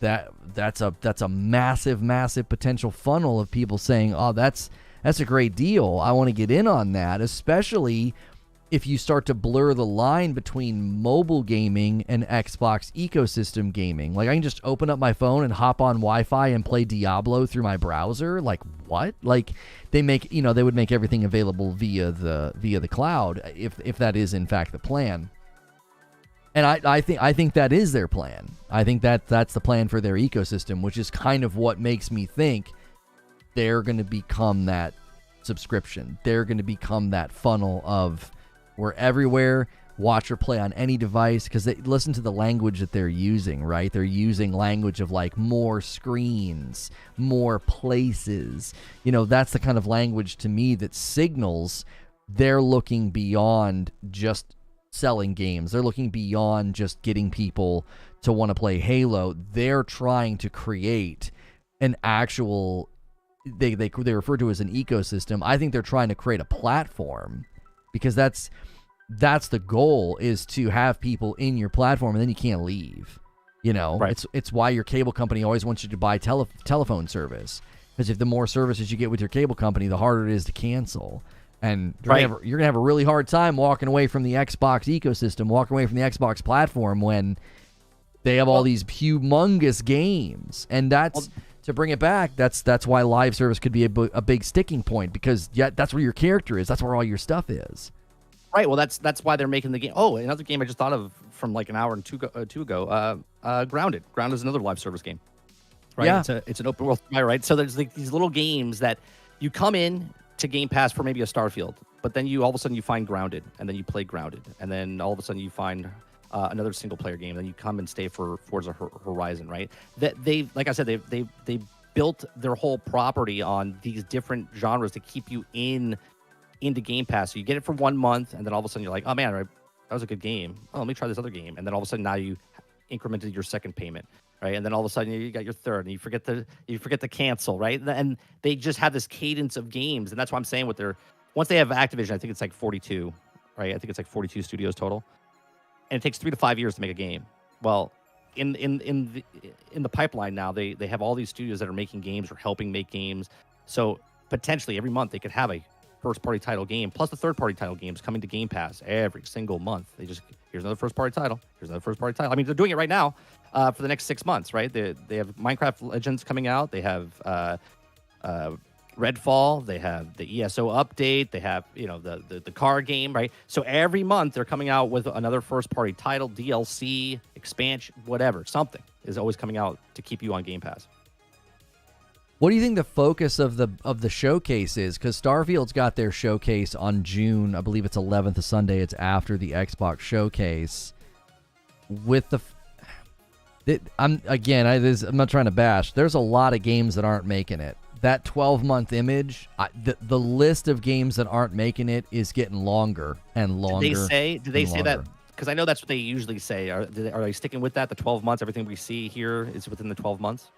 that's a massive potential funnel of people saying, "Oh, that's a great deal. I want to get in on that," especially if you start to blur the line between mobile gaming and Xbox ecosystem gaming. Like, I can just open up my phone and hop on Wi-Fi and play Diablo through my browser. Like, what? Like, they would make everything available via the cloud if that is in fact the plan. And I think that is their plan. I think that's the plan for their ecosystem, which is kind of what makes me think they're going to become that subscription. They're going to become that funnel of, we're everywhere, watch or play on any device, because they listen to the language that they're using, right? They're using language of like more screens, more places. That's the kind of language to me that signals they're looking beyond just selling games. They're looking beyond just getting people to want to play Halo. They're trying to create an actual, they refer to as an ecosystem. I think they're trying to create a platform, because that's the goal, is to have people in your platform and then you can't leave. Right. It's why your cable company always wants you to buy telephone service, because if the more services you get with your cable company, the harder it is to cancel. And you're gonna have a really hard time walking away from the Xbox ecosystem, walking away from the Xbox platform, when they have all these humongous games. And that's to bring it back. That's why live service could be a big sticking point, because that's where your character is. That's where all your stuff is. Right. Well, that's why they're making the game. Oh, another game I just thought of from like an hour and two ago. Grounded. Grounded is another live service game. Right. Yeah. It's an open world, right? So there's like these little games that you come in to Game Pass for maybe a Starfield, but then all of a sudden you find Grounded, and then you play Grounded, and then all of a sudden you find another single player game, and then you come and stay for Forza Horizon, right? That they, like I said, they built their whole property on these different genres to keep you into Game Pass. So you get it for 1 month, and then all of a sudden you're like, oh man, that was a good game. Oh, let me try this other game. And then all of a sudden now you incremented your second payment, right? And then all of a sudden you got your third, and you forget to cancel, right? And they just have this cadence of games, and that's why I'm saying once they have Activision, I think it's like 42, right? I think it's like 42 studios total, and it takes 3 to 5 years to make a game. Well, in the pipeline now, they have all these studios that are making games or helping make games. So potentially every month they could have a first-party title game, plus the third-party title games coming to Game Pass every single month. They just, here's another first-party title. Here's another first-party title. I mean, they're doing it right now for the next 6 months, right? They have Minecraft Legends coming out. They have Redfall. They have the ESO update. They have, the car game, right? So every month they're coming out with another first-party title, DLC, expansion, whatever. Something is always coming out to keep you on Game Pass. What do you think the focus of the showcase is? Because Starfield's got their showcase on June, I believe it's 11th, a Sunday. It's after the Xbox showcase. With I'm not trying to bash. There's a lot of games that aren't making it. That 12-month image, the list of games that aren't making it is getting longer and longer. Did they say that? Because I know that's what they usually say. Are they sticking with that? The 12 months, everything we see here is within the 12 months?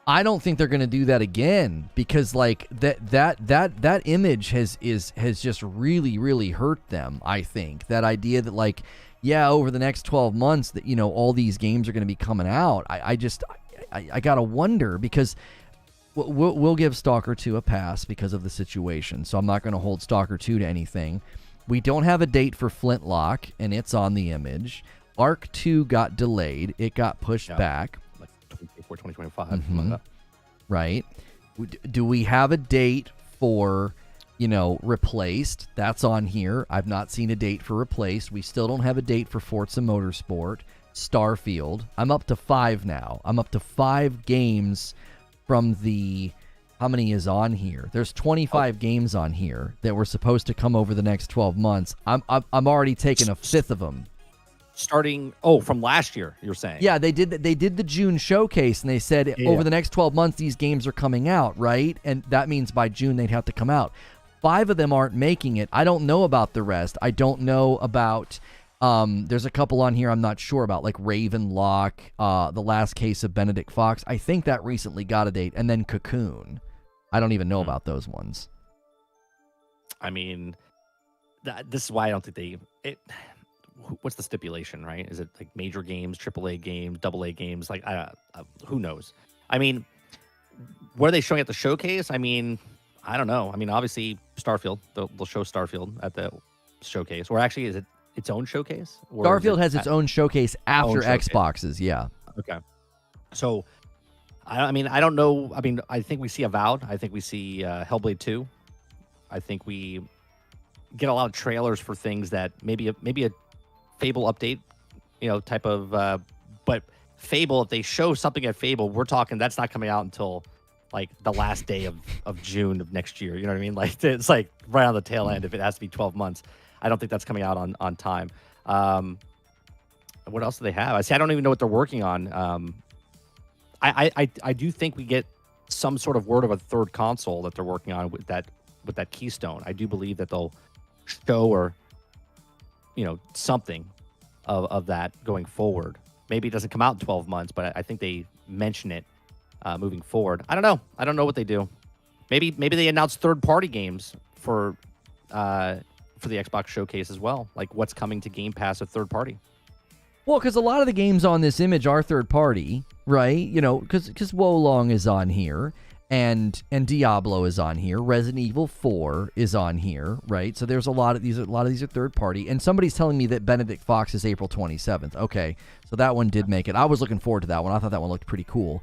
I don't think they're going to do that again, because like that image has just really hurt them. I think that idea that like, yeah, over the next 12 months that, you know, all these games are going to be coming out. I gotta wonder, because we'll give Stalker 2 a pass because of the situation, so I'm not going to hold Stalker 2 to anything. We don't have a date for Flintlock, and it's on the image. Arc 2 got delayed. It got pushed back. 2024, 2025. Mm-hmm. Right. Do we have a date for, you know, Replaced? That's on here. I've not seen a date for Replaced. We still don't have a date for Forza Motorsport. Starfield. I'm up to 5 now. I'm up to 5 games from the... How many is on here? There's 25 games on here that were supposed to come over the next 12 months. I'm already taking a fifth of them. Starting from last year, you're saying? Yeah, they did the June showcase, and they said over the next 12 months these games are coming out, right? And that means by June they'd have to come out. 5 of them aren't making it. I don't know about the rest. I don't know about there's a couple on here I'm not sure about, like Ravenlock, The Last Case of Benedict Fox. I think that recently got a date, and then Cocoon. I don't even know about those ones. I mean, this is why I don't think what's the stipulation, right? Is it like major games, AAA games, AA games? Like, who knows? I mean, what are they showing at the showcase? I mean, I don't know. I mean, obviously, Starfield. They'll show Starfield at the showcase. Or actually, is it its own showcase? Or Starfield has its own showcase after Xboxes, yeah. Okay. So, I mean, I don't know. I mean, I think we see Avowed. I think we see Hellblade 2. I think we get a lot of trailers for things that maybe a Fable update, you know, type of. But Fable, if they show something at Fable, we're talking that's not coming out until like the last day of June of next year. You know what I mean? Like, it's like right on the tail end if it has to be 12 months. I don't think that's coming out on time. What else do they have? I don't even know what they're working on. I do think we get some sort of word of a third console that they're working on with that Keystone. I do believe that they'll show, or you know, something of that going forward. Maybe it doesn't come out in 12 months, but I think they mention it moving forward. I don't know. I don't know what they do. Maybe they announce third-party games for the Xbox showcase as well, like what's coming to Game Pass of third-party. Well, because a lot of the games on this image are third-party, right? You know, because Wolong is on here, and Diablo is on here. Resident Evil 4 is on here, right? So there's a lot of these are third-party. And somebody's telling me that Benedict Fox is April 27th. Okay, so that one did make it. I was looking forward to that one. I thought that one looked pretty cool.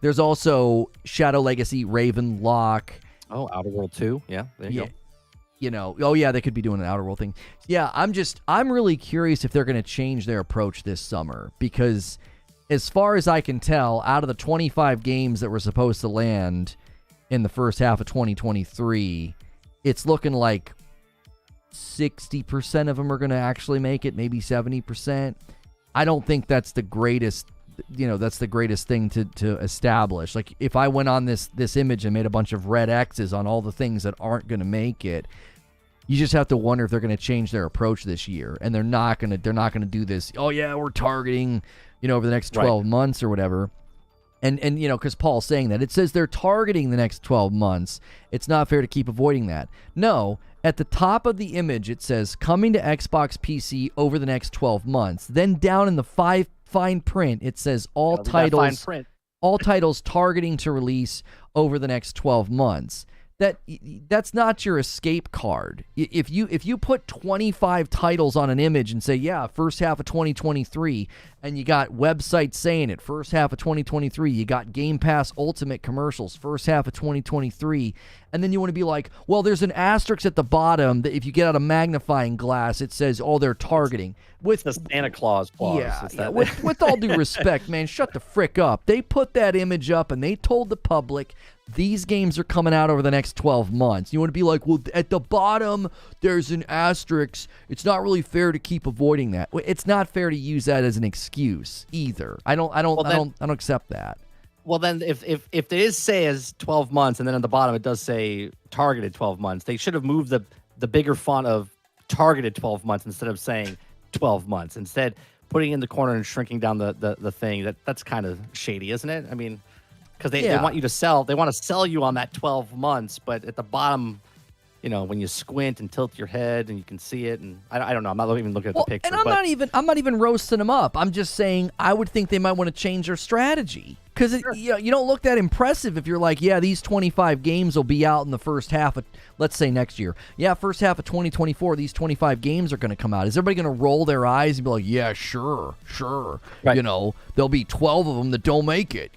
There's also Shadow Legacy, Ravenlock. Oh, Outer World 2. Yeah, there you go. You know, oh yeah, they could be doing an Outer World thing. Yeah, I'm really curious if they're going to change their approach this summer, because as far as I can tell, out of the 25 games that were supposed to land in the first half of 2023, it's looking like 60% of them are going to actually make it, maybe 70%. I don't think that's the greatest, you know, that's the greatest thing to establish. Like, if I went on this image and made a bunch of red X's on all the things that aren't going to make it, you just have to wonder if they're going to change their approach this year. And they're not going to do this, oh yeah, we're targeting, you know, over the next 12 months or whatever. And you know, because Paul's saying that. It says they're targeting the next 12 months. It's not fair to keep avoiding that. No, at the top of the image, it says coming to Xbox PC over the next 12 months. Then down in the fine print, it says all titles targeting to release over the next 12 months. That's not your escape card. If you put 25 titles on an image and say, yeah, first half of 2023, and you got websites saying it, first half of 2023, you got Game Pass Ultimate commercials, first half of 2023, and then you want to be like, well, there's an asterisk at the bottom that if you get out a magnifying glass, it says, oh, they're targeting. With the Santa Claus clause. Yeah, with all due respect, man, shut the frick up. They put that image up and they told the public these games are coming out over the next 12 months. You want to be like, well, at the bottom, there's an asterisk. It's not really fair to keep avoiding that. It's not fair to use that as an excuse either. I don't accept that. Well, then if it is say as 12 months and then at the bottom it does say targeted 12 months, they should have moved the bigger font of targeted 12 months instead of saying 12 months. Instead, putting it in the corner and shrinking down the thing, that's kind of shady, isn't it? I mean, because they want you to sell. They want to sell you on that 12 months, but at the bottom, when you squint and tilt your head and you can see it, and I don't know. I'm not even looking at the picture. And I'm not even roasting them up. I'm just saying I would think they might want to change their strategy because you don't look that impressive if you're like, yeah, these 25 games will be out in the first half of, let's say next year. Yeah, first half of 2024, these 25 games are going to come out. Is everybody going to roll their eyes and be like, yeah, sure. Right. There'll be 12 of them that don't make it.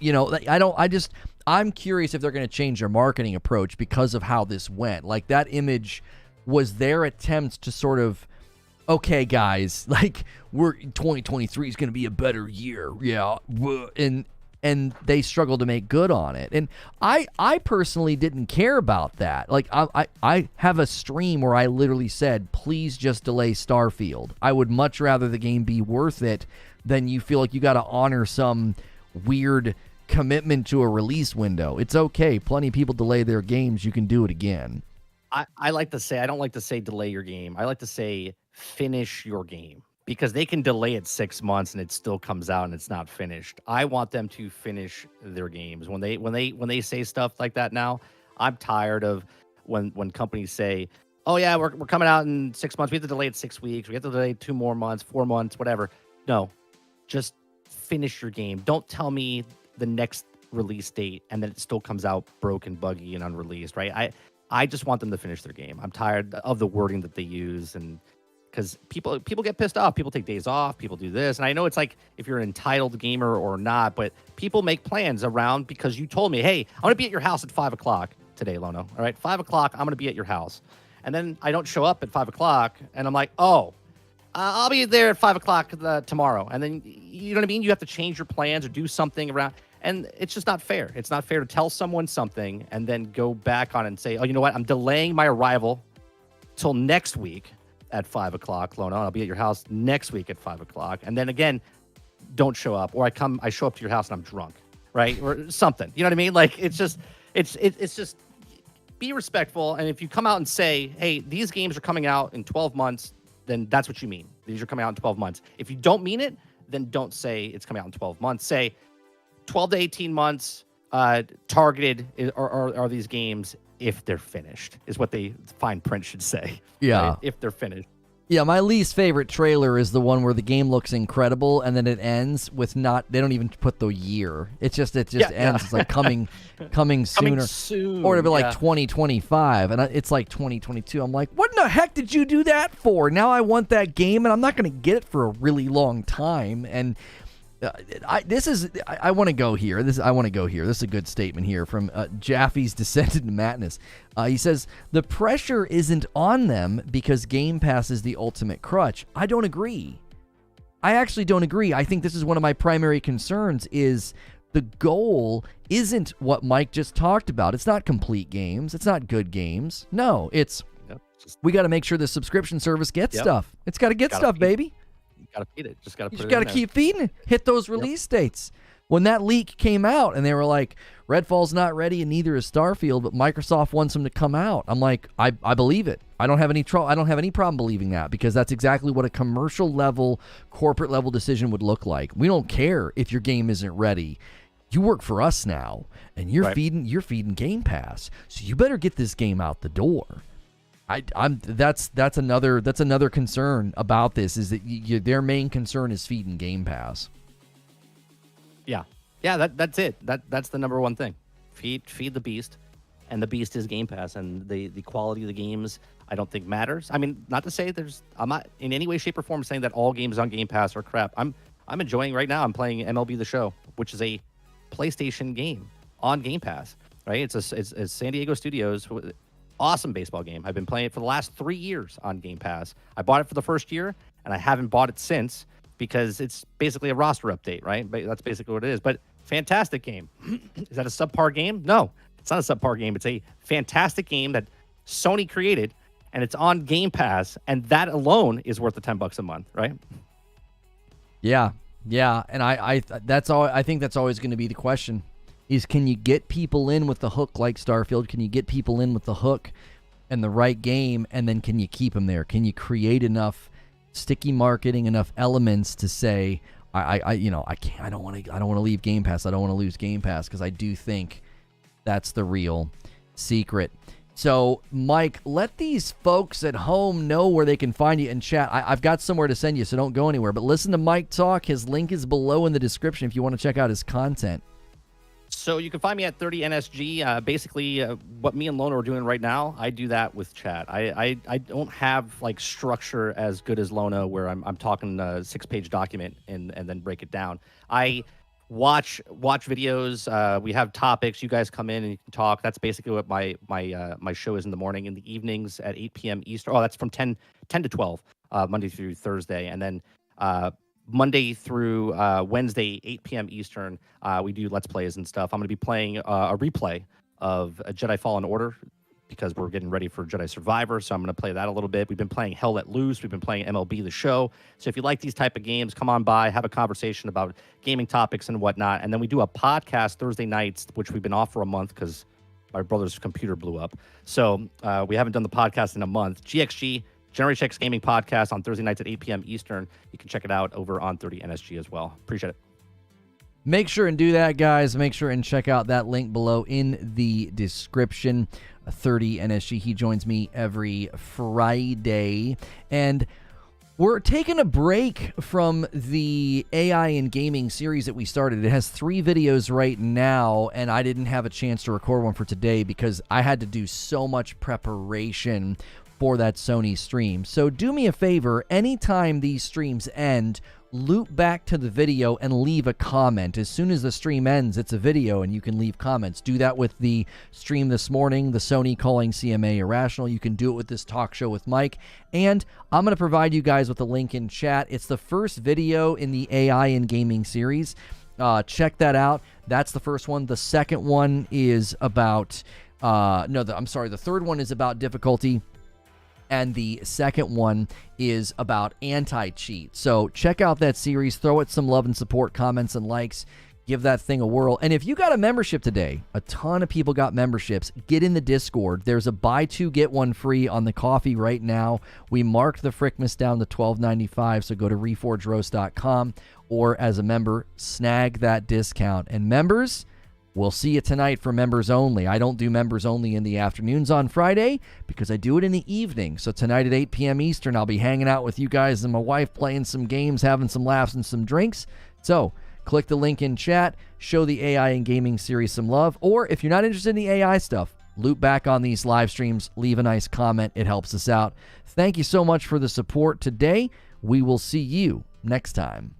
I'm curious if they're going to change their marketing approach because of how this went. Like, that image was their attempt to sort of, okay, guys, like, 2023 is going to be a better year. Yeah. And they struggled to make good on it. And I personally didn't care about that. Like, I have a stream where I literally said, please just delay Starfield. I would much rather the game be worth it than you feel like you got to honor some weird commitment to a release window. It's okay. Plenty of people delay their games. You can do it again. I like to say, I don't like to say delay your game. I like to say finish your game, because they can delay it 6 months and it still comes out and it's not finished. I want them to finish their games. When they say stuff like that now, I'm tired of when companies say, oh yeah, we're coming out in 6 months. We have to delay it 6 weeks. We have to delay 2 more months, 4 months, whatever. No, just finish your game. Don't tell me the next release date and then it still comes out broken, buggy, and unreleased, right? I just want them to finish their game. I'm tired of the wording that they use, and because people get pissed off. People take days off. People do this, and I know it's like if you're an entitled gamer or not, but people make plans around because you told me, hey, I'm gonna be at your house at 5 o'clock today, Lono. All right, 5 o'clock, I'm gonna be at your house, and then I don't show up at 5 o'clock, and I'm like, oh, I'll be there at 5 o'clock tomorrow, and then you know what I mean? You have to change your plans or do something around. And it's just not fair. It's not fair to tell someone something and then go back on and say, oh, you know what? I'm delaying my arrival till next week at 5 o'clock, Lono. I'll be at your house next week at 5 o'clock. And then again, don't show up. Or I show up to your house and I'm drunk, right? Or something. You know what I mean? Like, it's just be respectful. And if you come out and say, hey, these games are coming out in 12 months, then that's what you mean. These are coming out in 12 months. If you don't mean it, then don't say it's coming out in 12 months. Say, 12 to 18 months targeted are these games if they're finished, is what the fine print should say. Yeah. Right? If they're finished. Yeah, my least favorite trailer is the one where the game looks incredible and then it ends with they don't even put the year. It just ends. Yeah. It's like coming sooner. Soon. Or it'll be like 2025 and it's like 2022. I'm like, what in the heck did you do that for? Now I want that game and I'm not going to get it for a really long time. And I want to go here. This is a good statement here from Jaffe's Descent into Madness. He says, the pressure isn't on them because Game Pass is the ultimate crutch. I don't agree. I actually don't agree. I think this is one of my primary concerns is the goal isn't what Mike just talked about. It's not complete games. It's not good games. No, it's we got to make sure the subscription service gets stuff. It's got to get stuff, baby. You gotta feed it. Just gotta. You just gotta keep feeding it. Hit those release dates. When that leak came out, and they were like, "Redfall's not ready, and neither is Starfield," but Microsoft wants them to come out. I'm like, I believe it. I don't have any problem believing that because that's exactly what a commercial level, corporate level decision would look like. We don't care if your game isn't ready. You work for us now, and you're feeding Game Pass, so you better get this game out the door. That's another concern about this is that their main concern is feeding Game Pass. Yeah, that's it. That's the number one thing. Feed the beast, and the beast is Game Pass, and the quality of the games I don't think matters. I mean, not to say I'm not in any way, shape, or form saying that all games on Game Pass are crap. I'm enjoying right now. I'm playing MLB The Show, which is a PlayStation game on Game Pass. Right? It's San Diego Studios. Awesome baseball game. I've been playing it for the last 3 years on Game Pass. I bought it for the first year, and I haven't bought it since because it's basically a roster update, right? But that's basically what it is. But fantastic game. Is that a subpar game? No. It's not a subpar game. It's a fantastic game that Sony created, and it's on Game Pass, and that alone is worth the $10 a month, right? Yeah, and I think that's always going to be the question: is can you get people in with the hook like Starfield? Can you get people in with the hook and the right game, and then can you keep them there? Can you create enough sticky marketing, enough elements to say, I don't want to leave Game Pass. I don't want to lose Game Pass, because I do think that's the real secret. So, Mike, let these folks at home know where they can find you in chat. I've got somewhere to send you, so don't go anywhere. But listen to Mike talk. His link is below in the description if you want to check out his content. So you can find me at 30NSG. Basically, what me and Lono are doing right now, I do that with chat. I don't have like structure as good as Lono, where I'm talking a 6-page document and then break it down. I watch videos. We have topics. You guys come in and you can talk. That's basically what my show is in the morning. In the evenings at 8 p.m. Eastern. Oh, that's from 10 to 12, Monday through Thursday, and then Monday through Wednesday, 8 p.m. Eastern, we do Let's Plays and stuff. I'm going to be playing a replay of a Jedi Fallen Order, because we're getting ready for Jedi Survivor, so I'm going to play that a little bit. We've been playing Hell Let Loose. We've been playing MLB The Show. So if you like these type of games, come on by, have a conversation about gaming topics and whatnot. And then we do a podcast Thursday nights, which we've been off for a month because my brother's computer blew up. So we haven't done the podcast in a month. GXG, Generation X Gaming Podcast, on Thursday nights at 8 p.m. Eastern. You can check it out over on 30NSG as well. Appreciate it. Make sure and do that, guys. Make sure and check out that link below in the description. 30NSG. He joins me every Friday. And we're taking a break from the AI and gaming series that we started. It has 3 videos right now, and I didn't have a chance to record one for today because I had to do so much preparation for that Sony stream. So do me a favor, anytime these streams end, loop back to the video and leave a comment. As soon as the stream ends, it's a video and you can leave comments. Do that with the stream this morning, the Sony calling CMA irrational. You can do it with this talk show with Mike. And I'm going to provide you guys with a link in chat. It's the first video in the AI and gaming series. Check that out. That's the first one. The second one is about, the third one is about difficulty. And the second one is about anti-cheat. So check out that series. Throw it some love and support, comments and likes. Give that thing a whirl. And if you got a membership today, a ton of people got memberships. Get in the Discord. There's a buy 2, get 1 free on the coffee right now. We marked the Frickmas down to $12.95, so go to reforgeroast.com, or as a member, snag that discount. And members, we'll see you tonight for members only. I don't do members only in the afternoons on Friday because I do it in the evening. So tonight at 8 p.m. Eastern, I'll be hanging out with you guys and my wife, playing some games, having some laughs and some drinks. So click the link in chat, show the AI and gaming series some love, or if you're not interested in the AI stuff, loop back on these live streams, leave a nice comment. It helps us out. Thank you so much for the support today. We will see you next time.